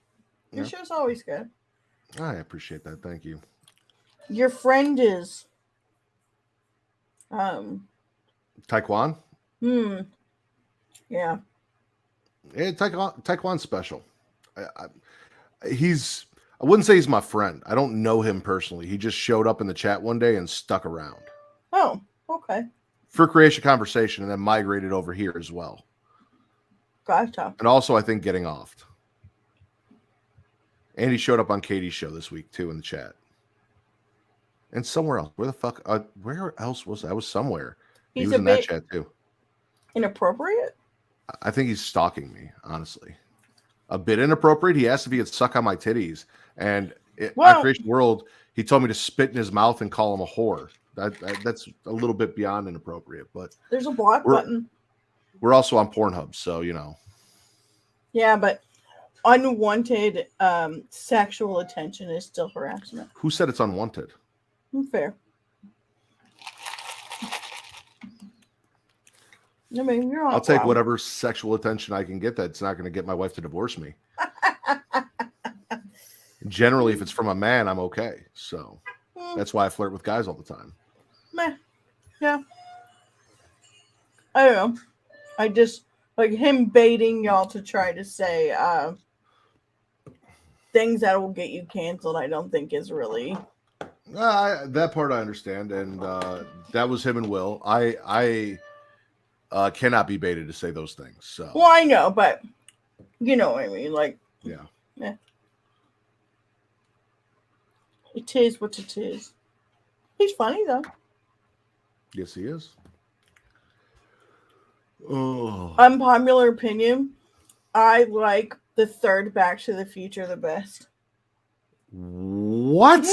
Your Yeah. show's always good. I appreciate that. Thank you. Your friend is Taekwon? yeah. Yeah, Taekwon's special. I wouldn't say he's my friend. I don't know him personally. He just showed up in the chat one day and stuck around. Oh, okay. For creation conversation, and then migrated over here as well. Gotcha. And also, I think getting offed. And he showed up on Katie's show this week too in the chat. And somewhere else. Where the fuck? Where else was I? Was somewhere. He was in that chat too. Inappropriate? I think he's stalking me, honestly. A bit inappropriate. He asked if he could suck on my titties. And on Creation World, he told me to spit in his mouth and call him a whore. That's a little bit beyond inappropriate. But there's a block button. We're also on Pornhub, so you know. Yeah, but unwanted sexual attention is still harassment. Who said it's unwanted? Fair. I mean, you're on. I'll take whatever sexual attention I can get. That's not going to get my wife to divorce me. Generally, if it's from a man, I'm okay. So that's why I flirt with guys all the time. Meh. Yeah. I don't know. I just like him baiting y'all to try to say things that will get you canceled. I don't think is really. That part I understand, and that was him and Will. I cannot be baited to say those things. So. Well, I know, but you know what I mean. Like, yeah. It is what it is. He's funny though. Yes, he is. Oh. Unpopular opinion. I like the third Back to the Future the best. What?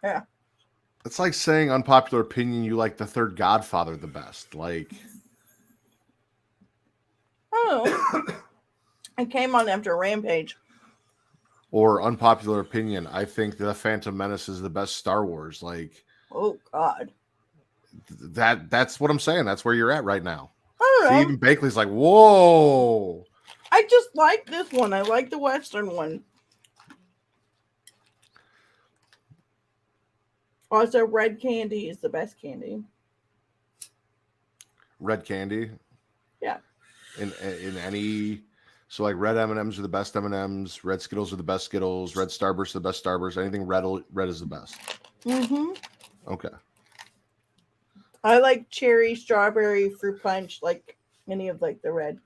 Yeah. It's like saying unpopular opinion. You like the third Godfather the best. Like, oh, I came on after Rampage. Or unpopular opinion. I think the Phantom Menace is the best Star Wars. Like, oh God. That's what I'm saying. That's where you're at right now. I don't know. See, even Bakley's like, whoa. I just like this one. I like the Western one. Also, red candy is the best candy. Red candy? Yeah. In any, so like red M&Ms are the best M&Ms, red Skittles are the best Skittles, red Starburst are the best Starburst. Anything red is the best. Mm-hmm. Okay. I like cherry, strawberry, fruit punch, like any of like the red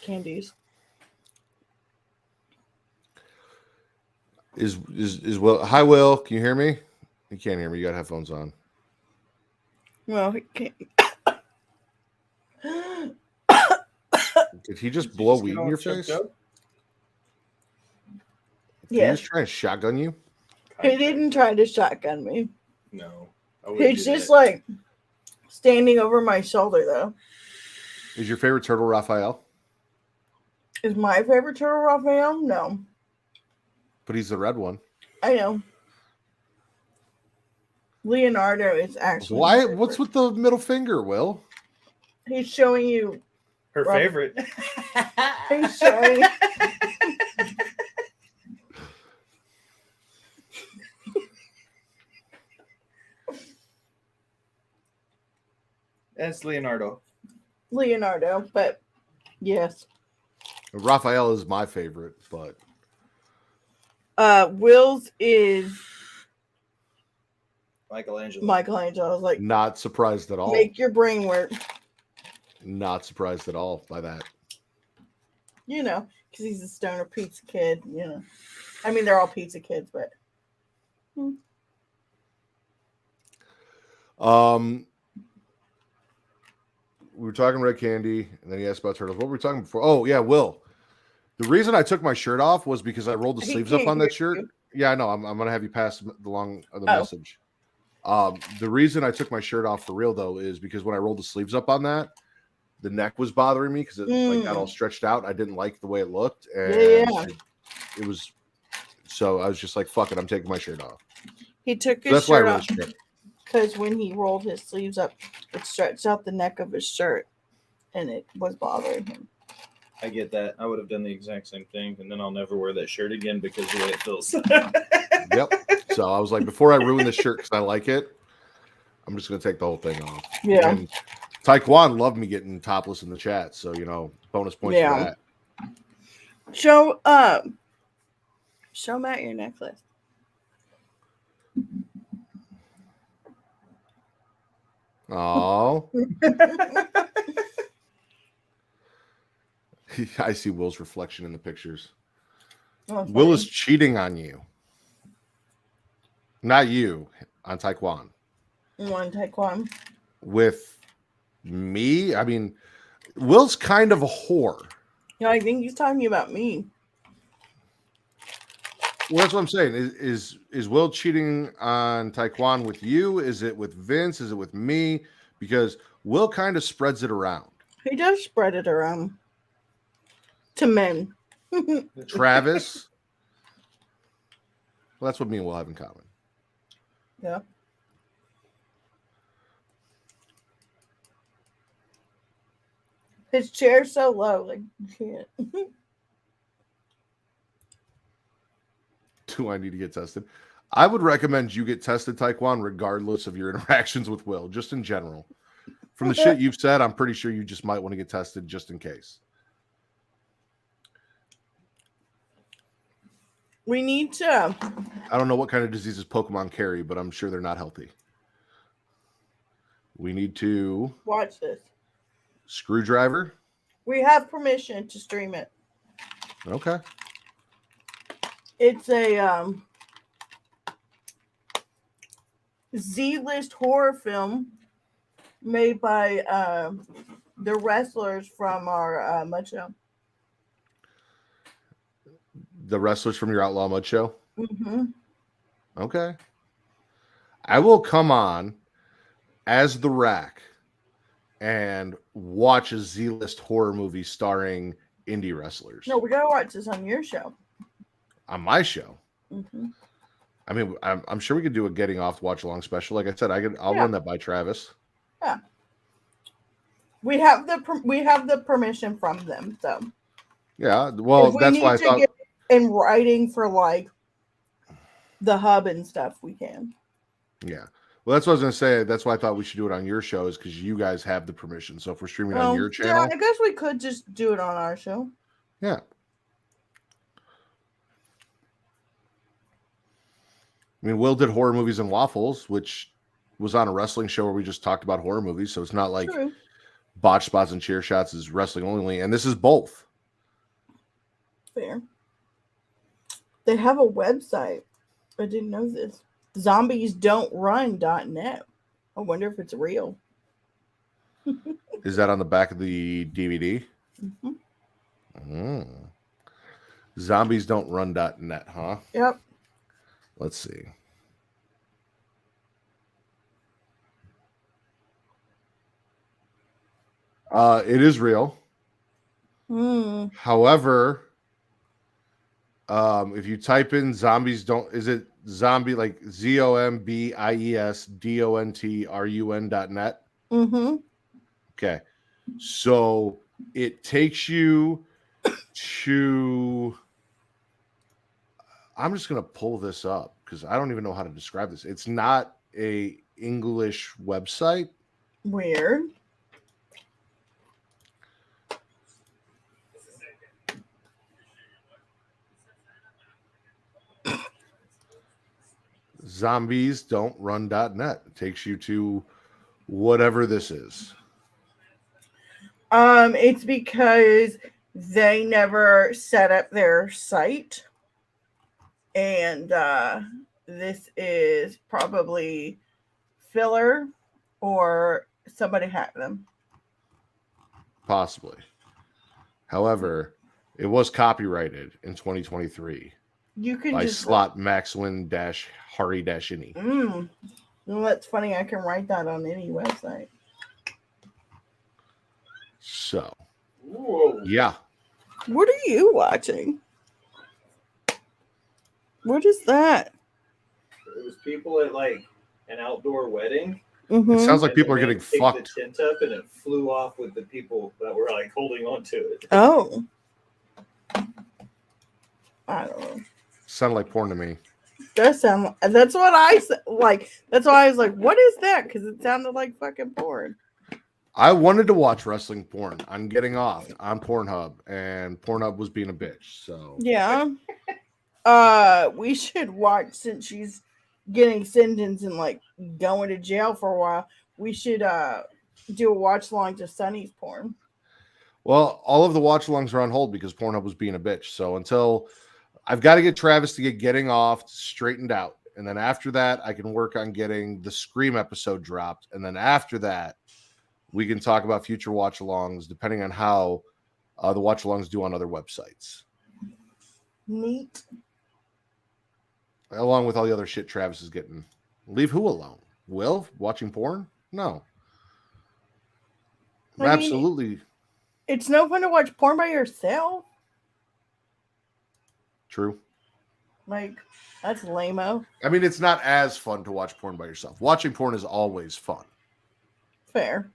candies. Is Will? Hi, Will. Can you hear me? You can't hear me. You got headphones on. Well, he can't. Did he just blow weed in your face? Yeah. He's trying to shotgun you. He didn't try to shotgun me. No. He's just like standing over my shoulder, though. Is your favorite turtle Raphael? Is my favorite turtle Raphael? No. But he's the red one. I know. Leonardo is actually. Why? What's with the middle finger, Will? He's showing you her favorite. He's showing. That's Leonardo. Leonardo, but yes. Raphael is my favorite, but Will's is Michelangelo. Michelangelo. I was like, not surprised at all. Make your brain work. Not surprised at all by that. You know, because he's a stoner pizza kid. You know, I mean, they're all pizza kids, but. We were talking red candy, and then he asked about turtles. What were we talking before? Oh, yeah, Will. The reason I took my shirt off was because I rolled the sleeves up on that shirt. Yeah, I know. I'm going to have you pass along the message. The reason I took my shirt off for real, though, is because when I rolled the sleeves up on that, the neck was bothering me because it like got all stretched out. I didn't like the way it looked. And it was, so I was just like, fuck it, I'm taking my shirt off. He took his shirt off. Because when he rolled his sleeves up, it stretched out the neck of his shirt, and it was bothering him. I get that. I would have done the exact same thing, and then I'll never wear that shirt again because of the way it feels. Yep. So I was like, before I ruin this shirt because I like it, I'm just going to take the whole thing off. Yeah. And Taekwon loved me getting topless in the chat, so bonus points for that. Show Matt your necklace. Oh. I see Will's reflection in the pictures. Will is cheating on you. Not you, on Taekwon. On Taekwon. With me? I mean, Will's kind of a whore. I think he's talking about me. Well, that's what I'm saying. Is Will cheating on Taekwon with you? Is it with Vince? Is it with me? Because Will kind of spreads it around. He does spread it around to men. Travis. Well, that's what me and Will have in common. Yeah. His chair's so low, like you can't. Do I need to get tested? I would recommend you get tested, Taekwon, regardless of your interactions with Will, just in general. From the shit you've said, I'm pretty sure you just might want to get tested just in case. We need to. I don't know what kind of diseases Pokemon carry, but I'm sure they're not healthy. We need to watch this. Screwdriver. We have permission to stream it. Okay. It's a Z-list horror film made by the wrestlers from our Mud Show. The wrestlers from your Outlaw Mud Show? Mm-hmm. Okay. I will come on as the Rack and watch a Z-list horror movie starring indie wrestlers. No, we gotta watch this on your show. On my show. Mm-hmm. I mean, I'm sure we could do a Getting Off watch along special. Like I said, I'll run that by Travis. Yeah. We have the permission from them, so. Yeah, well, that's why I thought get in writing for like the hub and stuff, we can. Yeah. Well, that's what I was going to say. That's why I thought we should do it on your show, is because you guys have the permission. So if we're streaming on your channel. Yeah, I guess we could just do it on our show. Yeah. I mean, Will did Horror Movies and Waffles, which was on a wrestling show where we just talked about horror movies. So it's not like Botch Spots and Chair Shots is wrestling only. And this is both. Fair. They have a website. I didn't know this. Zombiesdon'trun.net. I wonder if it's real. Is that on the back of the DVD? Mm-hmm. Zombiesdon'trun.net, huh? Yep. Let's see. It is real. However, if you type in zombies don't, is it zombie like ZOMBIESDONTRUN.net? Mm-hmm. Okay. So it takes you to, I'm just going to pull this up because I don't even know how to describe this. It's not a English website. Weird. Zombiesdon'trun.net. It takes you to whatever this is. It's because they never set up their site. And this is probably filler or somebody hacked them. Possibly. However, it was copyrighted in 2023 you can by just Slot Maxwin Hari Ini. Well, that's funny. I can write that on any website. So, whoa. Yeah. What are you watching? What is that? It was people at like an outdoor wedding. Mm-hmm. It sounds like people are getting fucked. The tent up and it flew off with the people that were like holding on to it. Oh. I don't know. Sounded like porn to me. Does sound. That's what I like. That's why I was like, "What is that?" Because it sounded like fucking porn. I wanted to watch wrestling porn. I'm getting off on Pornhub, and Pornhub was being a bitch. So yeah. We should watch, since she's getting sentenced and like going to jail for a while. We should do a watch along to Sunny's porn. Well, all of the watch alongs are on hold because Pornhub was being a bitch. So until I've got to get Travis to get Getting Off straightened out. And then after that, I can work on getting the Scream episode dropped. And then after that, we can talk about future watch alongs depending on how the watch alongs do on other websites. Neat. Along with all the other shit Travis is getting. Leave who alone? Will? Watching porn? No. Absolutely. It's no fun to watch porn by yourself. True. Like, that's lame-o. I mean, it's not as fun to watch porn by yourself. Watching porn is always fun. Fair.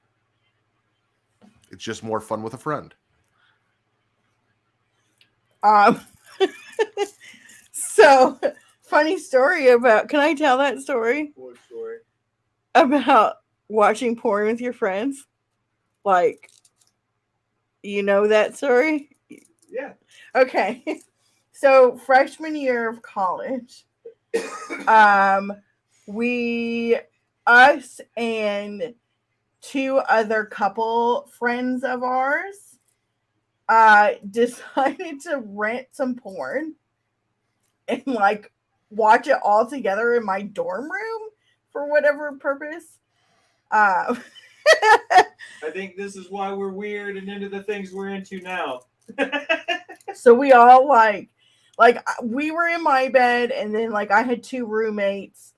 It's just more fun with a friend. So, funny story about, can I tell that story? What story? About watching porn with your friends? Like, you know that story? Yeah. Okay. So, freshman year of college, us and two other couple friends of ours decided to rent some porn and like watch it all together in my dorm room for whatever purpose. I think this is why we're weird and into the things we're into now. So we all like we were in my bed, and then like I had two roommates,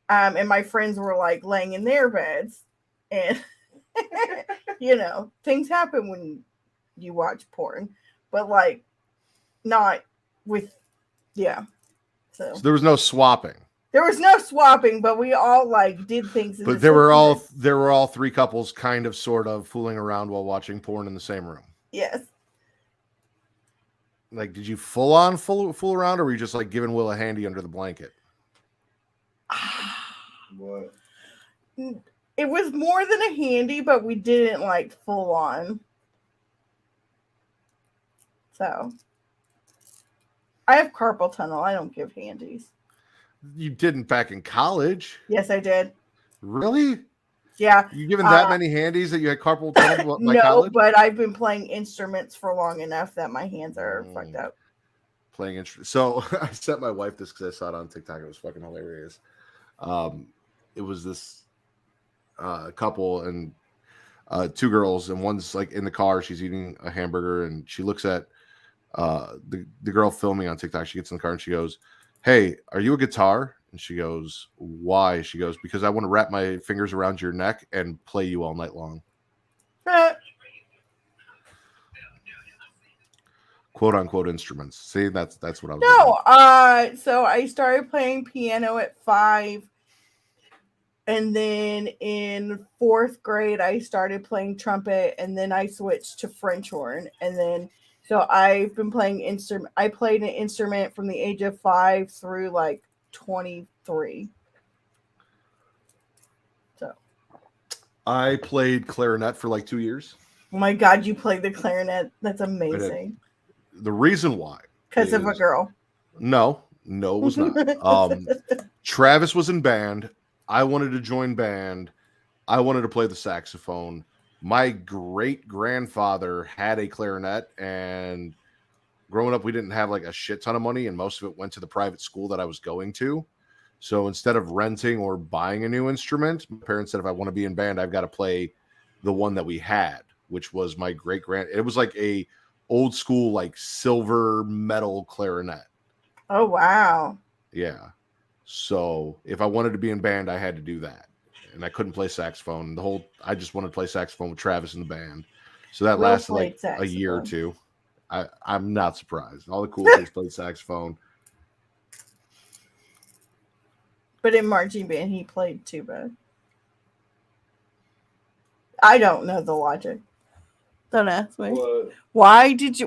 and my friends were like laying in their beds, and you know, things happen when you watch porn, but like not with, yeah. So there was no swapping. There was no swapping, but we all like did things. But there were all three couples kind of sort of fooling around while watching porn in the same room. Yes. Like, did you full on fool around, or were you just like giving Will a handy under the blanket? What? It was more than a handy, but we didn't like full on. So I have carpal tunnel. I don't give handies. You didn't back in college. Yes, I did. Really? Yeah. You given that many handies that you had carpal tunnel by no, college? But I've been playing instruments for long enough that my hands are fucked up. Playing instruments. So I sent my wife this because I saw it on TikTok. It was fucking hilarious. It was this couple and two girls, and one's like in the car. She's eating a hamburger, and she looks at the girl filming on TikTok. She gets in the car and she goes, "Hey, are you a guitar?" And she goes, "Why?" She goes, "Because I want to wrap my fingers around your neck and play you all night long." Quote unquote instruments. See, that's what I was doing. So I started playing piano at 5. And then in 4th grade, I started playing trumpet, and then I switched to French horn. And then, so I've been playing instrument. I played an instrument from the age of 5 through like 23. So I played clarinet for like 2 years. Oh my God, you played the clarinet. That's amazing. The reason why. Because of a girl. No, it was not. Travis was in band. I wanted to join band. I wanted to play the saxophone. My great grandfather had a clarinet, and growing up, we didn't have like a shit ton of money, and most of it went to the private school that I was going to. So instead of renting or buying a new instrument, my parents said, if I want to be in band, I've got to play the one that we had, which was my it was like a old school, like silver metal clarinet. Oh, wow. Yeah. So if I wanted to be in band, I had to do that. And I couldn't play saxophone. I just wanted to play saxophone with Travis in the band. So that lasted like a year or two. I'm not surprised. All the cool kids played saxophone. But in marching band, he played tuba. I don't know the logic. Don't ask me. What? Why did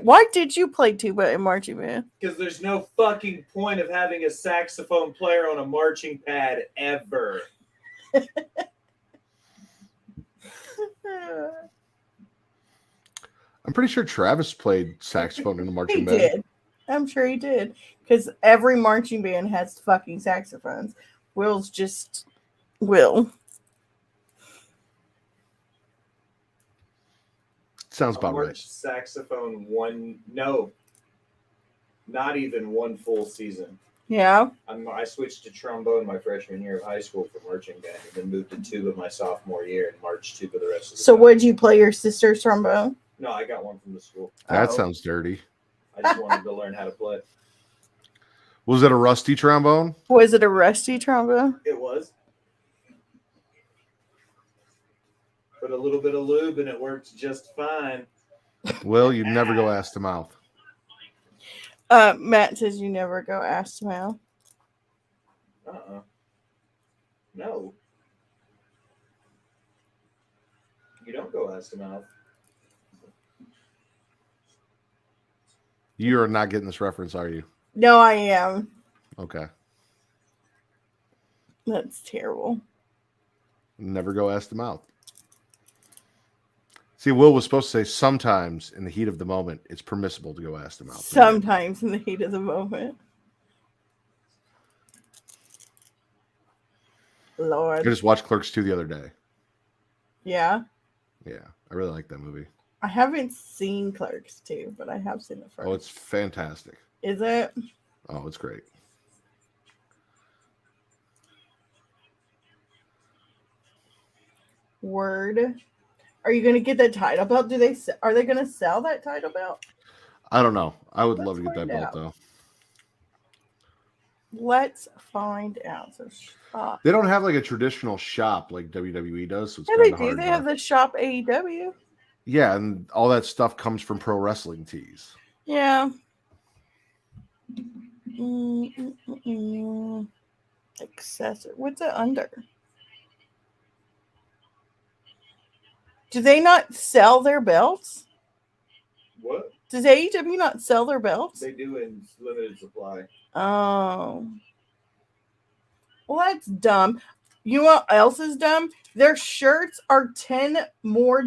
you play tuba in marching band? Because there's no fucking point of having a saxophone player on a marching pad ever. I'm pretty sure Travis played saxophone in a He marching band. did. I'm sure he did. Because every marching band has fucking saxophones. Will's just Will. Sounds about right. Marched saxophone not even one full season. Yeah. I switched to trombone my freshman year of high school for marching band, and then moved to tuba my sophomore year and marched tuba the rest of the So time. would you play your sister's trombone? No, I got one from the school. That sounds dirty. I just wanted to learn how to play. Was it a rusty trombone? Was it a rusty trombone? It was. Put a little bit of lube and it works just fine. Will, you never go ass to mouth. Matt says you never go ass to mouth. No. You don't go ass to mouth. You are not getting this reference, are you? No, I am. Okay. That's terrible. Never go ass to mouth. See, Will was supposed to say sometimes in the heat of the moment, it's permissible to go ass to mouth. Sometimes in the heat of the moment. Lord. I just watched Clerks 2 the other day. Yeah. Yeah, I really like that movie. I haven't seen Clerks 2, but I have seen the first. Oh, it's fantastic. Is it? Oh, it's great. Word. Are you going to get that title belt? Are they going to sell that title belt? I don't know. I would Let's love to get that find belt, out. though. Let's find out. So shop. They don't have like a traditional shop like WWE does. So it's Yeah, they kinda do. hard They to- have the shop AEW. Yeah, and all that stuff comes from pro wrestling tees. Yeah. Accessory. What's it under? Do they not sell their belts? What? Does AEW not sell their belts? They do in limited supply. Oh. Well, that's dumb. You know what else is dumb? Their shirts are $10 more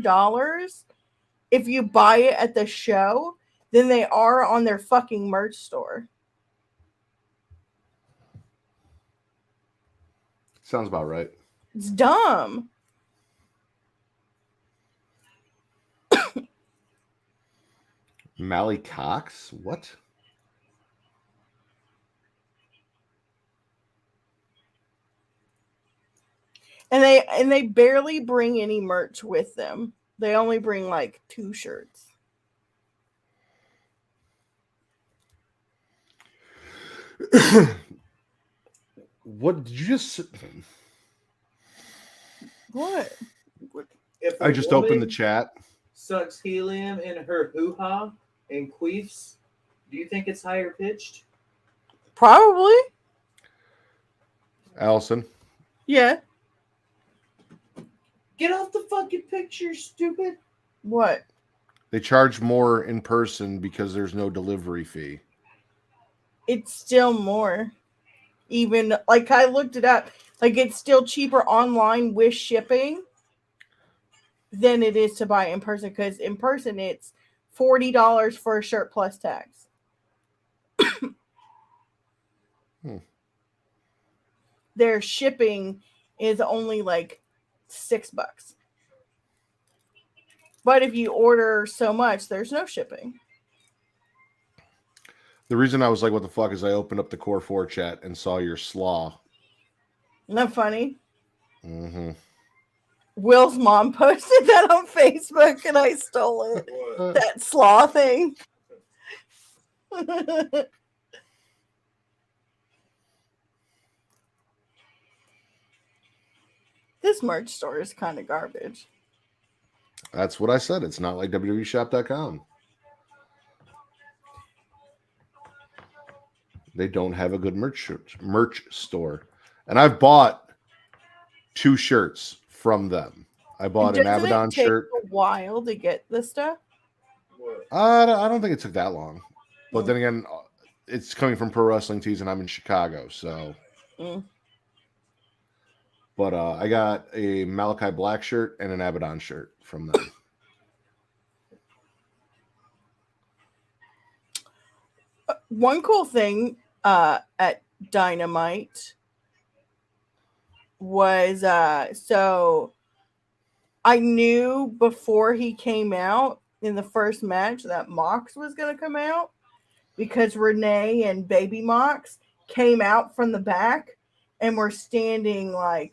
if you buy it at the show than they are on their fucking merch store. Sounds about right. It's dumb. Mally Cox? What? And they barely bring any merch with them. They only bring like 2 shirts. What did you just? What? If I a just woman opened the chat. sucks helium in her hoo-ha and queefs, do you think it's higher pitched? Probably. Allison. Yeah. Get off the fucking picture, stupid. What? They charge more in person because there's no delivery fee. It's still more. Even like I looked it up, like it's still cheaper online with shipping than it is to buy in person, because in person it's $40 for a shirt plus tax. Their shipping is only like $6. But if you order so much, there's no shipping. The reason I was like, what the fuck, is I opened up the Core 4 chat and saw your slaw. Isn't that funny? Mm-hmm. Will's mom posted that on Facebook and I stole it. What? That slaw thing. This merch store is kind of garbage. That's what I said. It's not like WWEshop.com. They don't have a good merch store. And I've bought 2 shirts from them. I bought an Doesn't Abaddon it take shirt. a while to get this stuff? What? I don't think it took that long. But then again, it's coming from Pro Wrestling Tees and I'm in Chicago. So Mm. But I got a Malachi Black shirt and an Abaddon shirt from them. One cool thing at Dynamite was so I knew before he came out in the first match that Mox was going to come out because Renee and Baby Mox came out from the back and were standing like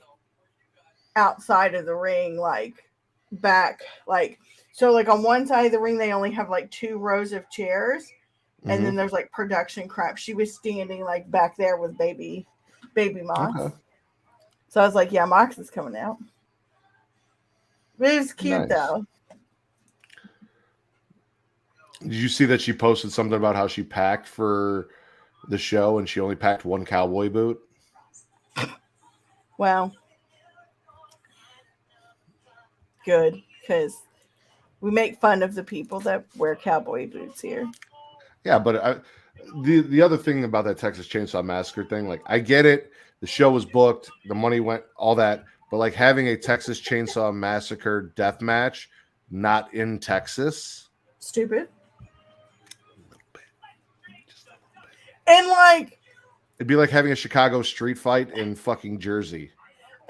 outside of the ring, like back, like so like on one side of the ring they only have like 2 rows of chairs. And then there's like production crap. She was standing like back there with baby Mox. Okay. So I was like, yeah, Mox is coming out. It was cute though. Did you see that she posted something about how she packed for the show and she only packed 1 cowboy boot? Wow. Good, because we make fun of the people that wear cowboy boots here. Yeah, but the other thing about that Texas Chainsaw Massacre thing, like I get it, the show was booked, the money went, all that, but like having a Texas Chainsaw Massacre death match not in Texas, stupid. And like it'd be like having a Chicago street fight in fucking Jersey.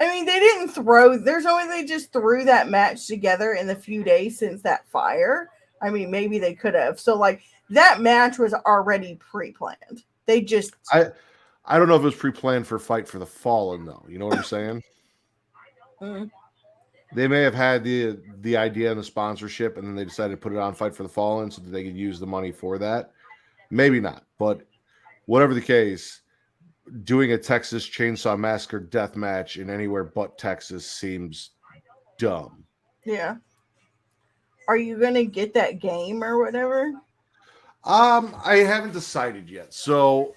I mean, they didn't throw. There's no way they just threw that match together in the few days since that fire. I mean, maybe they could have. So like. That match was already pre-planned. They just I don't know if it was pre-planned for Fight for the Fallen though. You know what I'm saying? They may have had the idea and the sponsorship, and then they decided to put it on Fight for the Fallen so that they could use the money for that. Maybe not, but whatever the case, doing a Texas Chainsaw Massacre death match in anywhere but Texas seems dumb. Yeah. Are you gonna get that game or whatever? I haven't decided yet. So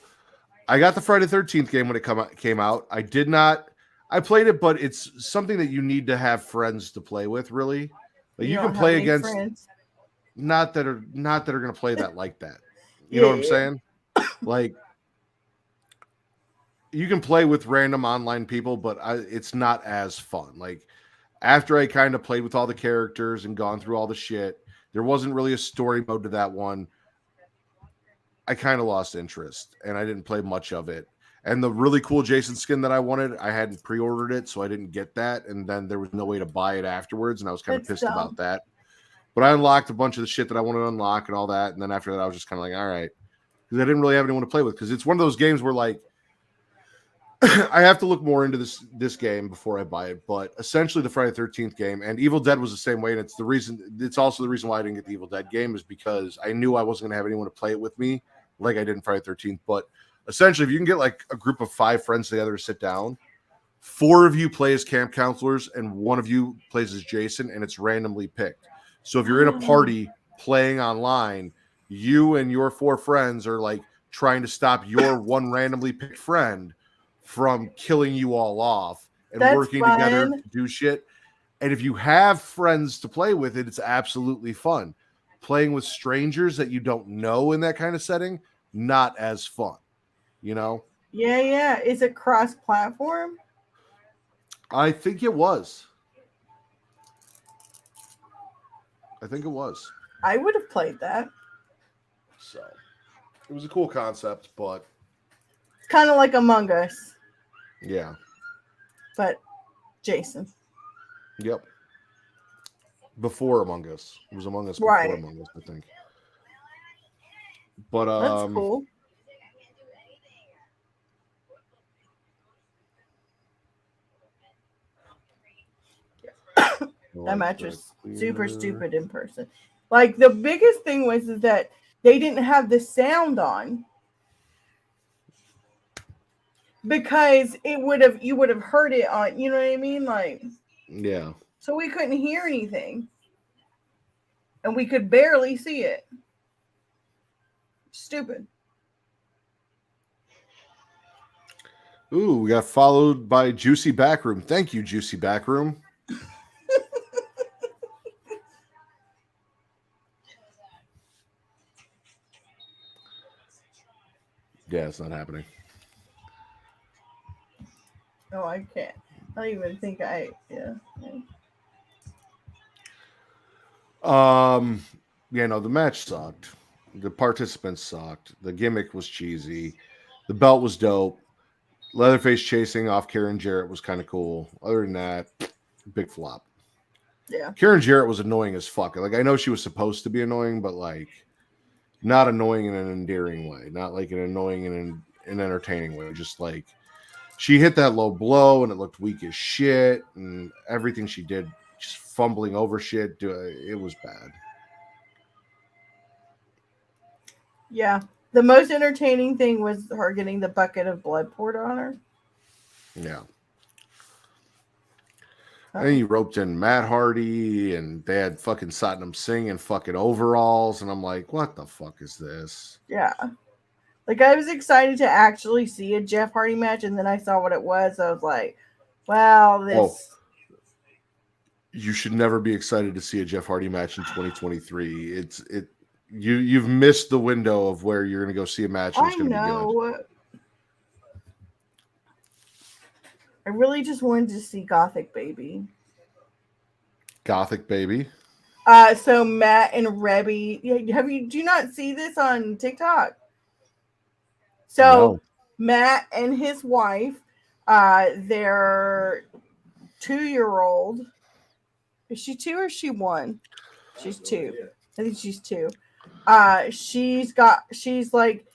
I got the Friday 13th game when it came out. I did not. I played it, but it's something that you need to have friends to play with. Really, like you can play against friends. not that are going to play that like that. You know what I'm saying? Like you can play with random online people, but it's not as fun. Like after I kind of played with all the characters and gone through all the shit, there wasn't really a story mode to that one. I kind of lost interest and I didn't play much of it. And the really cool Jason skin that I wanted, I hadn't pre-ordered it, so I didn't get that. And then there was no way to buy it afterwards, and I was kind of pissed about that. But I unlocked a bunch of the shit that I wanted to unlock and all that. And then after that, I was just kind of like, all right. Because I didn't really have anyone to play with. Because it's one of those games where, like, I have to look more into this game before I buy it. But essentially, the Friday 13th game, and Evil Dead was the same way. And it's also the reason why I didn't get the Evil Dead game is because I knew I wasn't going to have anyone to play it with me like I did in Friday 13th. But essentially, if you can get like a group of 5 friends together to sit down, 4 of you play as camp counselors and 1 of you plays as Jason, and it's randomly picked. So if you're in a party playing online, you and your 4 friends are like trying to stop your one randomly picked friend from killing you all off and working together to do shit. And if you have friends to play with it's absolutely fun. Playing with strangers that you don't know in that kind of setting, not as fun. You know? Yeah. Is it cross-platform? I think it was. I would have played that. So, it was a cool concept, but... It's kind of like Among Us. Yeah. But Jason. Yep. Before Among Us. It was Among Us before Among Us, I think. But, that's cool. That match was super stupid in person. Like the biggest thing was is that they didn't have the sound on because you would have heard it on, you know what I mean? Like, yeah. So we couldn't hear anything, and we could barely see it. Stupid. Ooh, we got followed by Juicy Backroom. Thank you, Juicy Backroom. Yeah, it's not happening. Oh, I can't. I don't even think I. Yeah. Yeah, the match sucked. The participants sucked. The gimmick was cheesy. The belt was dope. Leatherface chasing off Karen Jarrett was kind of cool. Other than that, big flop. Yeah. Karen Jarrett was annoying as fuck. Like, I know she was supposed to be annoying, but like not annoying in an endearing way, not like an annoying in an entertaining way. Just like she hit that low blow and it looked weak as shit, and everything she did, just fumbling over shit, it was bad. Yeah. The most entertaining thing was her getting the bucket of blood poured on her. Yeah. And he roped in Matt Hardy, and they had fucking Satnam Singh in fucking overalls, and I'm like, what the fuck is this? Yeah. Like, I was excited to actually see a Jeff Hardy match, and then I saw what it was. I was like, wow, this... Oh, you should never be excited to see a Jeff Hardy match in 2023. You've missed the window of where you're going to go see a match and it's going to be good. I really just wanted to see Gothic Baby. Gothic Baby? So Matt and Rebby, do you not see this on TikTok? So No. Matt and his wife, their 2-year-old. Is she 2 or is she 1? She's 2. I think she's 2. She's like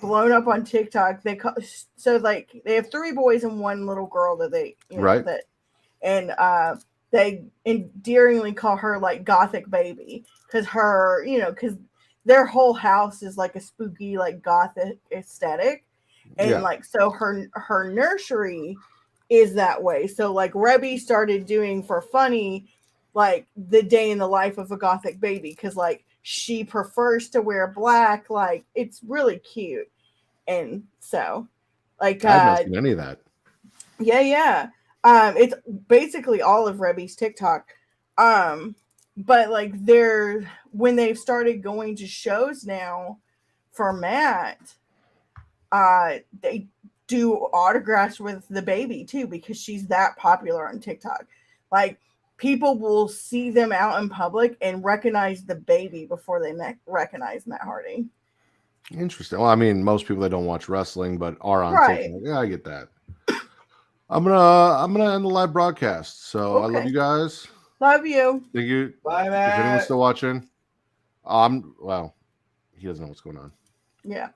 blown up on TikTok. They have 3 boys and 1 little girl that they right. They endearingly call her like Gothic Baby because their whole house is like a spooky like Gothic aesthetic, and so her nursery is that way. So like Rebby started doing for funny like the day in the life of a Gothic baby because like she prefers to wear black. Like it's really cute, and so like I've not seen any of that. Yeah. It's basically all of Rebby's TikTok. But like when they've started going to shows now for Matt, they do autographs with the baby too because she's that popular on TikTok. Like people will see them out in public and recognize the baby before they recognize Matt Hardy. Interesting. Well, I mean, most people that don't watch wrestling but are on TikTok. Yeah, I get that. I'm gonna end the live broadcast. So okay. I love you guys. Love you. Thank you. Bye, Matt. If anyone's still watching, well, he doesn't know what's going on. Yeah.